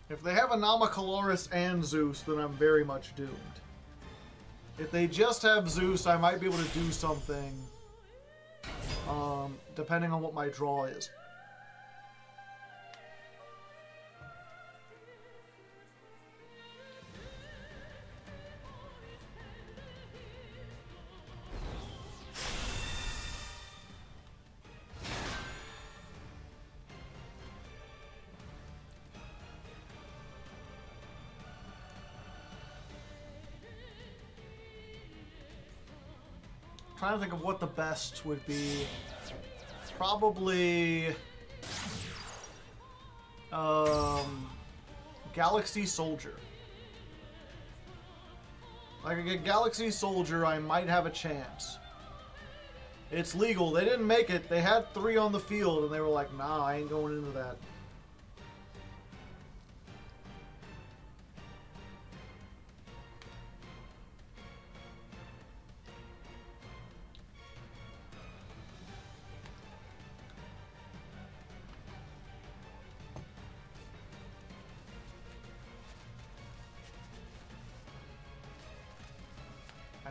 If they have Anama Kalaris and Zeus, then I'm very much doomed. If they just have Zeus, I might be able to do something, depending on what my draw is. Trying to think of what the best would be. Probably Galaxy Soldier. Like a Galaxy Soldier, I might have a chance. It's legal. They didn't make it. They had 3 on the field, and they were like, nah, I ain't going into that.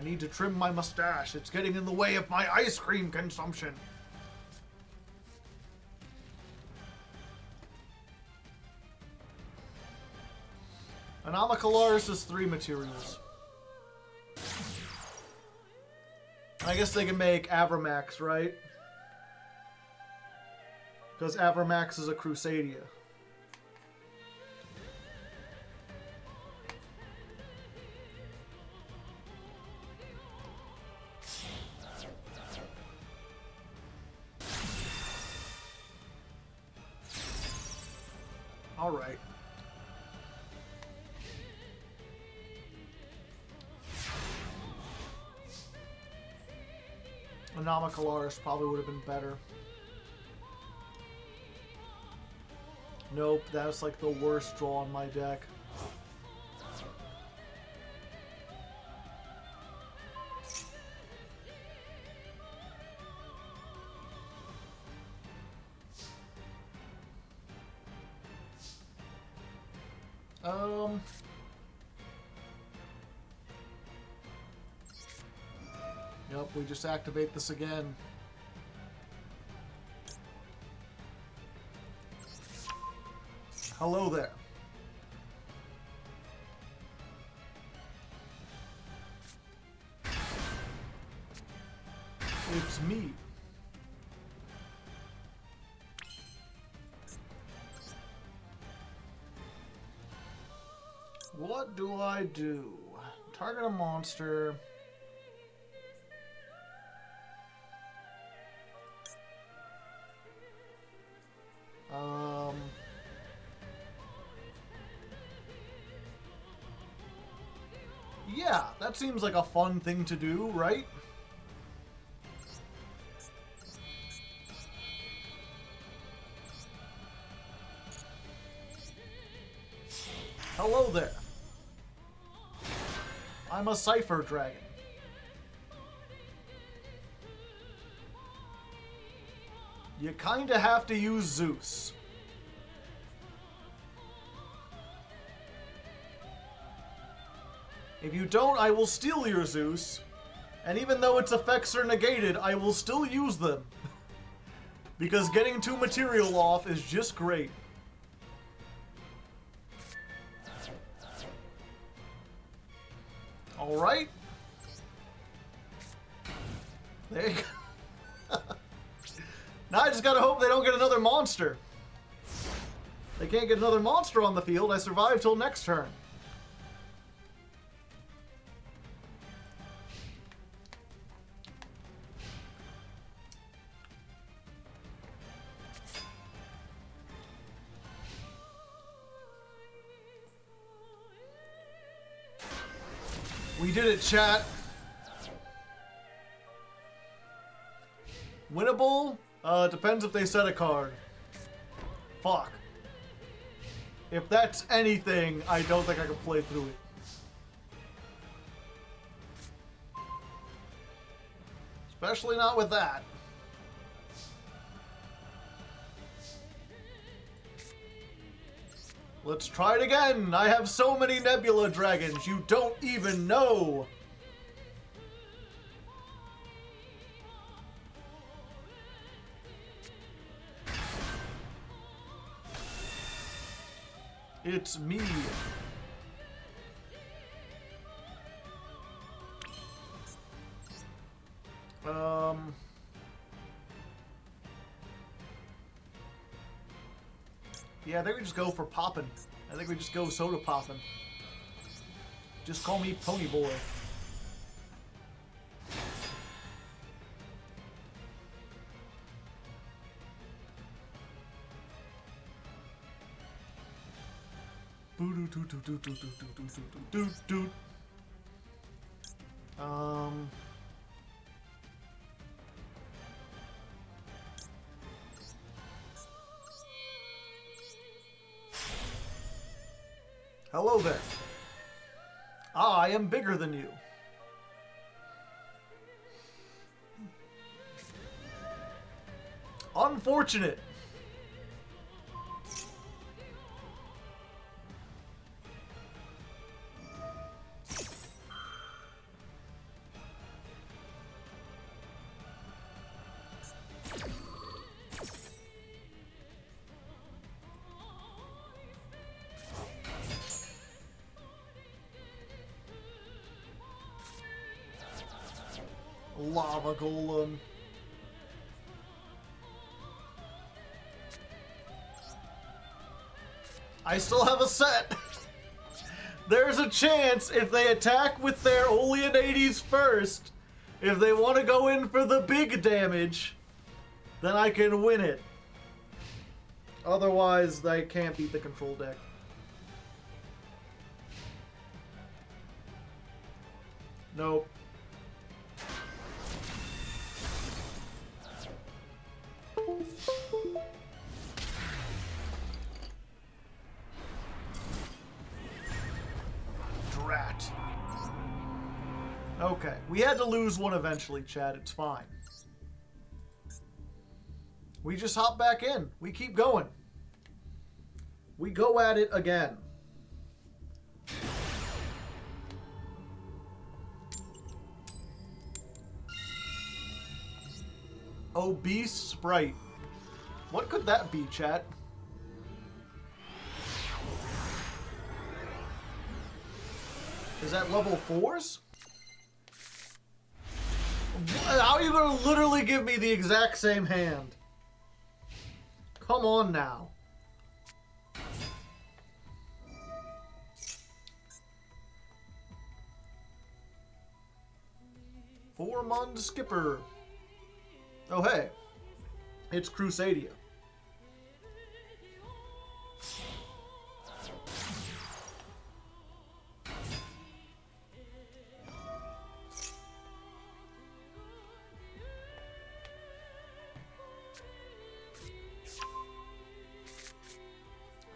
I need to trim my mustache. It's getting in the way of my ice cream consumption. Anomacalaris is 3 materials. I guess they can make Avramax, right? Because Avramax is a Crusadia. All right. Anomacalaris probably would have been better. Nope, that's like the worst draw on my deck. Yep, we just activate this again. Hello there. It's me. What do I do? Target a monster. Yeah, that seems like a fun thing to do, right? Hello there. I'm a Cipher Dragon. You kinda have to use Zeus. If you don't, I will steal your Zeus. And even though its effects are negated, I will still use them. Because getting 2 material off is just great. Alright. There you go. Now I just gotta hope they don't get another monster. They can't get another monster on the field. I survive till next turn. We did it, chat. Winnable? Depends if they set a card. Fuck. If that's anything, I don't think I can play through it. Especially not with that. Let's try it again. I have so many Nebula Dragons, you don't even know. It's me. Yeah, I think we just go for poppin'. I think we just go soda poppin'. Just call me Pony Boy. Hello there. I am bigger than you. Unfortunate. lava golem. I still have a set. There's a chance if they attack with their Oleanades first, if they want to go in for the big damage, then I can win it. Otherwise, I can't beat the control deck. Nope. Drat. Okay, we had to lose one eventually, Chad. It's fine. We just hop back in. We keep going. We go at it again. Obese Sprite. What could that be, chat? Is that level 4s? How are you going to literally give me the exact same hand? Come on now. Four-Mon Skipper. Oh, hey. It's Crusadia.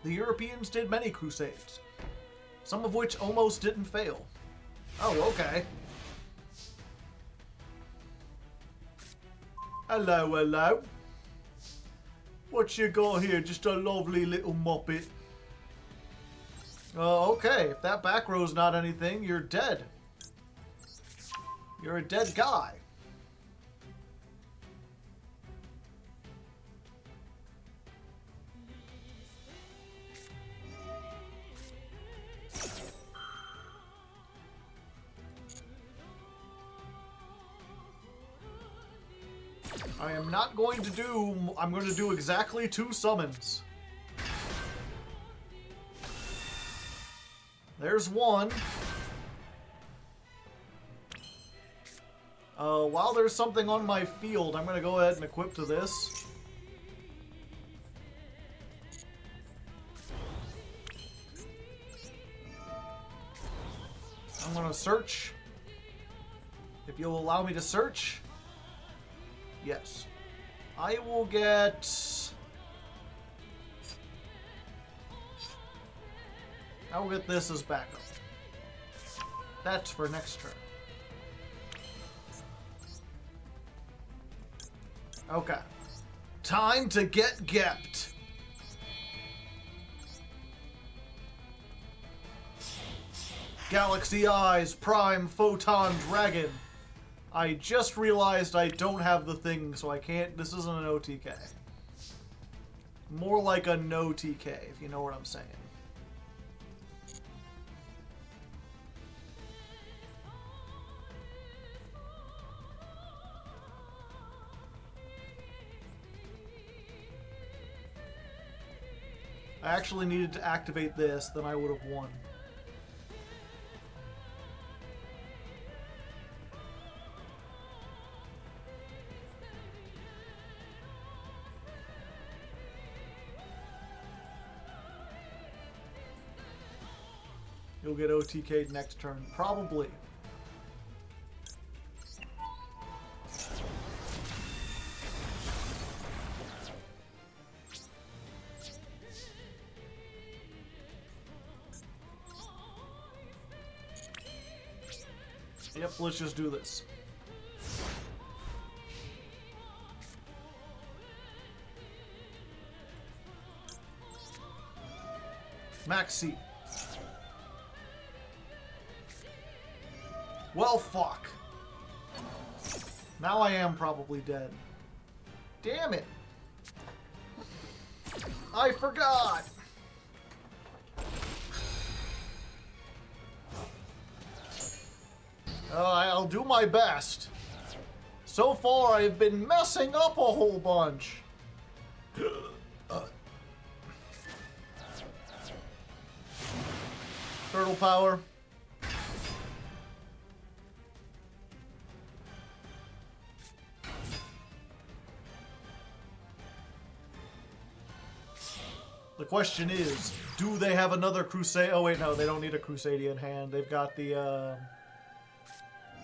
The Europeans did many crusades, some of which almost didn't fail. Oh, okay. Hello, hello. What you got here? Just a lovely little moppet. Oh, okay. If that back row's not anything, you're dead. You're a dead guy. I am not going to do... I'm going to do exactly 2 summons. There's one. While there's something on my field, I'm going to go ahead and equip to this. I'm going to search. If you'll allow me to search. Yes. I will get... I will get this as backup. That's for next turn. Okay. Time to get gepped. Galaxy Eyes Prime Photon Dragon. I just realized I don't have the thing, so I can't... This isn't an OTK. More like a no TK, if you know what I'm saying. I actually needed to activate this, then I would have won. You'll get OTK'd next turn, probably. Yep, let's just do this. Maxi. Well, fuck. Now I am probably dead. Damn it. I forgot. I'll do my best. So far, I've been messing up a whole bunch. Turtle power. The question is, do they have another Crusade? Oh wait, no, they don't need a Crusadia in hand. They've got the,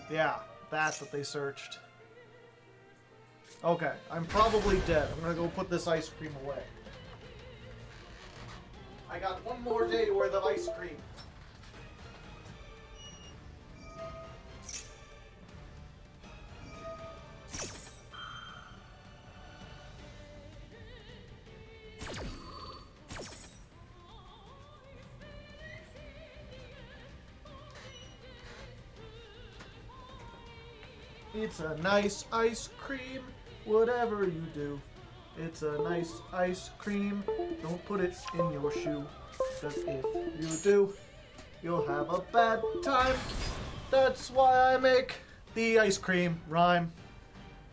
yeah, that they searched. Okay, I'm probably dead. I'm gonna go put this ice cream away. I got one more day worth of ice cream. It's a nice ice cream, whatever you do. It's a nice ice cream, don't put it in your shoe. Cause if you do, you'll have a bad time. That's why I make the ice cream rhyme.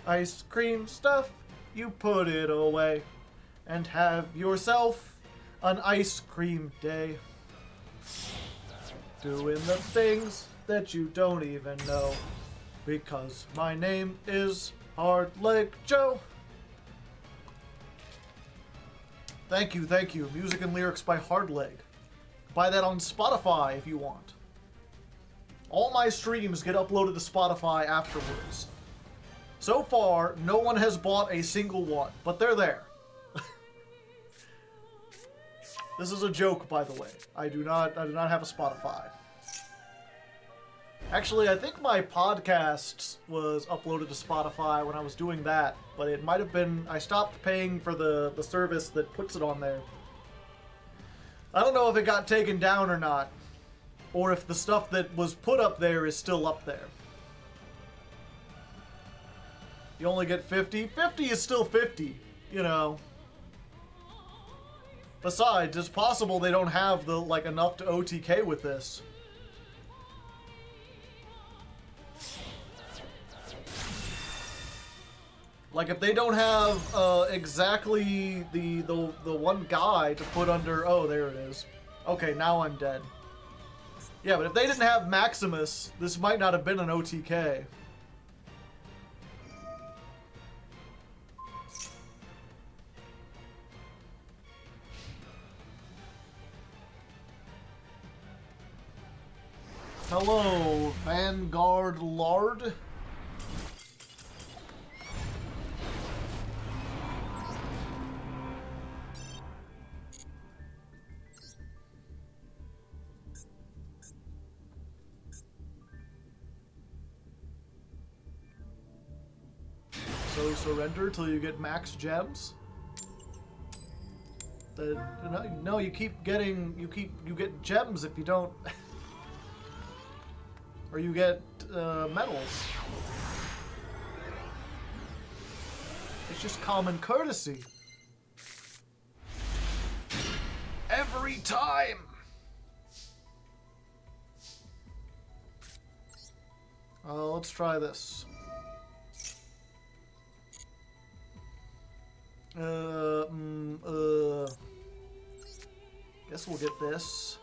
Ice cream stuff, you put it away. And have yourself an ice cream day. Doing the things that you don't even know. Because my name is Hardleg Joe. Thank you, thank you. Music and lyrics by Hardleg. Buy that on Spotify if you want. All my streams get uploaded to Spotify afterwards. So far, no one has bought a single one, but they're there. This is a joke, by the way. I do not have a Spotify. Actually, I think my podcast was uploaded to Spotify when I was doing that, but it might have been... I stopped paying for the service that puts it on there. I don't know if it got taken down or not, or if the stuff that was put up there is still up there. You only get 50? 50 is still 50, you know. Besides, it's possible they don't have the enough to OTK with this. Like, if they don't have exactly the one guy to put under... Oh, there it is. Okay, now I'm dead. Yeah, but if they didn't have Maximus, this might not have been an OTK. Hello, Vanguard Lord. So surrender till you get max gems. No, you keep getting you get gems if you don't, or you get medals. It's just common courtesy. Every time. Let's try this. Guess we'll get this.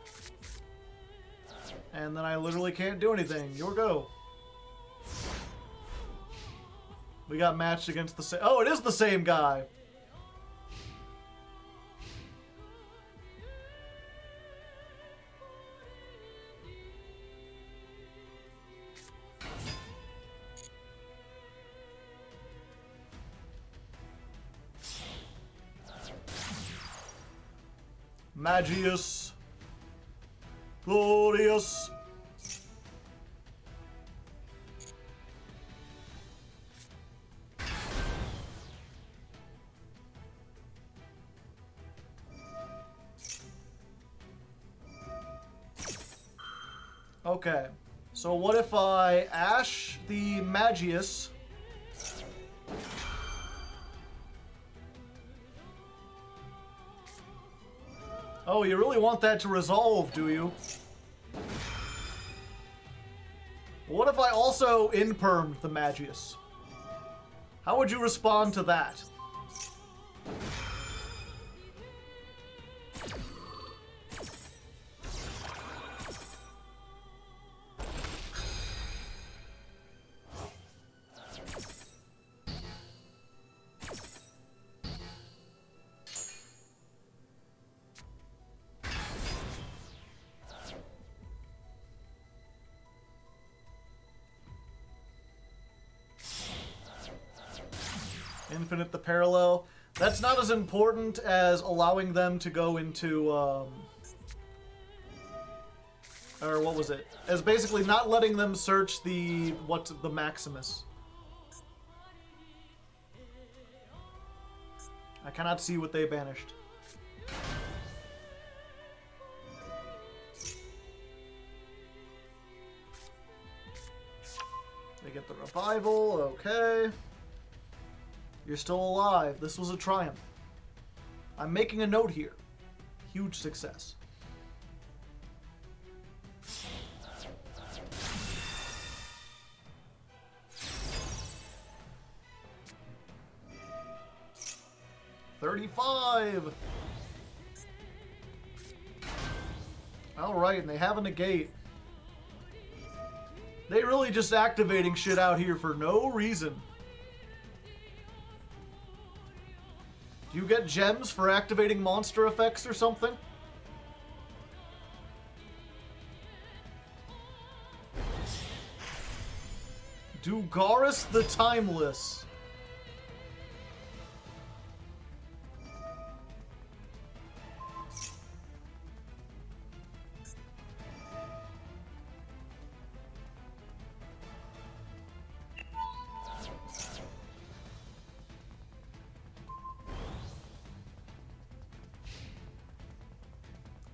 And then I literally can't do anything. Your go. We got matched against the same... Oh, it is the same guy! Magius. Glorious. Okay, so what if I Ash the Magius? Oh, you really want that to resolve, do you? What if I also Impermed the Magius? How would you respond to that? Infinite the parallel. That's not as important as allowing them to go into, or what was it? As basically not letting them search the, what's the Maximus. I cannot see what they banished. They get the revival, okay. You're still alive. This was a triumph. I'm making a note here. Huge success. $35. Alright, and they have a negate. They really just activating shit out here for no reason. Do you get gems for activating monster effects or something? Dugaris the Timeless.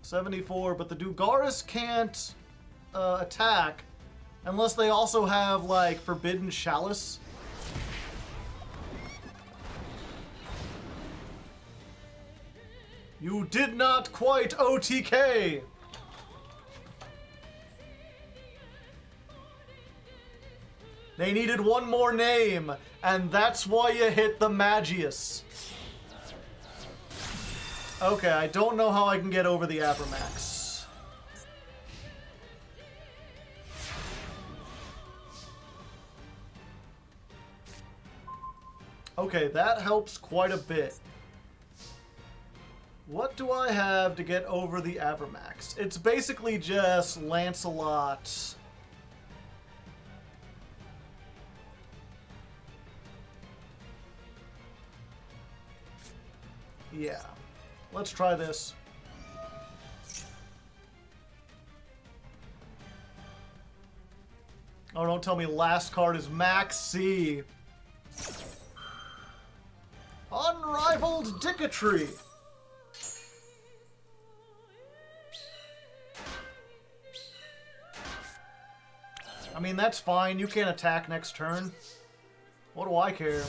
$74, but the Dugaris can't attack unless they also have, like, Forbidden Chalice. You did not quite OTK! They needed one more name, and that's why you hit the Magius. Okay, I don't know how I can get over the Abramax. Okay, that helps quite a bit. What do I have to get over the Abramax? It's basically just Lancelot. Yeah. Let's try this. Oh, don't tell me last card is Max C. Unrivaled Dicketry. I mean, that's fine. You can't attack next turn. What do I care?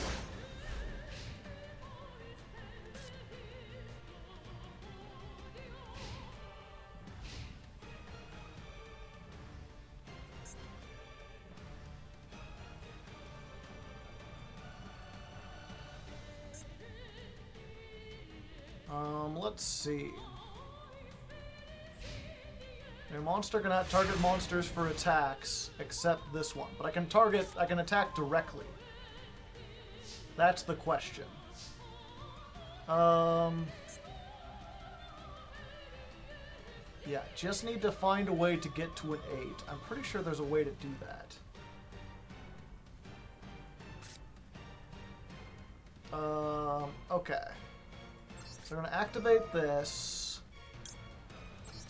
Let's see. A monster cannot target monsters for attacks, except this one. But I can attack directly. That's the question. Yeah, just need to find a way to get to an 8. I'm pretty sure there's a way to do that. Okay. So we're going to activate this.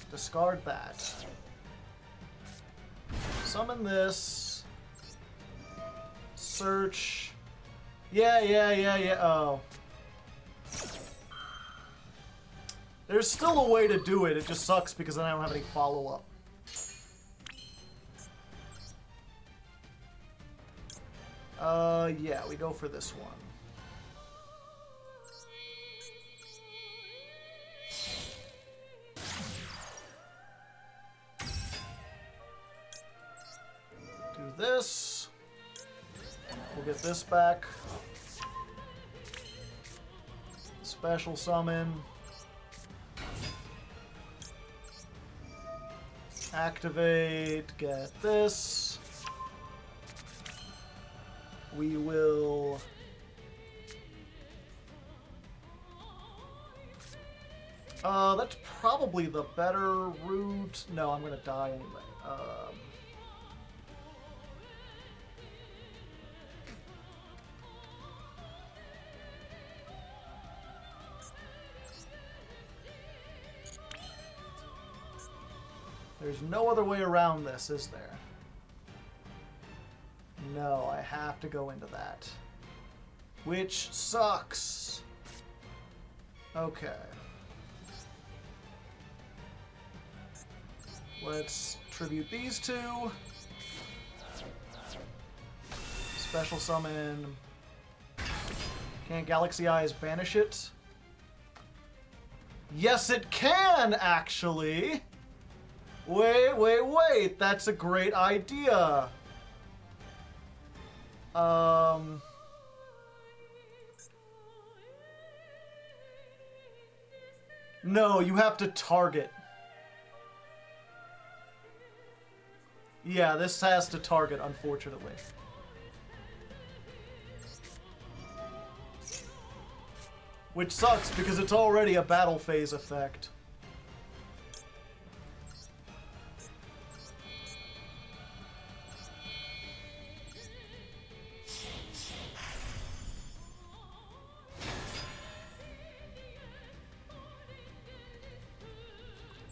Discard that. Summon this. Search. Yeah. Oh. There's still a way to do it. It just sucks because then I don't have any follow-up. Yeah, we go for this one. Do this. We'll get this back. Special summon. Activate, get this. We will... that's probably the better route. No, I'm gonna die anyway. There's no other way around this, is there? No, I have to go into that. Which sucks. Okay. Let's tribute these two. Special summon. Can't Galaxy Eyes banish it? Yes, it can, actually! Wait. That's a great idea. No, you have to target. Yeah, this has to target, unfortunately. Which sucks, because it's already a battle phase effect.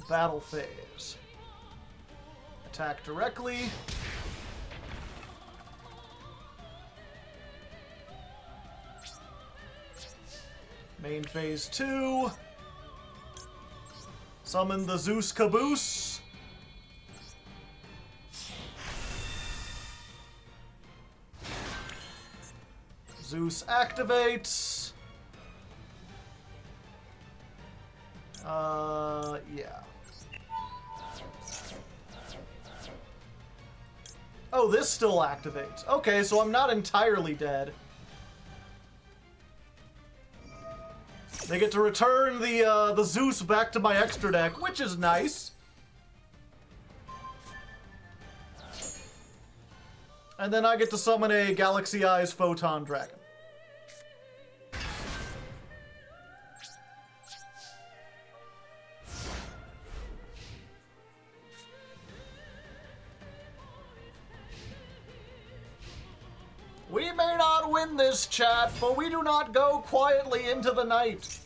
Battle phase. Attack directly. Main phase 2. Summon the Zeus Caboose. Zeus activates. Yeah. Oh, this still activates. Okay, so I'm not entirely dead. They get to return the Zeus back to my extra deck, which is nice. And then I get to summon a Galaxy Eyes Photon Dragon. We may not win this, chat, but we do not go quietly into the night.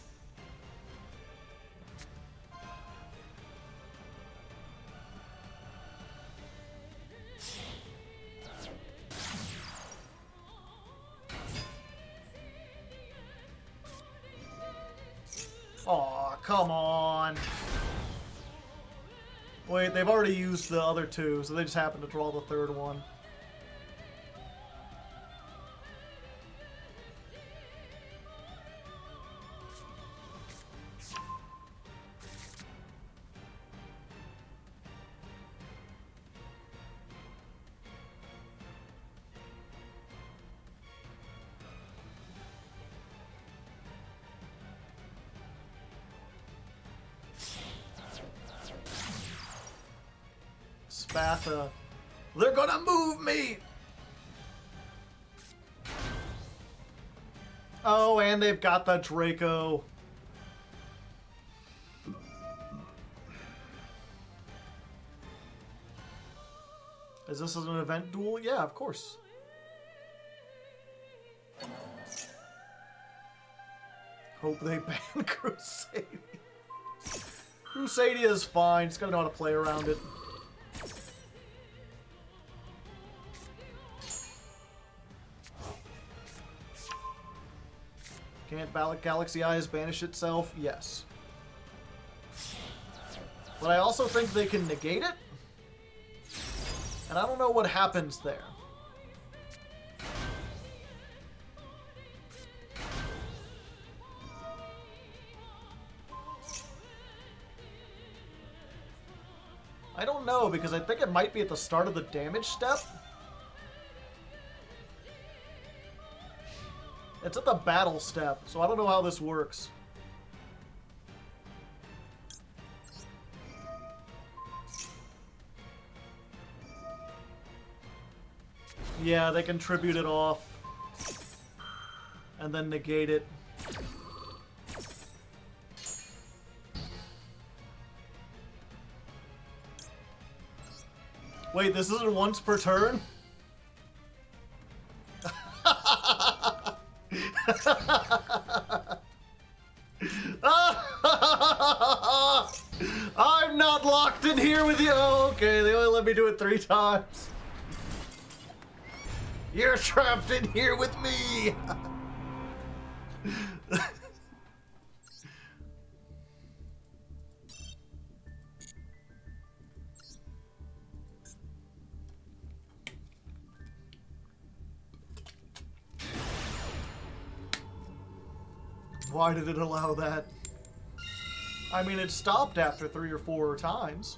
Aw, come on. Wait, they've already used the other two, so they just happen to draw the third one. Spatha. They're gonna move me! Oh, and they've got the Draco. Is this an event duel? Yeah, of course. Hope they ban Crusadia. Crusadia is fine. Just gotta know how to play around it. Can't Galaxy Eyes banish itself? Yes. But I also think they can negate it. And I don't know what happens there. I don't know, because I think it might be at the start of the damage step. It's at the battle step, so I don't know how this works. Yeah, they can tribute it off. And then negate it. Wait, this isn't once per turn? I'm not locked in here with you. Oh, okay, they only let me do it 3 times. You're trapped in here with me. Why did it allow that? I mean, it stopped after 3 or 4 times.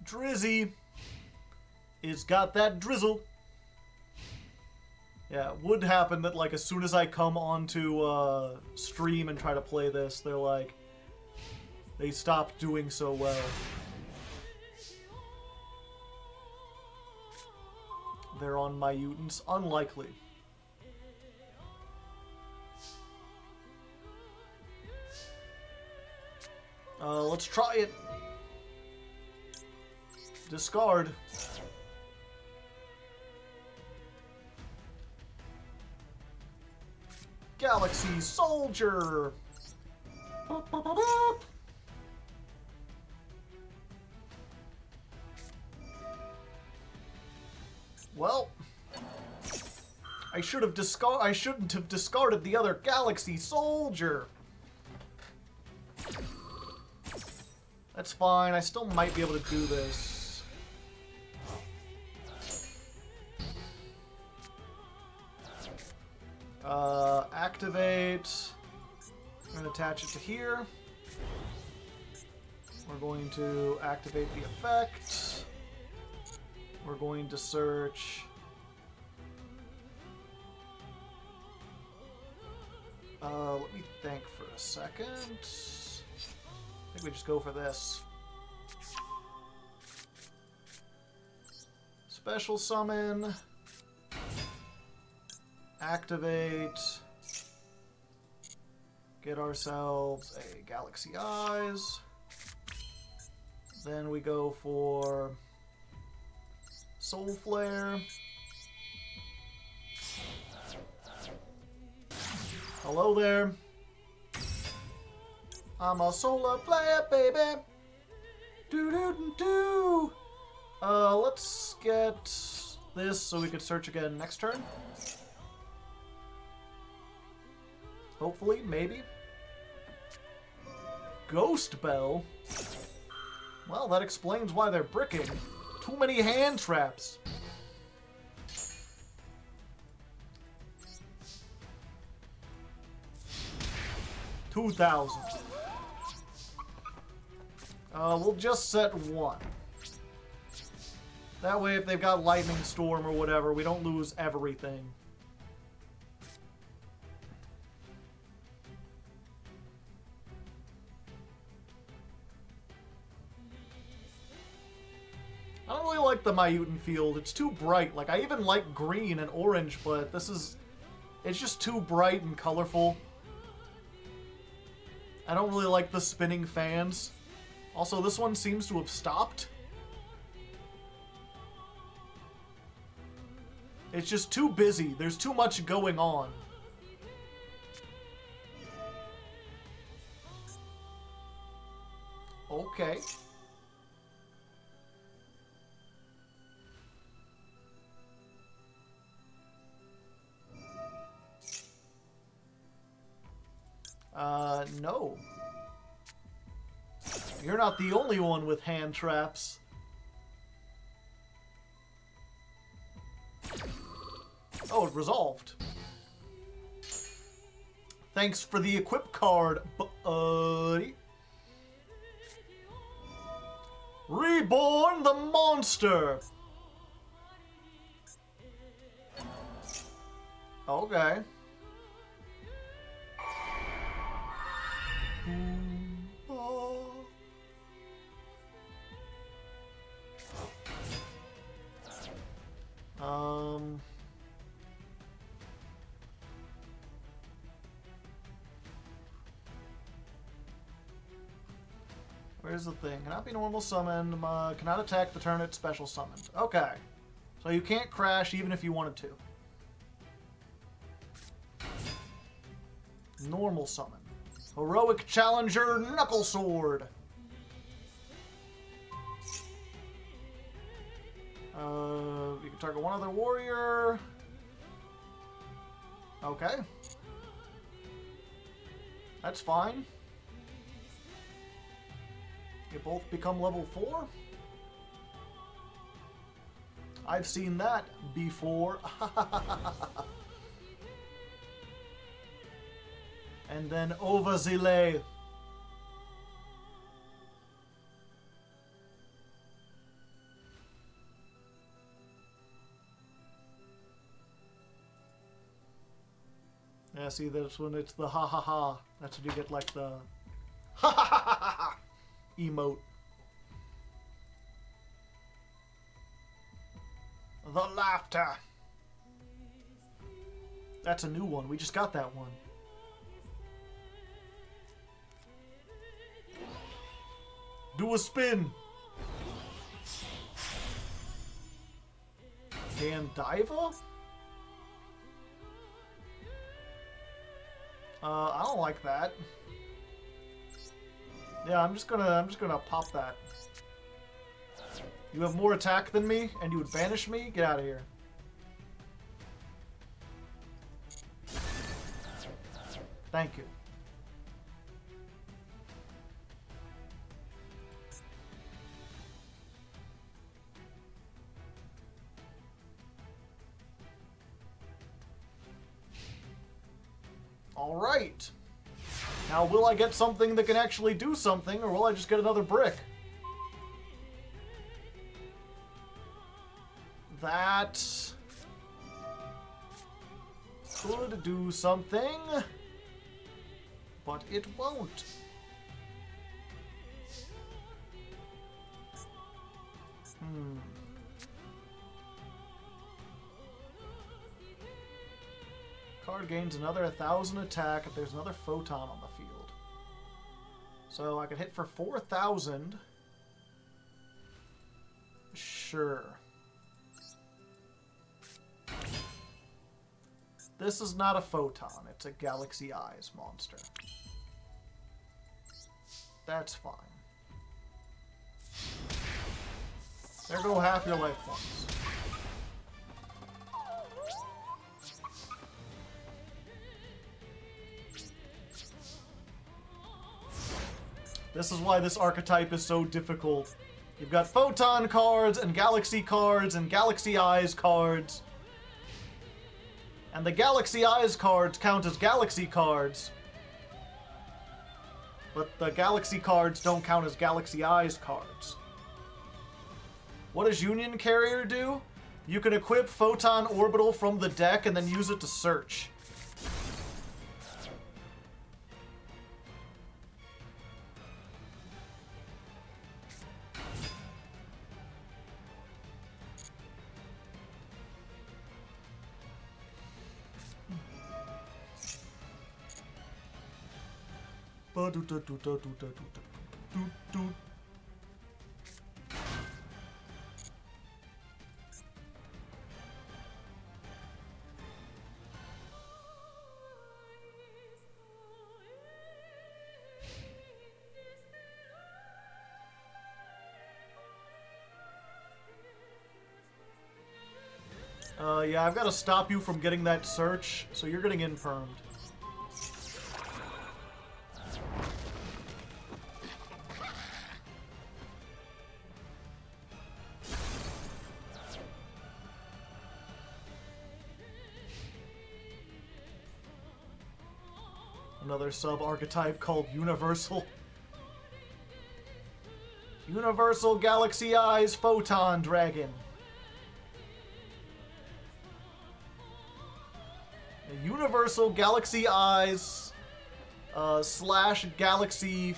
Drizzy is got that drizzle. Yeah, it would happen that, like, as soon as I come onto stream and try to play this, they're like, they stop doing so well. They're on my mutants. Unlikely. Let's try it. Discard. Galaxy Soldier! Boop, boop, boop, boop. Well, I shouldn't have discarded the other Galaxy Soldier. That's fine, I still might be able to do this. Activate. I'm going to attach it to here. We're going to activate the effect. We're going to search. Let me think for a second. I think we just go for this. Special summon. Activate. Get ourselves a Galaxy Eyes. Then we go for Soul Flare. Hello there. I'm a solar flare, baby. Do. Let's get this so we could search again next turn. Hopefully, maybe. Ghost Bell? Well, that explains why they're bricking. Too many hand traps. $2,000. We'll just set 1. That way, if they've got Lightning Storm or whatever, we don't lose everything. I don't really like the Myutin field. It's too bright. Like, I even like green and orange, but this is... It's just too bright and colorful. I don't really like the spinning fans. Also, this one seems to have stopped. It's just too busy. There's too much going on. Okay. No. You're not the only one with hand traps. Oh, it resolved. Thanks for the equip card, buddy. Reborn the monster. Okay. Um. Where's the thing? Cannot be normal summoned. Cannot attack the turn it's special summoned. Okay. So you can't crash even if you wanted to. Normal summon. Heroic Challenger Knuckle Sword. You can target one other warrior. Okay. That's fine. You both become level 4. I've seen that before. And then Overzile. Yeah, see, that's when it's the ha ha ha. That's when you get like the ha ha ha ha ha emote. The laughter. That's a new one. We just got that one. Do a spin. Gandiva? I don't like that. Yeah, I'm just gonna pop that. You have more attack than me, and you would banish me? Get out of here. Thank you. Alright. Now, will I get something that can actually do something, or will I just get another brick? That could do something, but it won't. Card gains another 1,000 attack if there's another photon on the field. So I could hit for 4,000. Sure. This is not a photon, it's a Galaxy Eyes monster. That's fine. There go half your life points. This is why this archetype is so difficult. You've got Photon cards, and Galaxy cards, and Galaxy Eyes cards. And the Galaxy Eyes cards count as Galaxy cards. But the Galaxy cards don't count as Galaxy Eyes cards. What does Union Carrier do? You can equip Photon Orbital from the deck and then use it to search. Yeah, I've got to stop you from getting that search, so you're getting infirmed. Another sub-archetype called Universal. Universal Galaxy Eyes Photon Dragon. Universal Galaxy Eyes slash Galaxy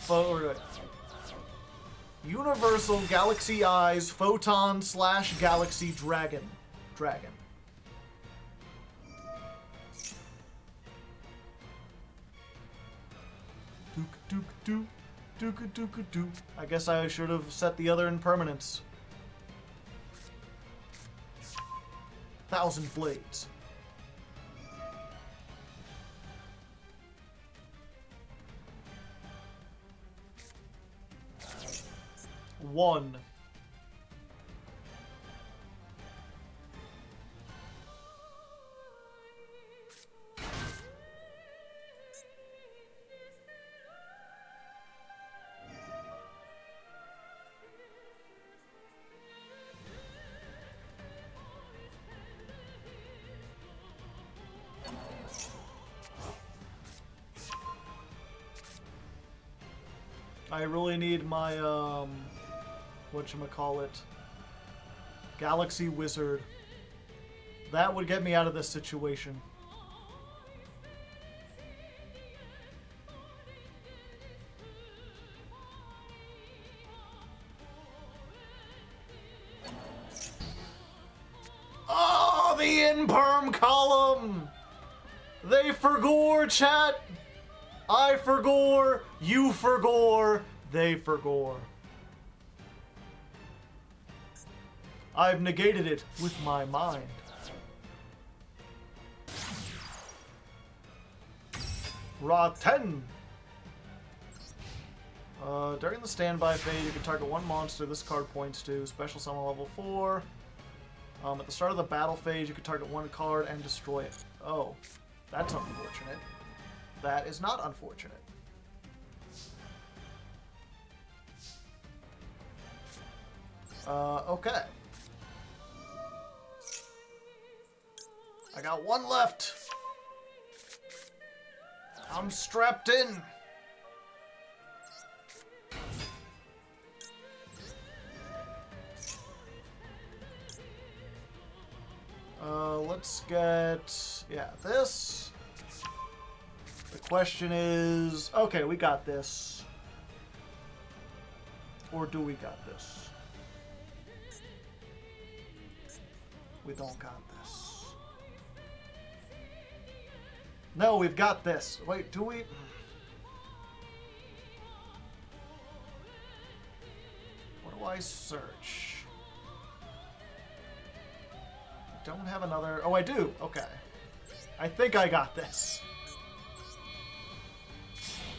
Universal Galaxy Eyes Photon slash Galaxy Dragon. Duke. I guess I should have set the other in permanence. 1,000 blades. One. I really need my, whatchamacallit, Galaxy Wizard. That would get me out of this situation. Oh, the in-perm column! They forgore, chat! I forgore, you forgore, they forgore. I've negated it with my mind. Ra 10. During the standby phase, you can target one monster this card points to. Special summon level 4. At the start of the battle phase, you can target one card and destroy it. Oh, that's unfortunate. That is not unfortunate. Okay. I got one left. I'm strapped in. Let's get, yeah, this. The question is, okay, we got this. Or do we got this? We don't got this. No, we've got this. Wait, do we? What do I search? I don't have another. Oh, I do. Okay. I think I got this.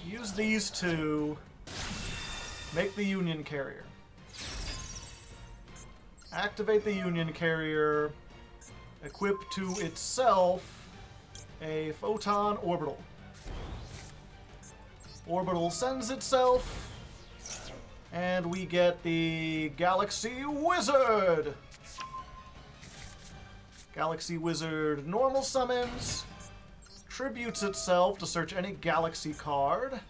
Use these to make the Union Carrier. Activate the Union Carrier. Equip to itself a Photon Orbital. Orbital sends itself, and we get the Galaxy Wizard. Galaxy Wizard normal summons. Tributes itself to search any Galaxy card.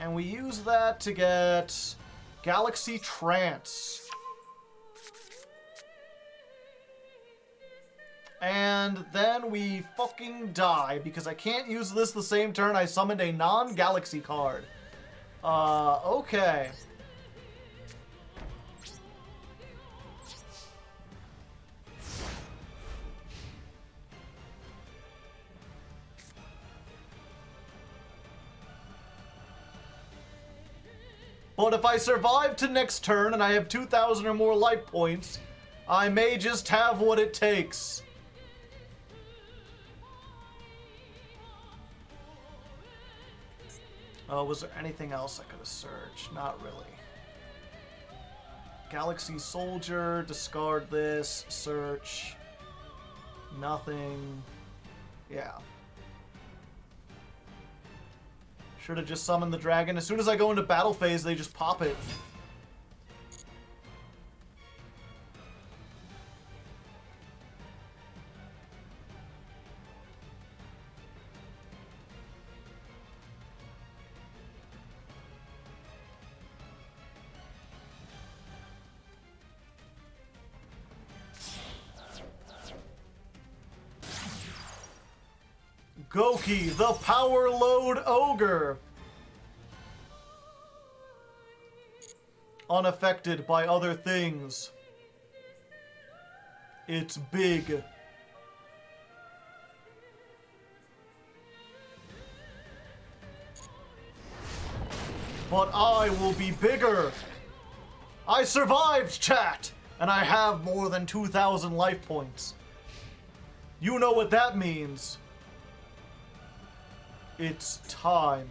And we use that to get Galaxy Trance. And then we fucking die because I can't use this the same turn I summoned a non-Galaxy card. Okay. But if I survive to next turn and I have 2,000 or more life points, I may just have what it takes. Oh, was there anything else I could have searched? Not really. Galaxy Soldier, discard this, search. Nothing. Yeah. Should have just summoned the dragon. As soon as I go into battle phase, they just pop it. Goki, the Power Load Ogre. Unaffected by other things. It's big. But I will be bigger. I survived, chat! And I have more than 2,000 life points. You know what that means. It's time.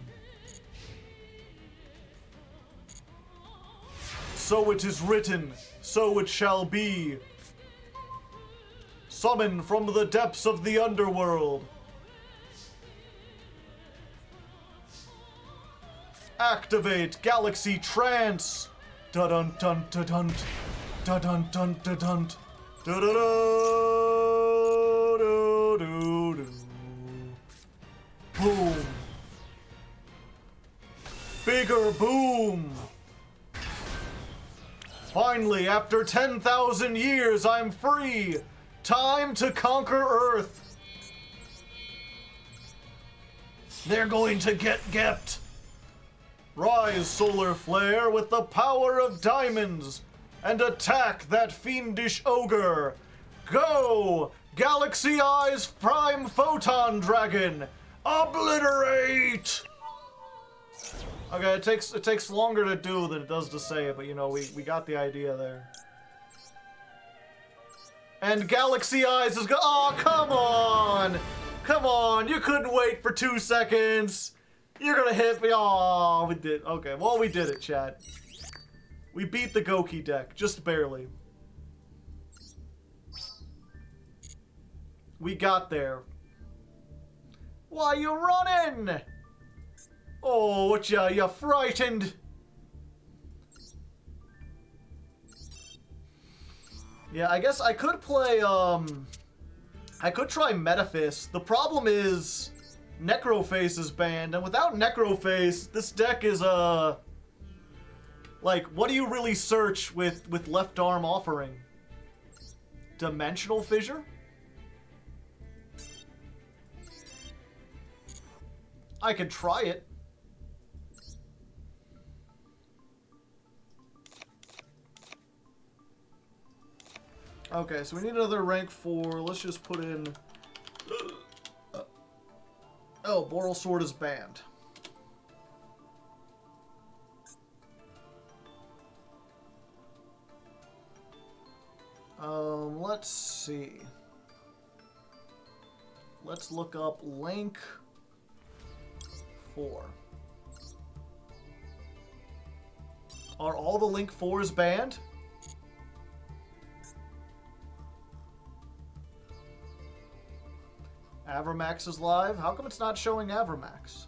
So it is written, so it shall be. Summon from the depths of the underworld. Activate Galaxy Trance. Dun dun dun dun dun dun dun dun dun dun dun dun. Boom. Bigger boom. Finally, after 10,000 years, I'm free. Time to conquer Earth. They're going to get gepped. Rise, solar flare, with the power of diamonds, and attack that fiendish ogre. Go! Galaxy Eyes Prime Photon Dragon! Obliterate! Okay, it takes longer to do than it does to say it, but you know, we got the idea there. And Galaxy Eyes is oh, come on! Come on, you couldn't wait for 2 seconds! You're gonna hit me. Oh, we did. Okay, well, we did it, chat. We beat the Goki deck, just barely. We got there. Why you running? Oh, what you frightened? Yeah, I guess I could play, I could try Metaphys. The problem is Necroface is banned, and without Necroface, this deck is, like, what do you really search with Left Arm Offering? Dimensional Fissure? I could try it. Okay, so we need another rank 4. Let's just put in... Oh, Boral Sword is banned. Let's see. Let's look up Link 4. Are all the Link 4s banned? Avramax is live? How come it's not showing Avramax?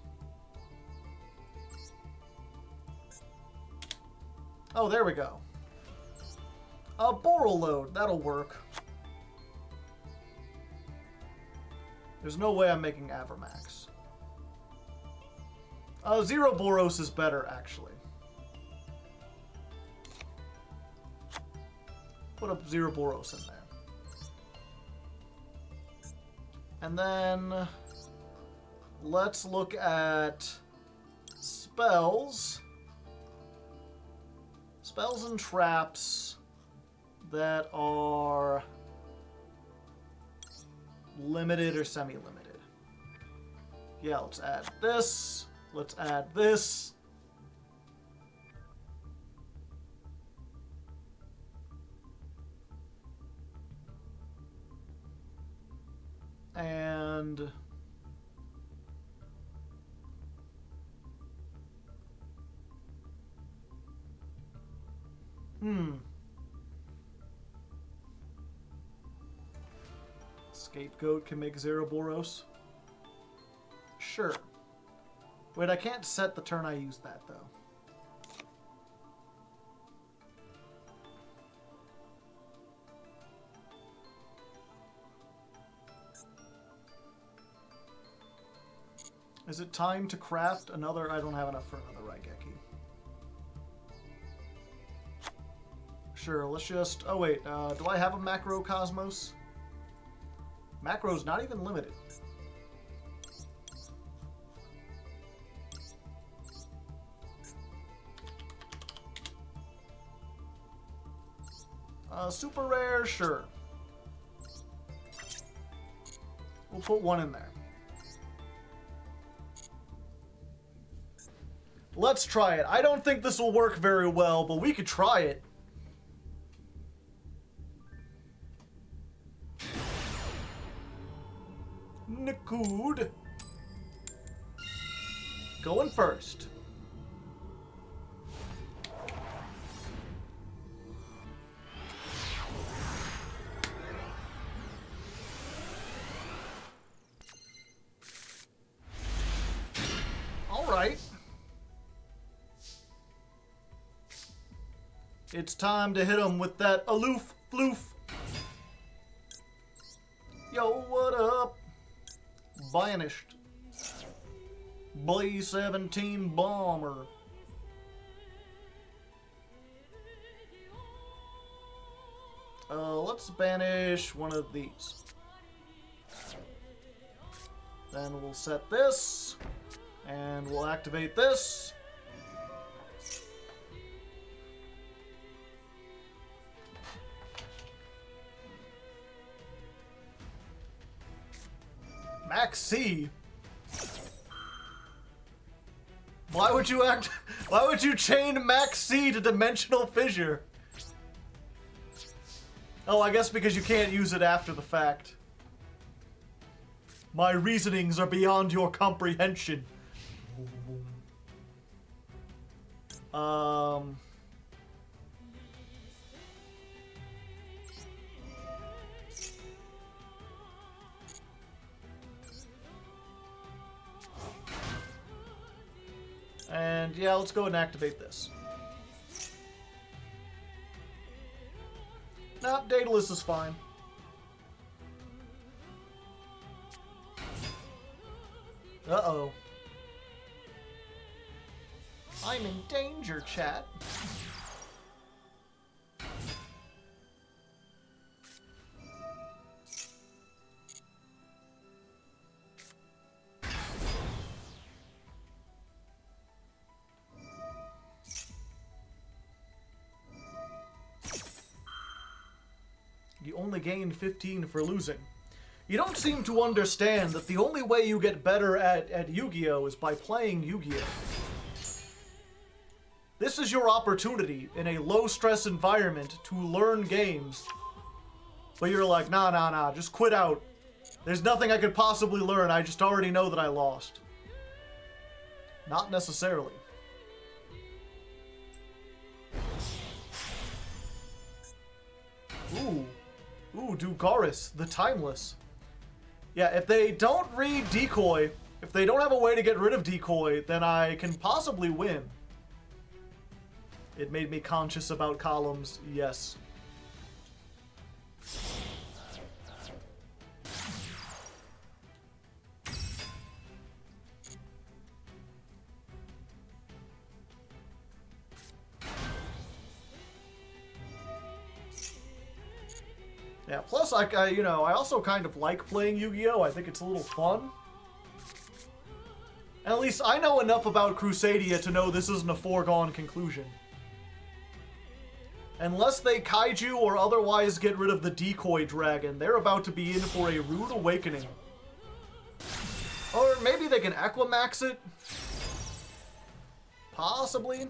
Oh, there we go. Boral load. That'll work. There's no way I'm making Avramax. Zero Boros is better, actually. Put up Zero Boros in there. And then let's look at spells. Spells and traps that are limited or semi-limited. Yeah, let's add this. Let's add this. And Scapegoat can make Zero Boros. Sure. Wait, I can't set the turn I use that, though. Is it time to craft another? I don't have enough for another Raigeki. Sure, let's just... Oh, wait. Do I have a Macro Cosmos? Macro's not even limited. Super rare, sure. We'll put one in there. Let's try it. I don't think this will work very well, but we could try it. Nakud. Going first. All right. It's time to hit him with that aloof floof. Yo, what up? Banished. B-17 bomber. Let's banish one of these. Then we'll set this, and we'll activate this. Max C. Why would you chain Max C to Dimensional Fissure? Oh, I guess because you can't use it after the fact. My reasonings are beyond your comprehension. And yeah, let's go and activate this. Nope, Daedalus is fine. Uh-oh. I'm in danger, chat. You only gained 15 for losing. You don't seem to understand that the only way you get better at Yu-Gi-Oh! Is by playing Yu-Gi-Oh! This is your opportunity in a low-stress environment to learn games. But you're like, nah, just quit out. There's nothing I could possibly learn, I just already know that I lost. Not necessarily. Ooh, Dugaris, the Timeless. Yeah, if they don't read Decoy, if they don't have a way to get rid of Decoy, then I can possibly win. It made me conscious about columns, yes. Yeah, plus I also kind of like playing Yu-Gi-Oh! I think it's a little fun. And at least I know enough about Crusadia to know this isn't a foregone conclusion. Unless they kaiju or otherwise get rid of the Decoy Dragon, they're about to be in for a rude awakening. Or maybe they can Equimax it? Possibly.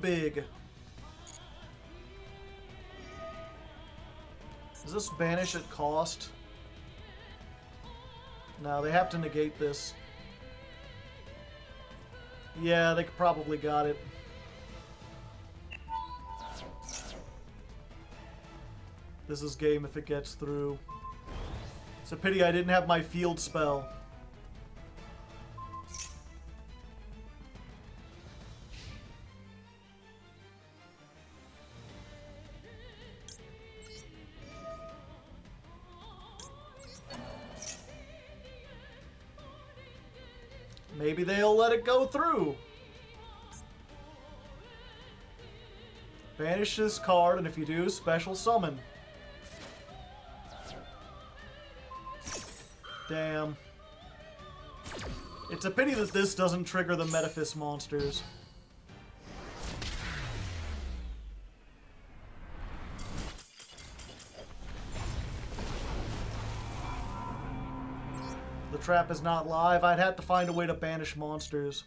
Big. Does this banish at cost? No, they have to negate this. Yeah, they probably got it. This is game if it gets through. It's a pity I didn't have my field spell. Maybe they'll let it go through. Banish this card, and if you do, special summon. Damn. It's a pity that this doesn't trigger the Metaphys monsters. The trap is not live. I'd have to find a way to banish monsters.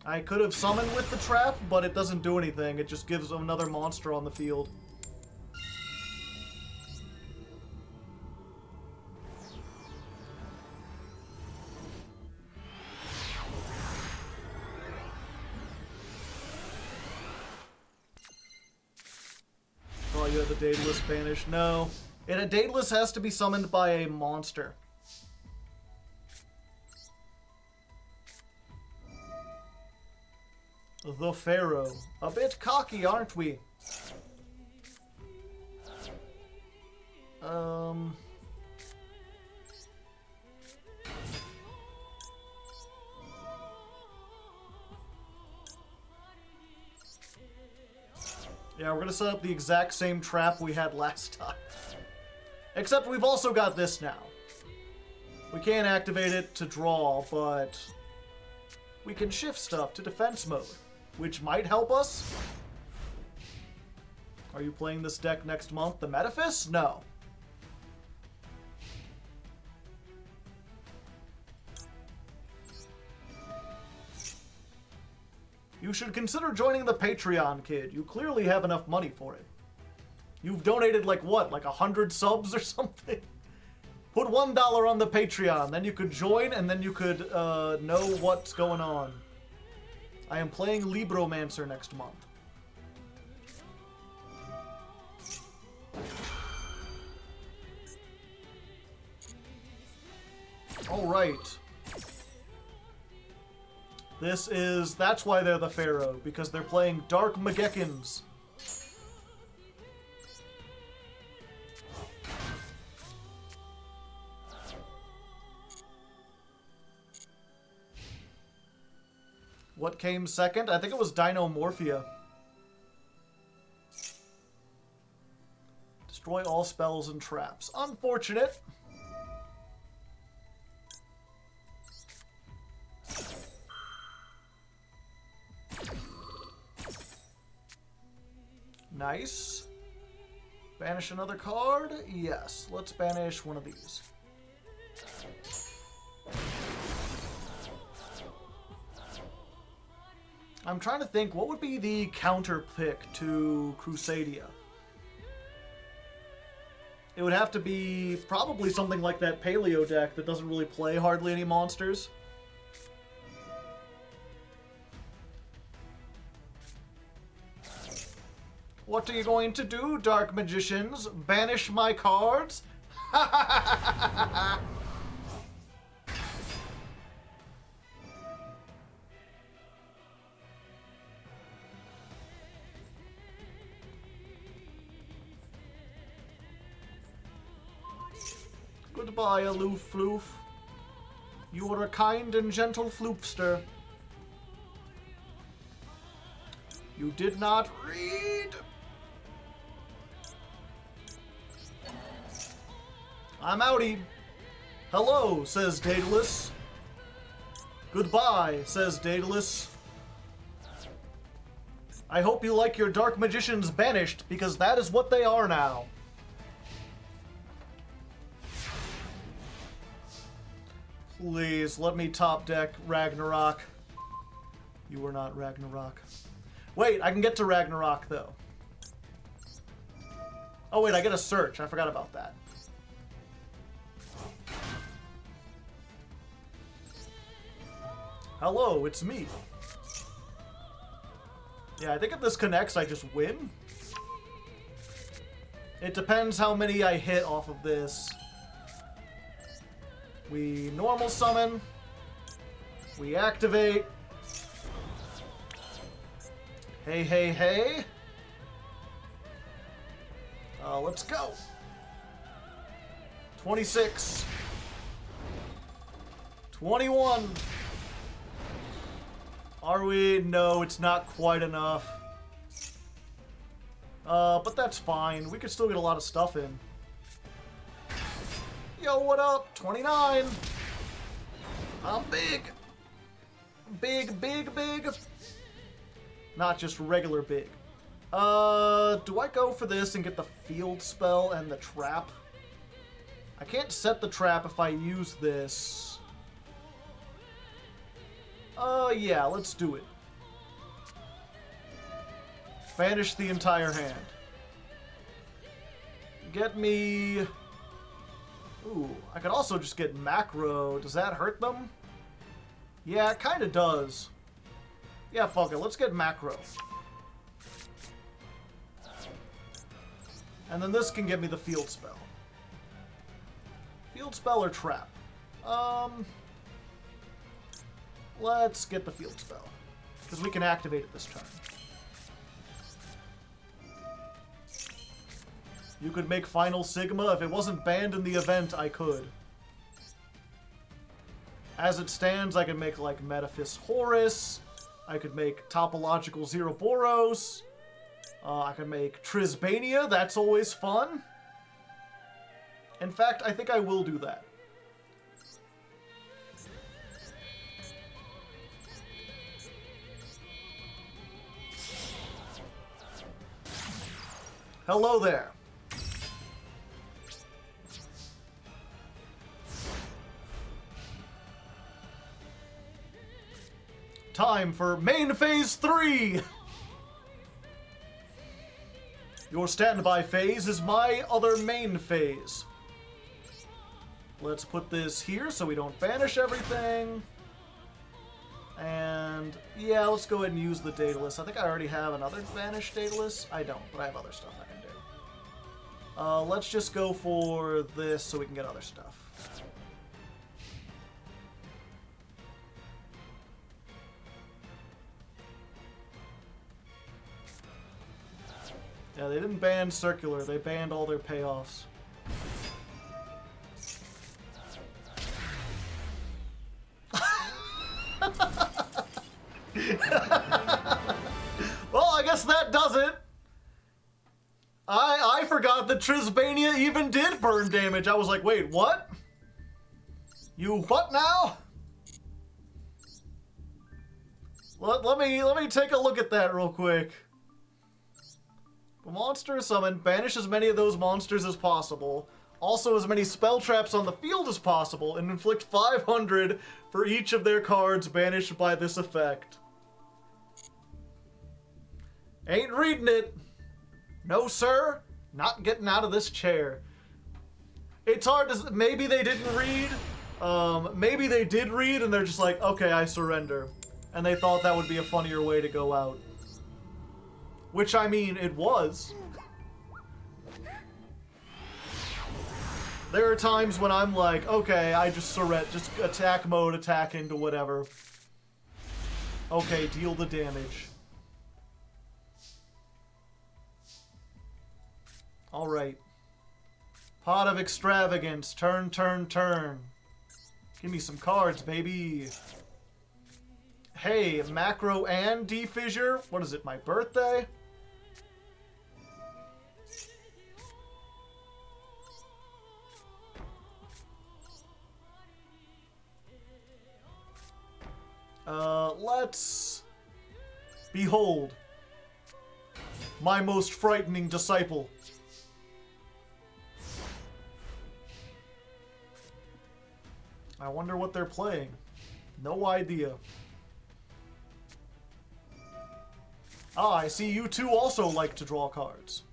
I could have summoned with the trap, but it doesn't do anything. It just gives another monster on the field. Oh, you have the Daedalus banish? No. And a Daedalus has to be summoned by a monster. The Pharaoh. A bit cocky, aren't we? Yeah, we're gonna set up the exact same trap we had last time. Except we've also got this now. We can't activate it to draw, but we can shift stuff to defense mode, which might help us. Are you playing this deck next month? The Metaphys? No. You should consider joining the Patreon, kid. You clearly have enough money for it. You've donated like what, like 100 subs or something? Put $1 on the Patreon, then you could join and then you could know what's going on. I am playing Libromancer next month. Alright. That's why they're the Pharaoh, because they're playing Dark Magekins. What came second? I think it was Dinomorphia. Destroy all spells and traps. Unfortunate. Nice. Banish another card? Yes. Let's banish one of these. I'm trying to think, what would be the counter pick to Crusadia? It would have to be probably something like that Paleo deck that doesn't really play hardly any monsters. What are you going to do, Dark Magicians? Banish my cards? Goodbye, aloof floof. You are a kind and gentle floopster. You did not read. I'm outie. Hello, says Daedalus. Goodbye, says Daedalus. I hope you like your Dark Magicians banished, because that is what they are now. Please, let me top deck Ragnarok. You are not Ragnarok. Wait, I can get to Ragnarok, though. Oh, wait, I get a search. I forgot about that. Hello, it's me. Yeah, I think if this connects, I just win. It depends how many I hit off of this. We normal summon. We activate. Hey, hey, hey. Let's go. 26. 21. Are we? No, it's not quite enough. But that's fine. We could still get a lot of stuff in. Yo, what up? 29. I'm big. Big, big, big. Not just regular big. Do I go for this and get the field spell and the trap? I can't set the trap if I use this. Yeah, let's do it. Banish the entire hand. Get me... Ooh, I could also just get macro. Does that hurt them? Yeah, it kind of does. Yeah, fuck it. Let's get macro. And then this can get me the field spell. Field spell or trap? Let's get the field spell. Because we can activate it this turn. You could make Final Sigma. If it wasn't banned in the event, I could. As it stands, I could make, like, Metaphys Horus. I could make Topological Zeroboros. I could make Trisbania. That's always fun. In fact, I think I will do that. Hello there. Time for main phase 3! Your standby phase is my other main phase. Let's put this here so we don't banish everything. And yeah, let's go ahead and use the Daedalus. I think I already have another banished Daedalus. I don't, but I have other stuff I can do. Let's just go for this so we can get other stuff. Yeah, they didn't ban circular, they banned all their payoffs. Well, I guess that does it. I forgot that Trisbania even did burn damage. I was like, wait, what? You what now? Let me take a look at that real quick. A monster is summoned, banish as many of those monsters as possible, also as many spell traps on the field as possible, and inflict 500 for each of their cards banished by this effect. Ain't reading it. No, sir. Not getting out of this chair. It's hard to... Maybe they didn't read. Maybe they did read and they're just like, okay, I surrender. And they thought that would be a funnier way to go out. Which, I mean, it was. There are times when I'm like, okay, I just surrender, just attack mode, attack into whatever. Okay, deal the damage. Alright. Pot of Extravagance, turn, turn, turn. Give me some cards, baby. Hey, macro and defissure? What is it, my birthday? Let's... Behold. My most frightening disciple. I wonder what they're playing. No idea. Ah, I see you two also like to draw cards.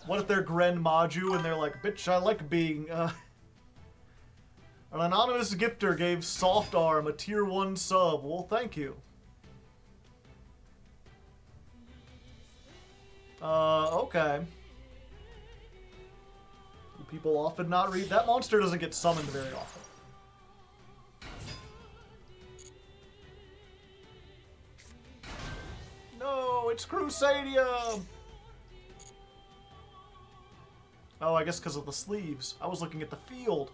What if they're Gren Maju and they're like, bitch, I like being, An anonymous gifter gave Soft Arm a tier 1 sub. Well, thank you. Okay. Do people often not read? That monster doesn't get summoned very often. No, it's Crusadia! Oh, I guess because of the sleeves. I was looking at the field.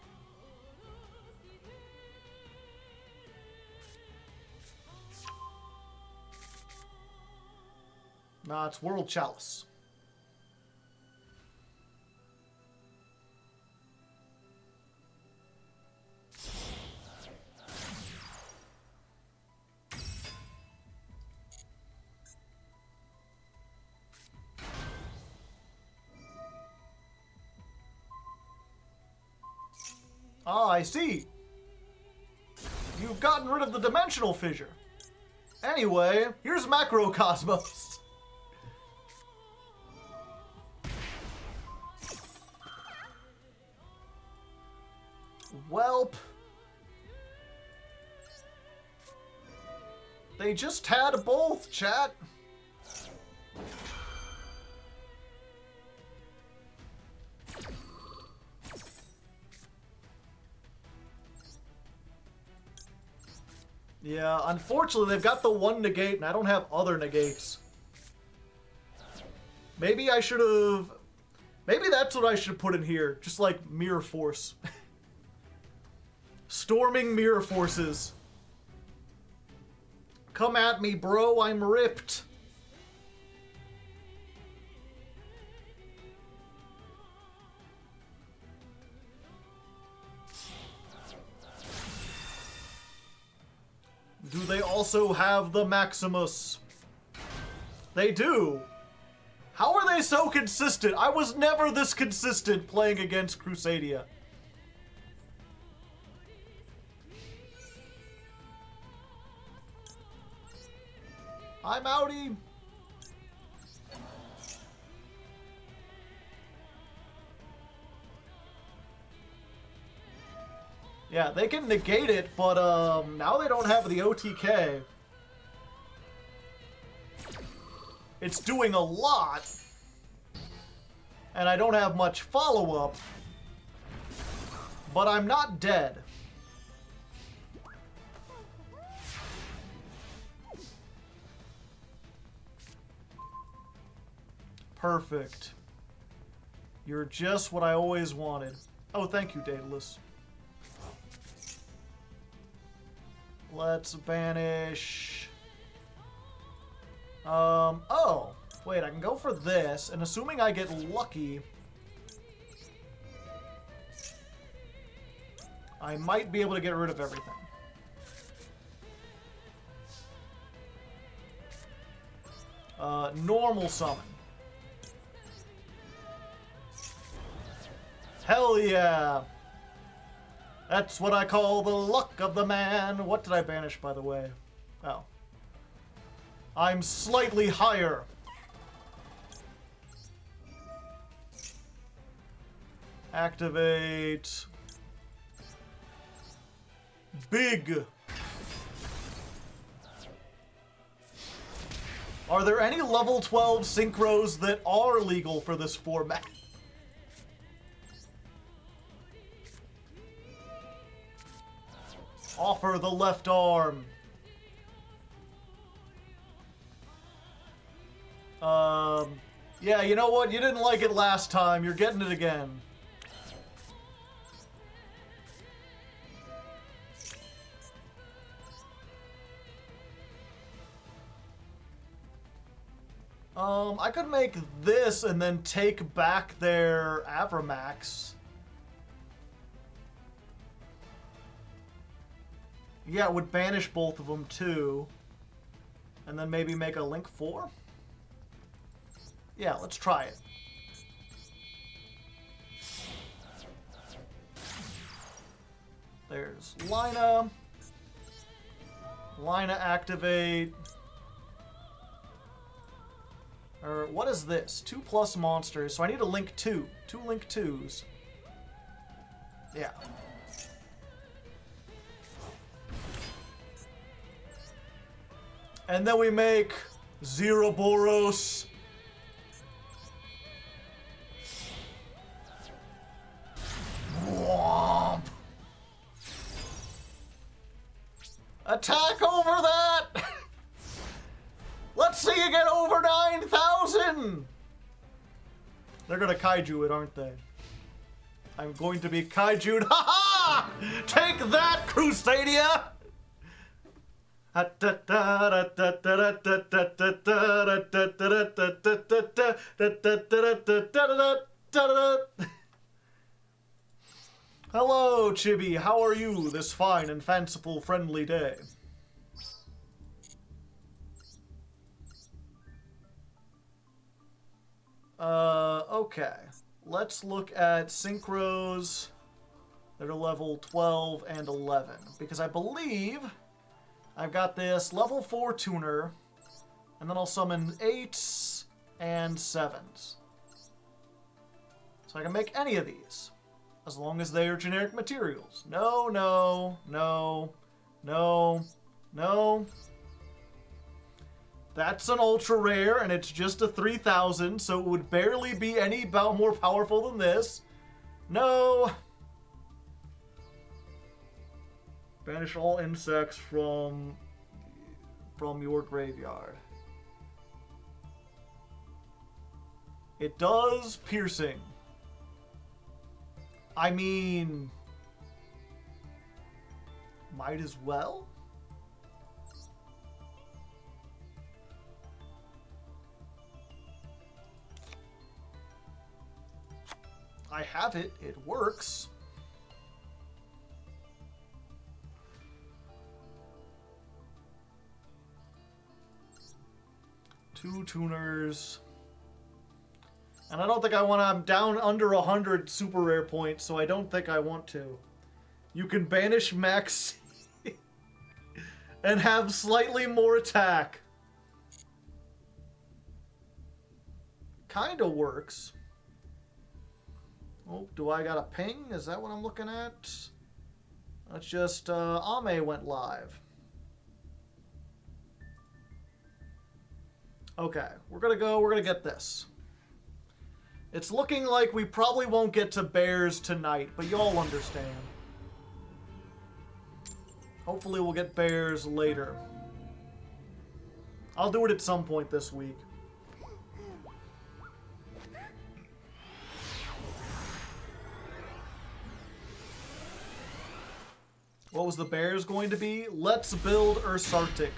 Nah, it's World Chalice. Ah, I see. You've gotten rid of the dimensional fissure. Anyway, here's Macrocosmos. Welp. They just had both, chat. Yeah, unfortunately, they've got the one negate, and I don't have other negates. Maybe I should have... Maybe that's what I should put in here. Just like Mirror Force. Storming Mirror Forces. Come at me, bro. I'm ripped. Do they also have the Maximus? They do. How are they so consistent? I was never this consistent playing against Crusadia. I'm outie. Yeah, they can negate it, but now they don't have the OTK. It's doing a lot. And I don't have much follow-up. But I'm not dead. Perfect. You're just what I always wanted. Oh, thank you, Daedalus. Let's banish... oh! Wait, I can go for this, and assuming I get lucky... I might be able to get rid of everything. Normal summon. Hell yeah! That's what I call the luck of the man. What did I banish, by the way? Oh. I'm slightly higher. Activate. Big. Are there any level 12 synchros that are legal for this format? Offer the left arm. Yeah, you know what? You didn't like it last time. You're getting it again. I could make this and then take back their Avramax. Yeah, it would banish both of them too. And then maybe make a Link 4? Yeah, let's try it. There's Lina. Lina activate. Or what is this? 2+ monsters. So I need a Link 2. 2 Link 2s. Yeah. And then we make Zeroboros. Womp. Attack over that! Let's see you get over 9,000! They're gonna kaiju it, aren't they? I'm going to be kaiju'd. Ha ha! Take that, Crusadia! Hello, Chibi. How are you this fine and fanciful friendly day? Okay. Let's look at synchros that are level 12 and 11. Because I believe I've got this level 4 tuner, and then I'll summon 8s and 7s. So I can make any of these, as long as they are generic materials. No, no, no, no, no. That's an ultra rare, and it's just a 3000, so it would barely be any more powerful than this. No. Banish all insects from your graveyard. It does piercing. I mean, might as well. I have it. It works. Two tuners. And I don't think I want to. I'm down under 100 super rare points, so I don't think I want to. You can banish Max and have slightly more attack. Kinda works. Oh, do I got a ping? Is that what I'm looking at? That's just, Ame went live. Okay, we're gonna get this. It's looking like we probably won't get to bears tonight, but y'all understand. Hopefully we'll get bears later. I'll do it at some point this week. What was the bears going to be? Let's build Ursartic.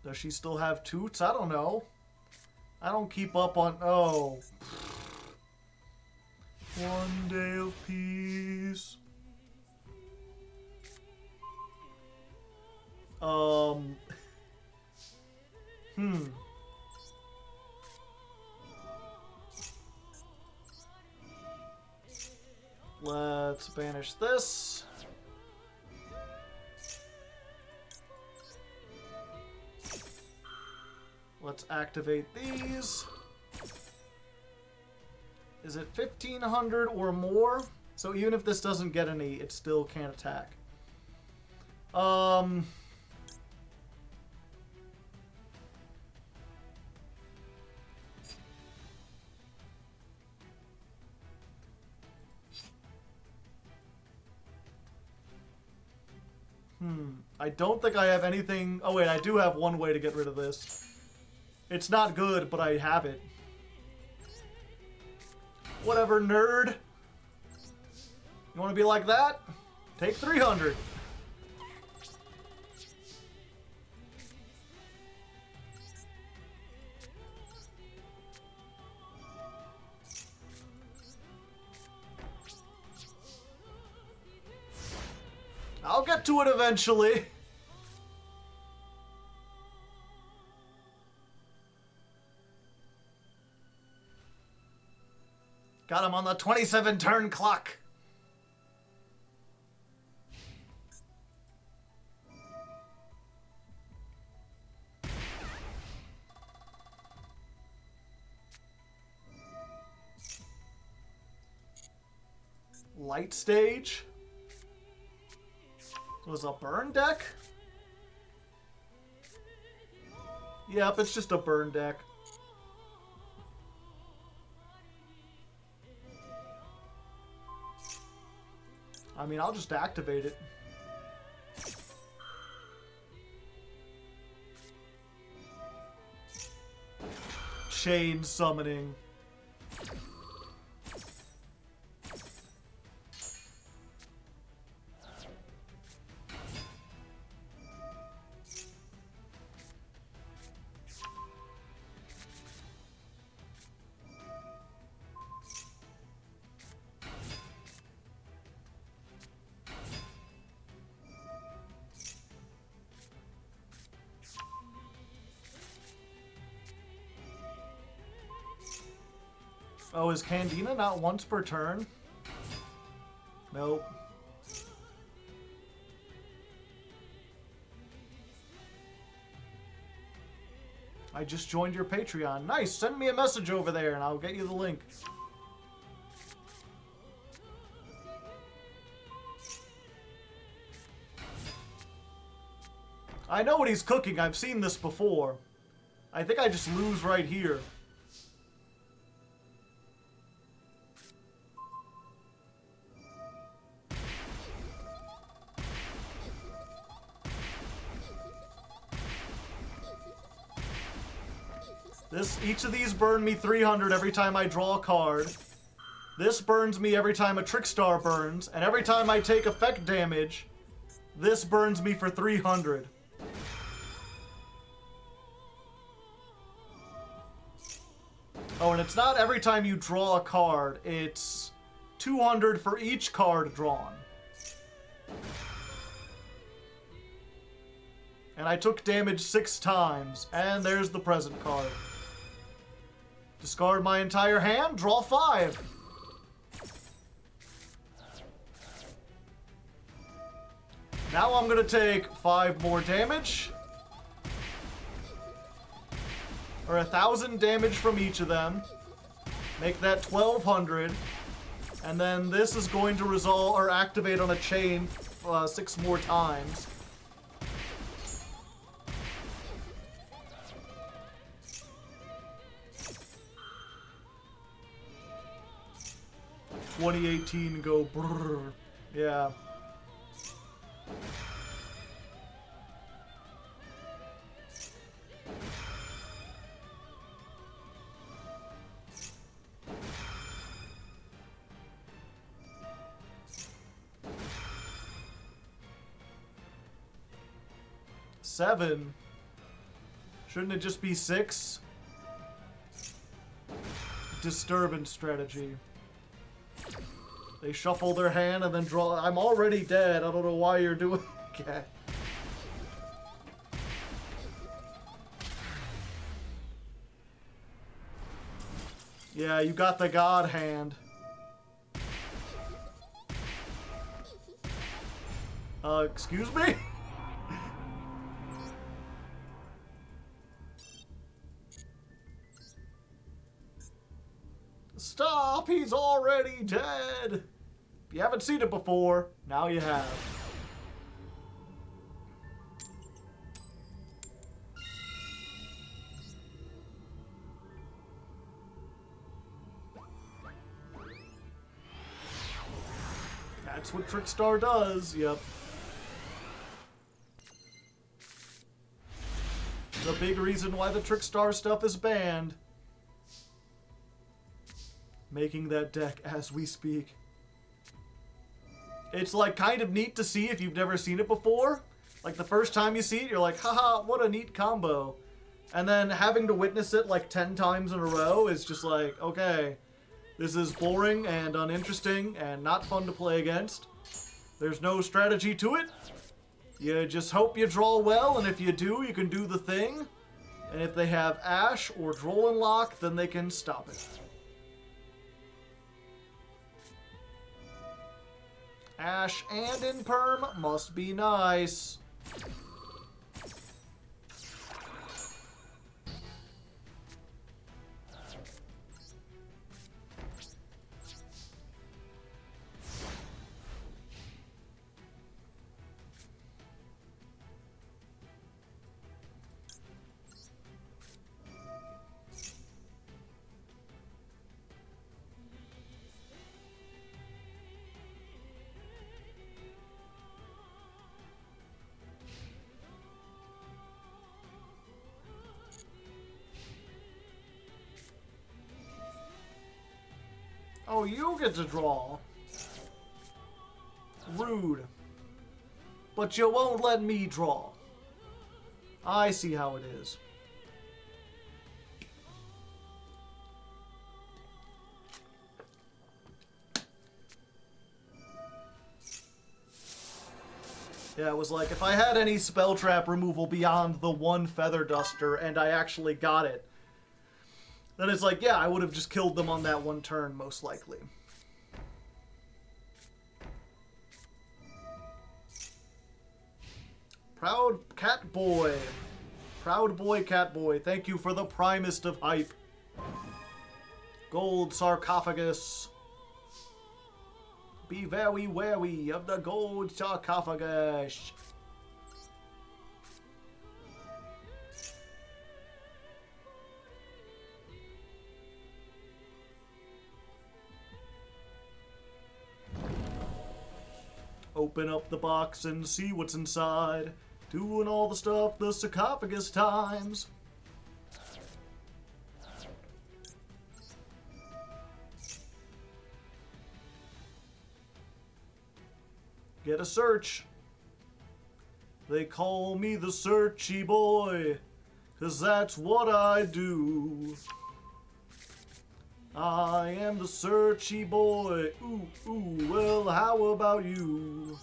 Does she still have toots? I don't know. I don't keep up on... Oh. One day of peace. Let's banish this. Let's activate these. Is it 1500 or more? So even if this doesn't get any, it still can't attack. I don't think I have anything... Oh wait, I do have one way to get rid of this. It's not good, but I have it. Whatever, nerd. You want to be like that? Take 300. I'll get to it eventually. Got him on the 27 turn clock. Light stage. It was a burn deck? Yep, it's just a burn deck. I mean, I'll just activate it. Chain summoning. Oh, is Candina not once per turn? Nope. I just joined your Patreon. Nice, send me a message over there and I'll get you the link. I know what he's cooking. I've seen this before. I think I just lose right here. Each of these burn me 300 every time I draw a card. This burns me every time a Trickstar burns, and every time I take effect damage, this burns me for 300. Oh, and it's not every time you draw a card, it's 200 for each card drawn. And I took damage 6 times, and there's the present card. Discard my entire hand, draw 5. Now I'm gonna take 5 more damage. Or 1,000 damage from each of them. Make that 1,200. And then this is going to resolve or activate on a chain 6 more times. "2018 go brrr." Yeah. Seven. Shouldn't it just be 6? Disturbance strategy. They shuffle their hand and then draw. I'm already dead. I don't know why you're doing. Okay. Yeah, you got the god hand. Excuse me? Stop! He's already dead! If you haven't seen it before, now you have. That's what Trickstar does, yep. The big reason why the Trickstar stuff is banned. Making that deck as we speak. It's like kind of neat to see if you've never seen it before. Like the first time you see it, you're like, haha, what a neat combo. And then having to witness it like 10 times in a row is just like, okay, this is boring and uninteresting and not fun to play against. There's no strategy to it. You just hope you draw well, and if you do, you can do the thing. And if they have Ash or Dueling Lock, then they can stop it. Ash and in perm must be nice. Oh, you get to draw. Rude. But you won't let me draw. I see how it is. Yeah, it was like, if I had any spell trap removal beyond the one Feather Duster, and I actually got it, then it's like, yeah, I would have just killed them on that one turn, most likely. Proud Cat Boy. Proud Boy Cat Boy, thank you for the primest of hype. Gold sarcophagus. Be very wary of the gold sarcophagus. Open up the box and see what's inside. Doing all the stuff the sarcophagus times. Get a search. They call me the searchy boy, 'cause that's what I do. I am the searchy boy. Ooh, ooh, well, how about you?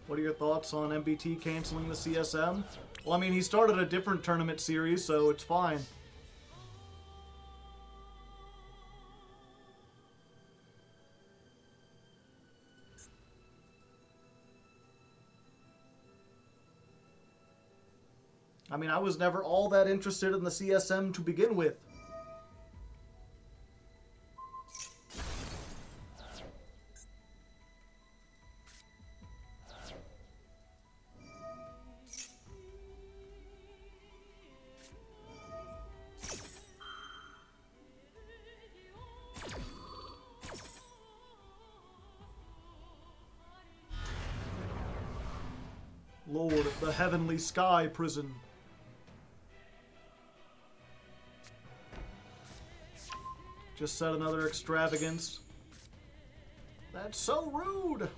What are your thoughts on MBT canceling the CSM? Well, I mean, he started a different tournament series, so it's fine. I mean, I was never all that interested in the CSM to begin with. Lord of the Heavenly Sky Prison. Just said another extravagance. That's so rude!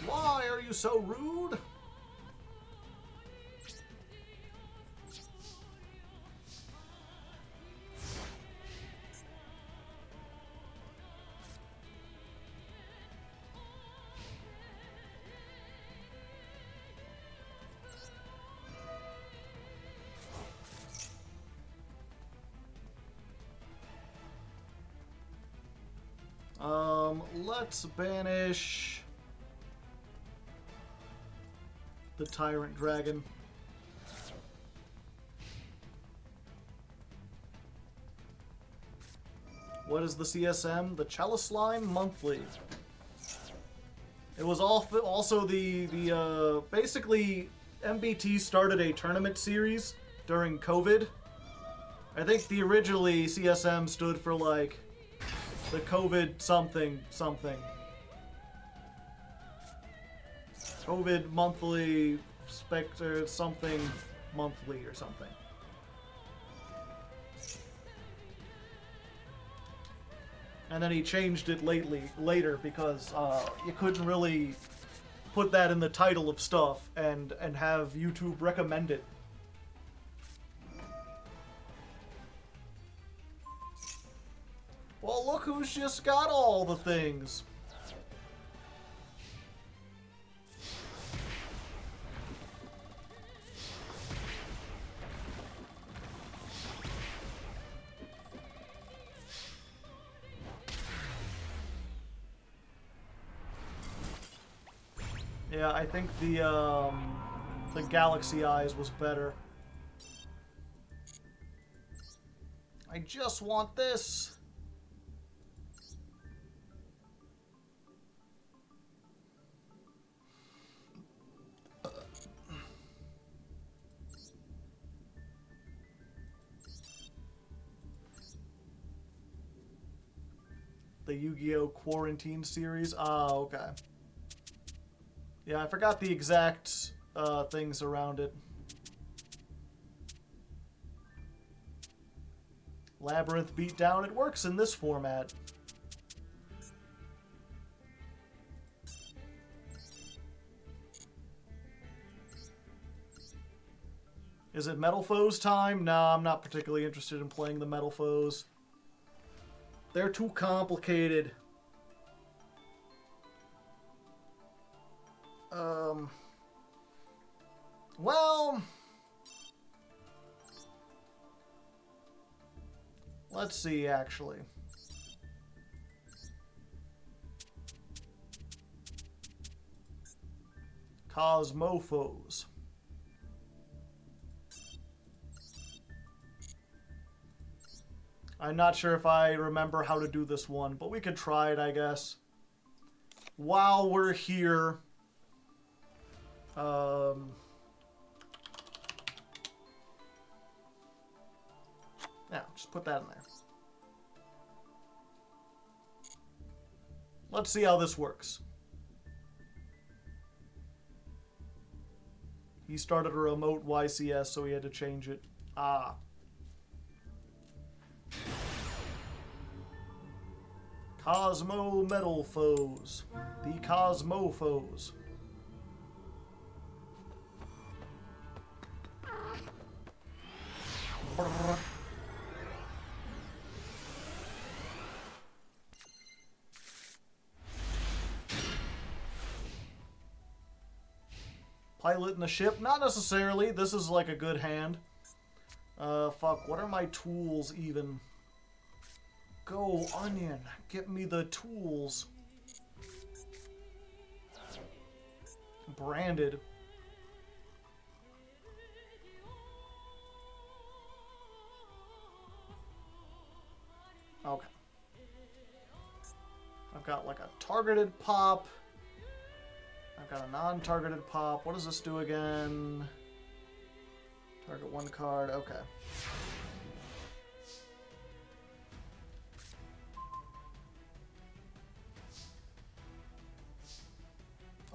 Why are you so rude? Let's banish the Tyrant Dragon. What is the CSM? The Chalice Slime Monthly. It was also the basically MBT started a tournament series during COVID. I think the originally CSM stood for like the COVID something. COVID monthly Spectre something monthly or something. And then he changed it later because you couldn't really put that in the title of stuff and have YouTube recommend it. Well, look who's just got all the things. Yeah, I think the Galaxy Eyes was better. I just want this. The Yu-Gi-Oh! Quarantine series? Ah, okay. Yeah, I forgot the exact things around it. Labyrinth Beatdown, it works in this format. Is it Metal Foes time? No, I'm not particularly interested in playing the Metal Foes. They're too complicated. Well, let's see, actually. Cosmophos. I'm not sure if I remember how to do this one, but we could try it, I guess. While we're here, yeah, just put that in there. Let's see how this works. He started a remote YCS, so he had to change it. Ah. Cosmo Metal Foes. The Cosmophos. Pilot in the ship? Not necessarily. This is like a good hand. Fuck, what are my tools even? Go, Onion. Get me the tools. Branded. Okay. I've got like a targeted pop. I've got a non-targeted pop. What does this do again? Target one card. Okay.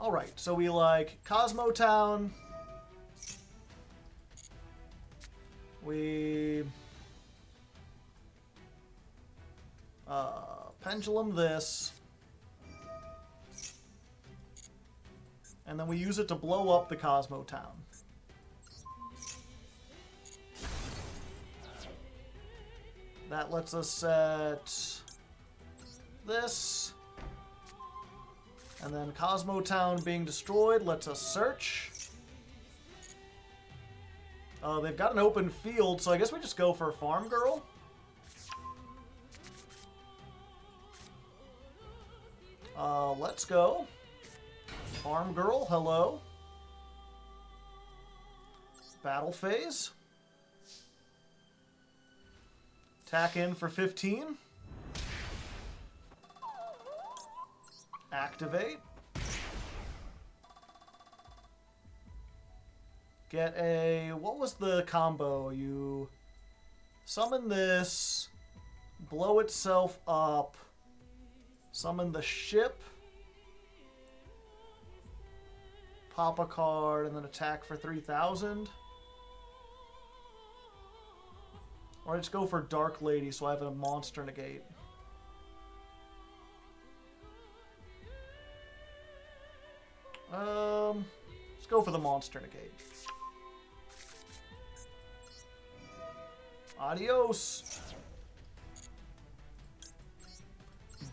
Alright, so we like Cosmo Town. We pendulum this. And then we use it to blow up the Cosmo Town. That lets us set this. And then Cosmo Town being destroyed lets us search. They've got an open field, so I guess we just go for Farm Girl. Let's go. Farm Girl, hello. Battle phase. Attack in for 15. Activate. Get a... What was the combo? You summon this, blow itself up, summon the ship, pop a card, and then attack for 3,000. Or I just go for Dark Lady so I have a monster negate. Let's go for the monster negate. Adios.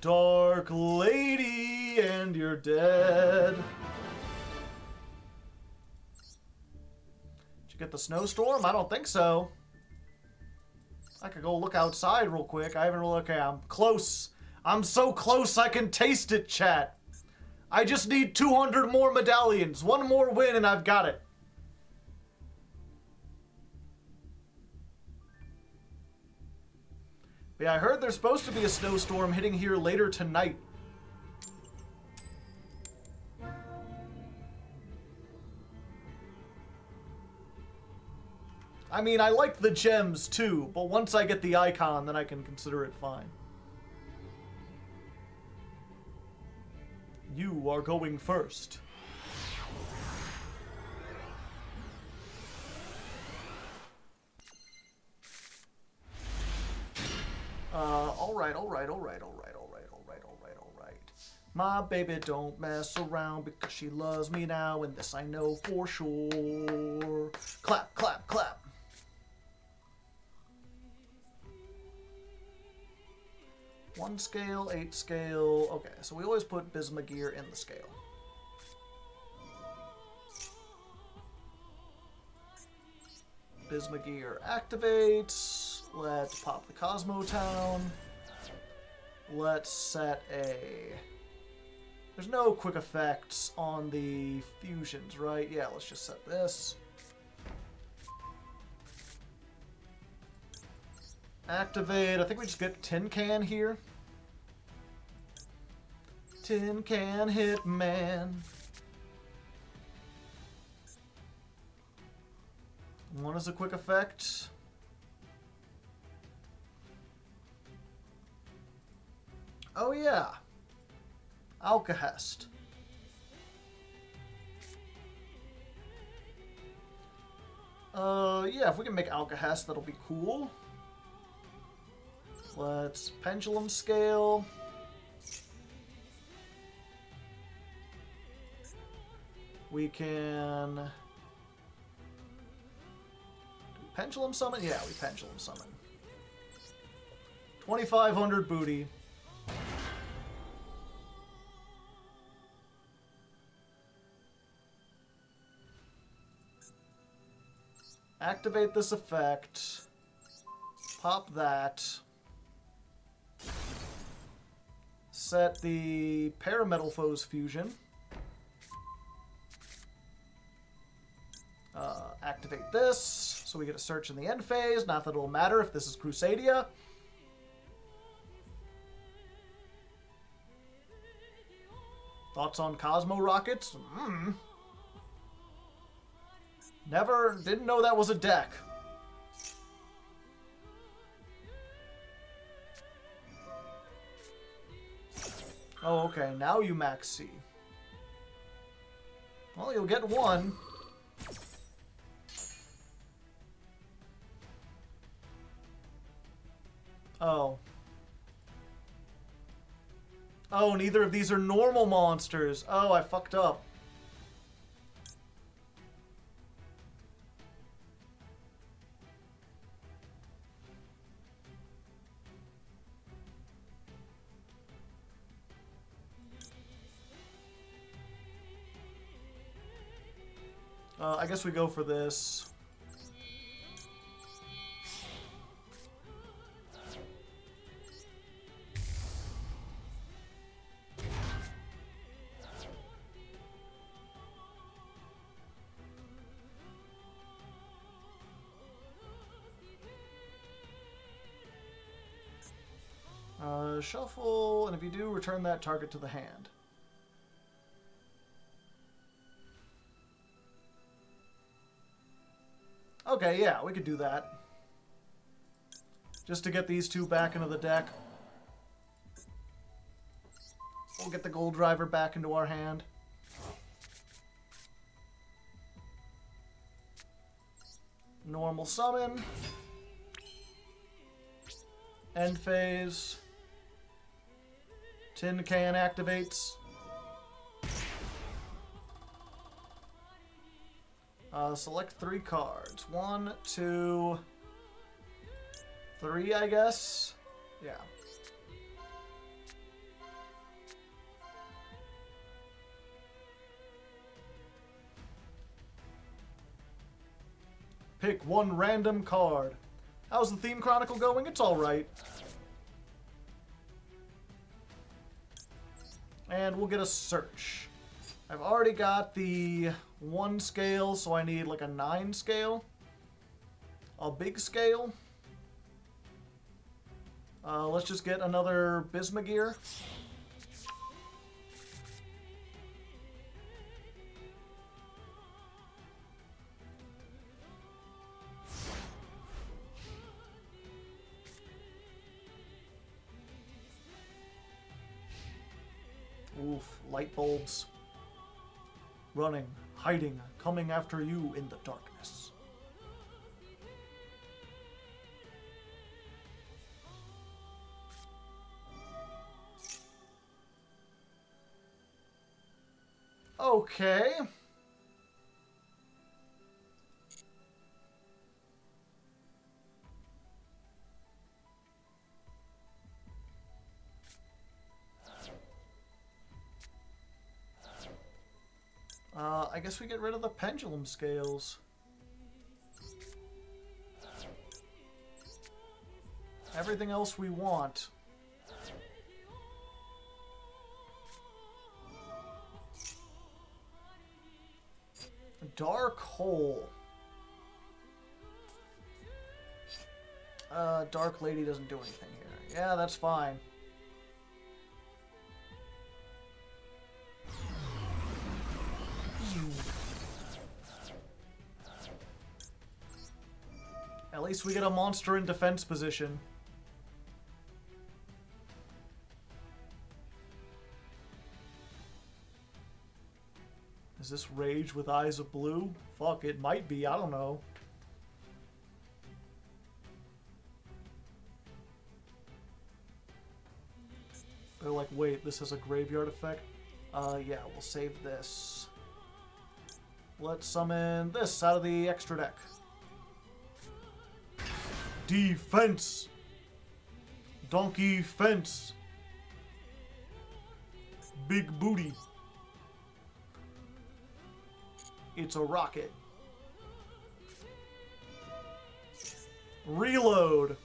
Dark Lady, and you're dead. Did you get the snowstorm? I don't think so. I could go look outside real quick. I haven't really... Okay, I'm close. I'm so close I can taste it, chat. I just need 200 more medallions. One more win and I've got it. But yeah, I heard there's supposed to be a snowstorm hitting here later tonight. I mean, I like the gems too, but once I get the icon, then I can consider it fine. You are going first. Alright. My baby don't mess around because she loves me now, and this I know for sure. Clap, clap, clap. 1 scale, 8 scale. Okay, so we always put Bismugear in the scale. Bismugear activates. Let's pop the Cosmo Town. Let's set a... There's no quick effects on the fusions, right? Yeah, let's just set this. Activate. I think we just get Tin Can here. Tin Can Hitman. One is a quick effect. Oh yeah. Alcahest. Yeah, if we can make Alcahest, that'll be cool. Let's Pendulum Scale. We can... Do we Pendulum Summon? Yeah, we Pendulum Summon. 2,500 booty. Activate this effect. Pop that. Set the Parametal Foes fusion. Activate this, so we get a search in the end phase. Not that it'll matter if this is Crusadia. Thoughts on Cosmo Rockets? Didn't know that was a deck. Oh, okay, now you max C. Well, you'll get one. Oh. Oh, neither of these are normal monsters. Oh, I fucked up. I guess we go for this. Shuffle, and if you do, return that target to the hand. Okay, yeah, we could do that. Just to get these two back into the deck. We'll get the Gold Driver back into our hand. Normal summon. End phase. Tin Can activates. Select 3 cards. 1, 2, 3, I guess. Yeah. Pick 1 random card. How's the theme Chronicle going? It's alright. And we'll get a search. I've already got the 1 scale, so I need like a 9 scale. A big scale. Let's just get another Bismugear. Oof, light bulbs. Running, hiding, coming after you in the darkness. Okay. I guess we get rid of the pendulum scales. Everything else we want. Dark hole. Dark lady doesn't do anything here. Yeah, that's fine. At least we get a monster in defense position. Is this Rage with Eyes of Blue? Fuck, it might be. I don't know. They're like, wait, this has a graveyard effect? Yeah, we'll save this. Let's summon this out of the extra deck. Defense! Donkey fence! Big booty. It's a rocket. Reload.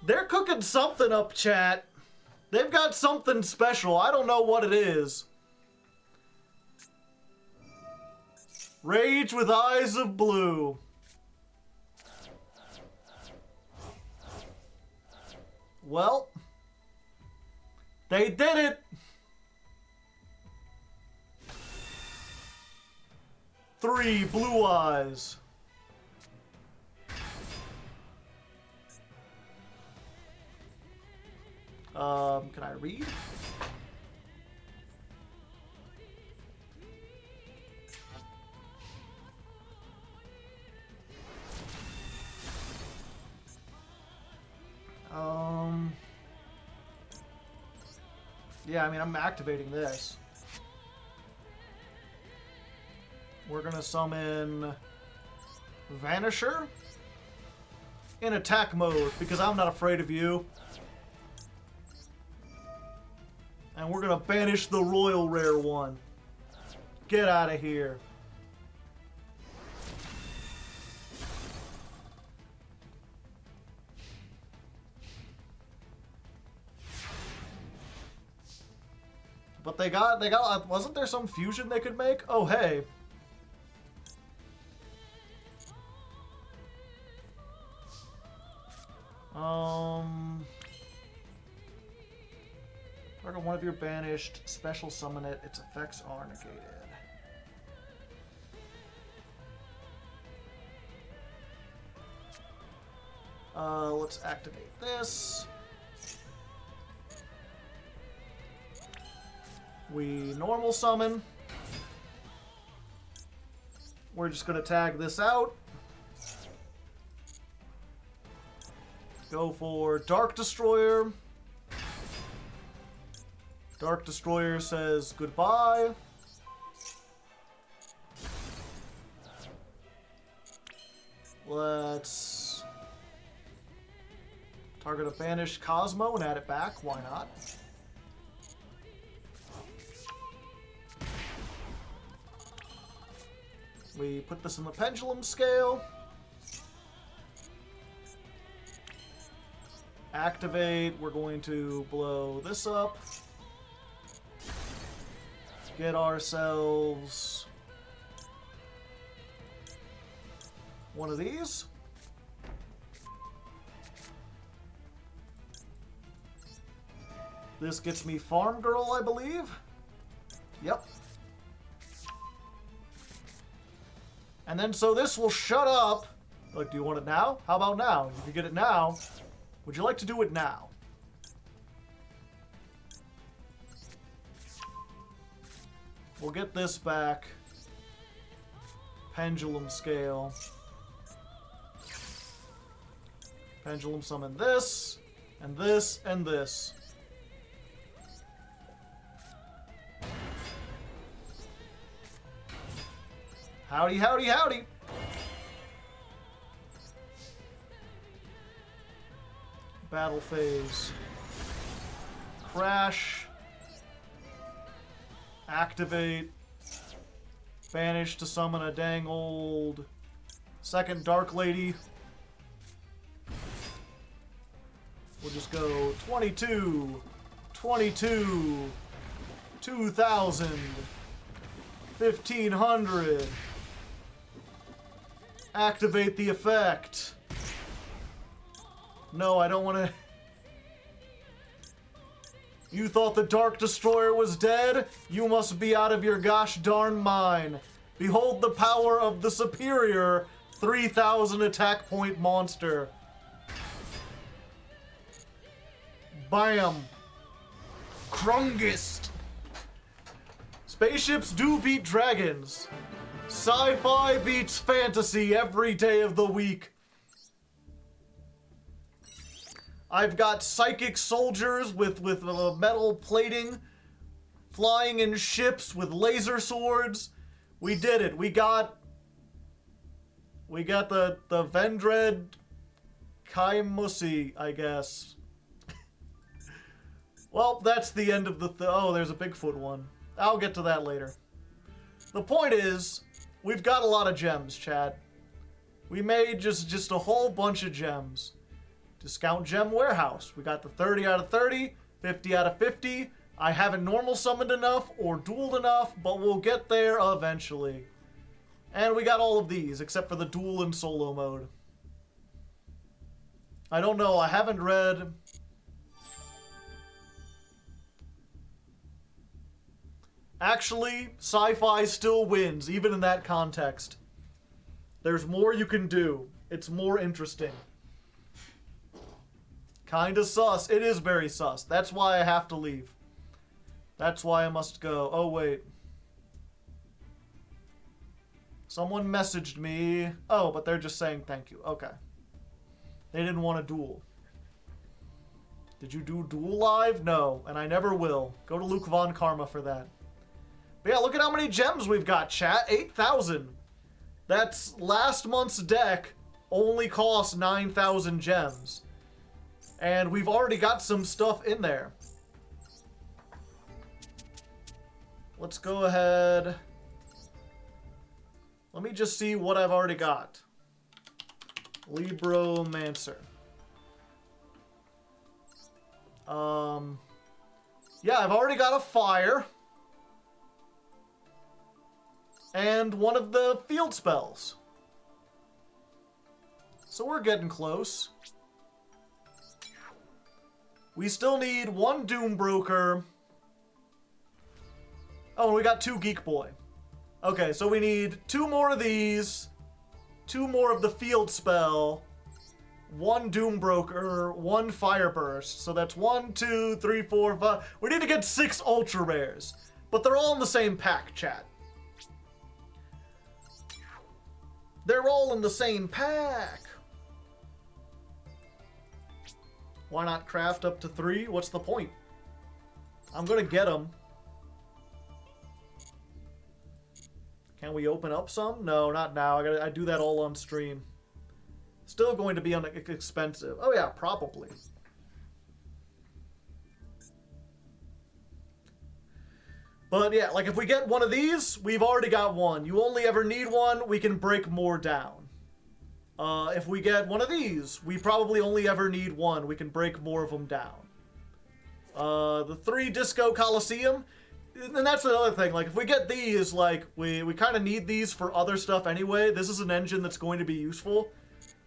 They're cooking something up, chat. They've got something special. I don't know what it is. Rage with Eyes of Blue. Well, they did it. 3 blue eyes. Can I read? Yeah, I mean, I'm activating this. We're gonna summon Vanisher in attack mode because I'm not afraid of you. And we're gonna banish the royal rare one. Get out of here. But they got, wasn't there some fusion they could make? Oh, hey. Target one of your banished, special summon it, its effects are negated. Let's activate this. We normal summon. We're just gonna tag this out. Go for Dark Destroyer. Dark Destroyer says goodbye. Let's target a banished Cosmo and add it back. Why not? We put this in the pendulum scale. Activate. We're going to blow this up. Get ourselves one of these. This gets me Farm Girl, I believe. Yep. And then so this will shut up. Look, do you want it now? How about now? If you get it now, would you like to do it now? We'll get this back. Pendulum scale. Pendulum summon this, and this, and this. Howdy, howdy, howdy! Battle phase. Crash. Activate. Banish to summon a dang old second Dark Lady. We'll just go 22, 22, 2,000, 1,500. Activate the effect. No, I don't want to... You thought the Dark Destroyer was dead? You must be out of your gosh darn mind. Behold the power of the superior 3,000 attack point monster. Bam. Krungist. Spaceships do beat dragons. Sci-fi beats fantasy every day of the week. I've got psychic soldiers with metal plating, flying in ships with laser swords. We did it. We got the Vendred Kaimusi, I guess. Well, that's the end of the oh, there's a Bigfoot one. I'll get to that later. The point is, we've got a lot of gems, chat. We made just a whole bunch of gems. Discount Gem Warehouse. We got the 30 out of 30, 50 out of 50. I haven't normal summoned enough or dueled enough, but we'll get there eventually. And we got all of these, except for the duel and solo mode. I don't know, I haven't read... Actually, sci-fi still wins, even in that context. There's more you can do. It's more interesting. Kinda sus. It is very sus. That's why I have to leave. That's why I must go. Oh, wait. Someone messaged me. Oh, but they're just saying thank you. Okay. They didn't want to duel. Did you do duel live? No, and I never will. Go to Luke Von Karma for that. But yeah, look at how many gems we've got, chat. 8,000. That's last month's deck only cost 9,000 gems. And we've already got some stuff in there. Let's go ahead. Let me just see what I've already got. Libromancer. Yeah, I've already got a fire. And one of the field spells. So we're getting close. We still need one Doombroker. Oh, and we got 2 Geek Boy. Okay, so we need 2 more of these, 2 more of the field spell, 1 Doombroker, 1 Fire Burst. So that's 1, 2, 3, 4, 5. We need to get 6 Ultra Rares. But they're all in the same pack, chat. They're all in the same pack. Why not craft up to 3? What's the point? I'm gonna get them. Can we open up some? No, not now. I do that all on stream. Still going to be expensive. Oh yeah, probably. But yeah, like if we get one of these, we've already got one. You only ever need one. We can break more down. If we get one of these, we probably only ever need one. We can break more of them down. The 3 Disco Coliseum, and that's another thing. Like, if we get these, like, we kind of need these for other stuff anyway. This is an engine that's going to be useful.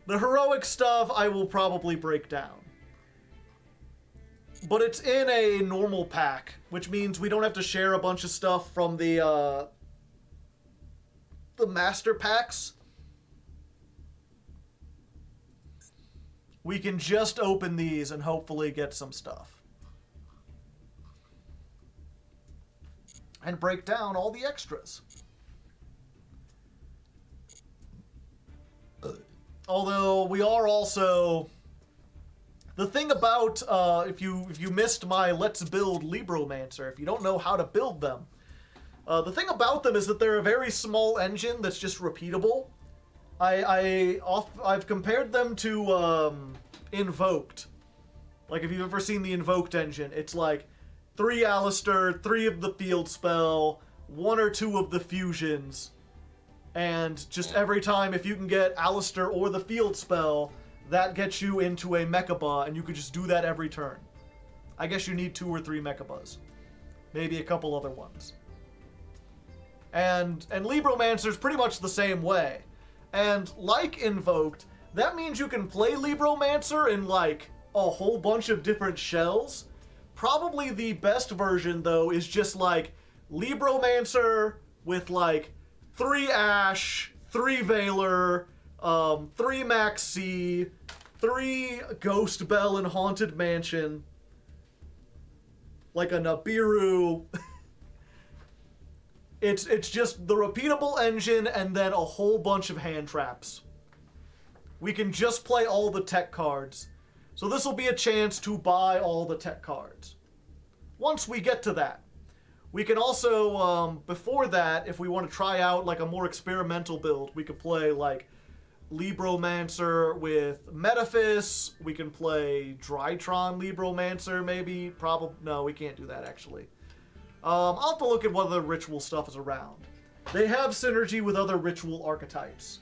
The heroic stuff, I will probably break down. But it's in a normal pack, which means we don't have to share a bunch of stuff from the master packs. We can just open these and hopefully get some stuff. And break down all the extras. Although we are also... The thing about, if you missed my Let's Build Libromancer, if you don't know how to build them, the thing about them is that they're a very small engine that's just repeatable. I've compared them to Invoked. Like, if you've ever seen the Invoked engine, it's like 3 Alistair, 3 of the field spell, one or two of the fusions, and just every time, if you can get Alistair or the field spell, that gets you into a Mechaba, and you could just do that every turn. I guess you need 2 or 3 Mechabas. Maybe a couple other ones. And Libromancer's pretty much the same way. And like Invoked, that means you can play Libromancer in like a whole bunch of different shells. Probably the best version though is just like Libromancer with like 3 Ash, 3 Valor, 3 Max C, 3 Ghost Bell and Haunted Mansion, like a Nibiru. It's just the repeatable engine and then a whole bunch of hand traps. We can just play all the tech cards. So this will be a chance to buy all the tech cards. Once we get to that. We can also, before that, if we want to try out like a more experimental build, we could play like Libromancer with Metaphys. We can play Drytron Libromancer maybe. No, we can't do that actually. I'll have to look at what other ritual stuff is around. They have synergy with other ritual archetypes.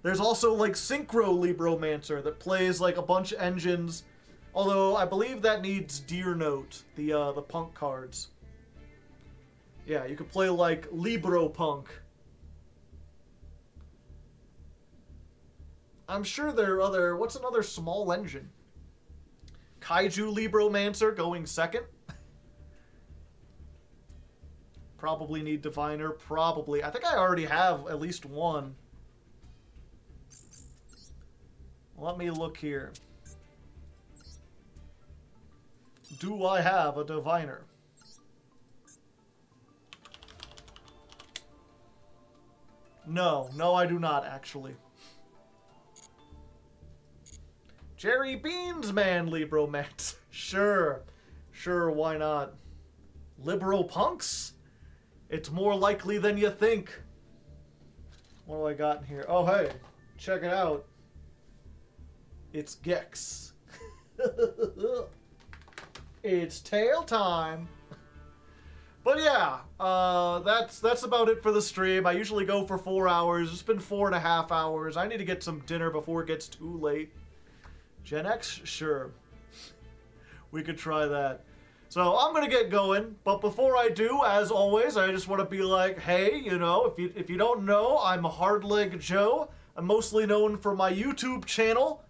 There's also like Synchro Libromancer that plays like a bunch of engines, although I believe that needs Deer Note, the punk cards. Yeah, you could play like Libro Punk. I'm sure there are other... What's another small engine? Kaiju Libromancer going second. Probably need Diviner. Probably. I think I already have at least one. Let me look here. Do I have a Diviner? No. No, I do not, actually. Jerry Beans Man Libromancer. Sure. Sure, why not? Libro Punks? It's more likely than you think. What do I got in here? Oh, hey. Check it out. It's Gex. It's tail time. But yeah, that's about it for the stream. I usually go for 4 hours. It's been 4.5 hours. I need to get some dinner before it gets too late. Gen X? Sure. We could try that. So I'm gonna get going, but before I do, as always, I just want to be like, hey, you know, if you don't know, I'm Hardleg Joe. I'm mostly known for my YouTube channel.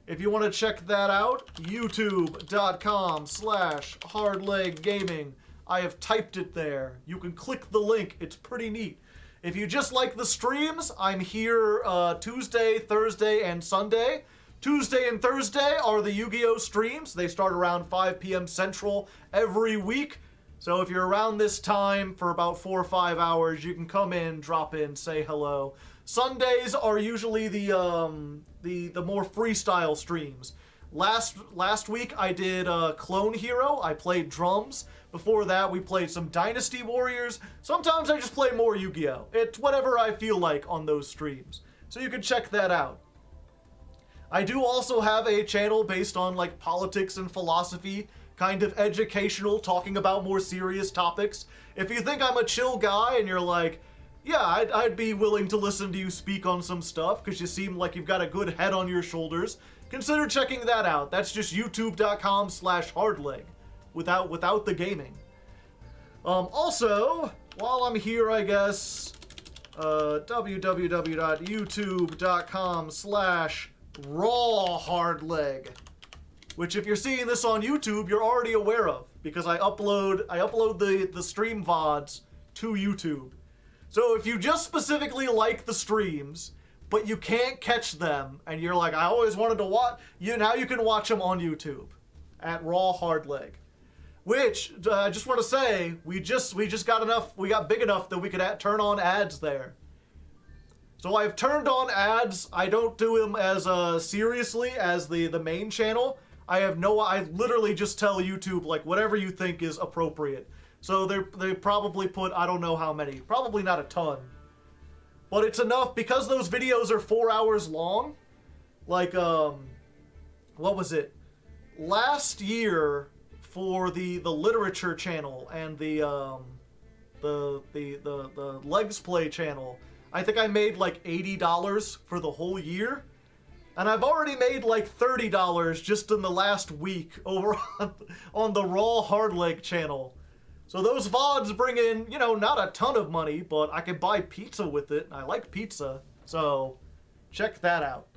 If you want to check that out, youtube.com/hardleggaming. I have typed it there. You can click the link. It's pretty neat. If you just like the streams, I'm here Tuesday, Thursday, and Sunday. Tuesday and Thursday are the Yu-Gi-Oh! Streams. They start around 5 p.m. Central every week. So if you're around this time for about 4 or 5 hours, you can come in, drop in, say hello. Sundays are usually the more freestyle streams. Last week I did Clone Hero. I played drums. Before that we played some Dynasty Warriors. Sometimes I just play more Yu-Gi-Oh! It's whatever I feel like on those streams. So you can check that out. I do also have a channel based on like politics and philosophy, kind of educational, talking about more serious topics. If you think I'm a chill guy and you're like, yeah, I'd be willing to listen to you speak on some stuff because you seem like you've got a good head on your shoulders, consider checking that out. That's just youtube.com/hardleg without the gaming. Also, while I'm here, I guess, www.youtube.com/rawhardleg, which if you're seeing this on YouTube, you're already aware of because I upload the stream VODs to YouTube. So if you just specifically like the streams, but you can't catch them, and you're like, I always wanted to watch, now you can watch them on YouTube at Raw Hardleg. Which I just want to say, we just got big enough that we could turn on ads there. So I've turned on ads. I don't do them as seriously as the main channel. I literally just tell YouTube like whatever you think is appropriate. So they probably put, I don't know how many, probably not a ton. But it's enough because those videos are 4 hours long. Like, what was it? Last year for the literature channel and the the Legs Play channel, I think I made like $80 for the whole year. And I've already made like $30 just in the last week over on the Raw Hardleg channel. So those VODs bring in, you know, not a ton of money, but I can buy pizza with it. I like pizza. So check that out.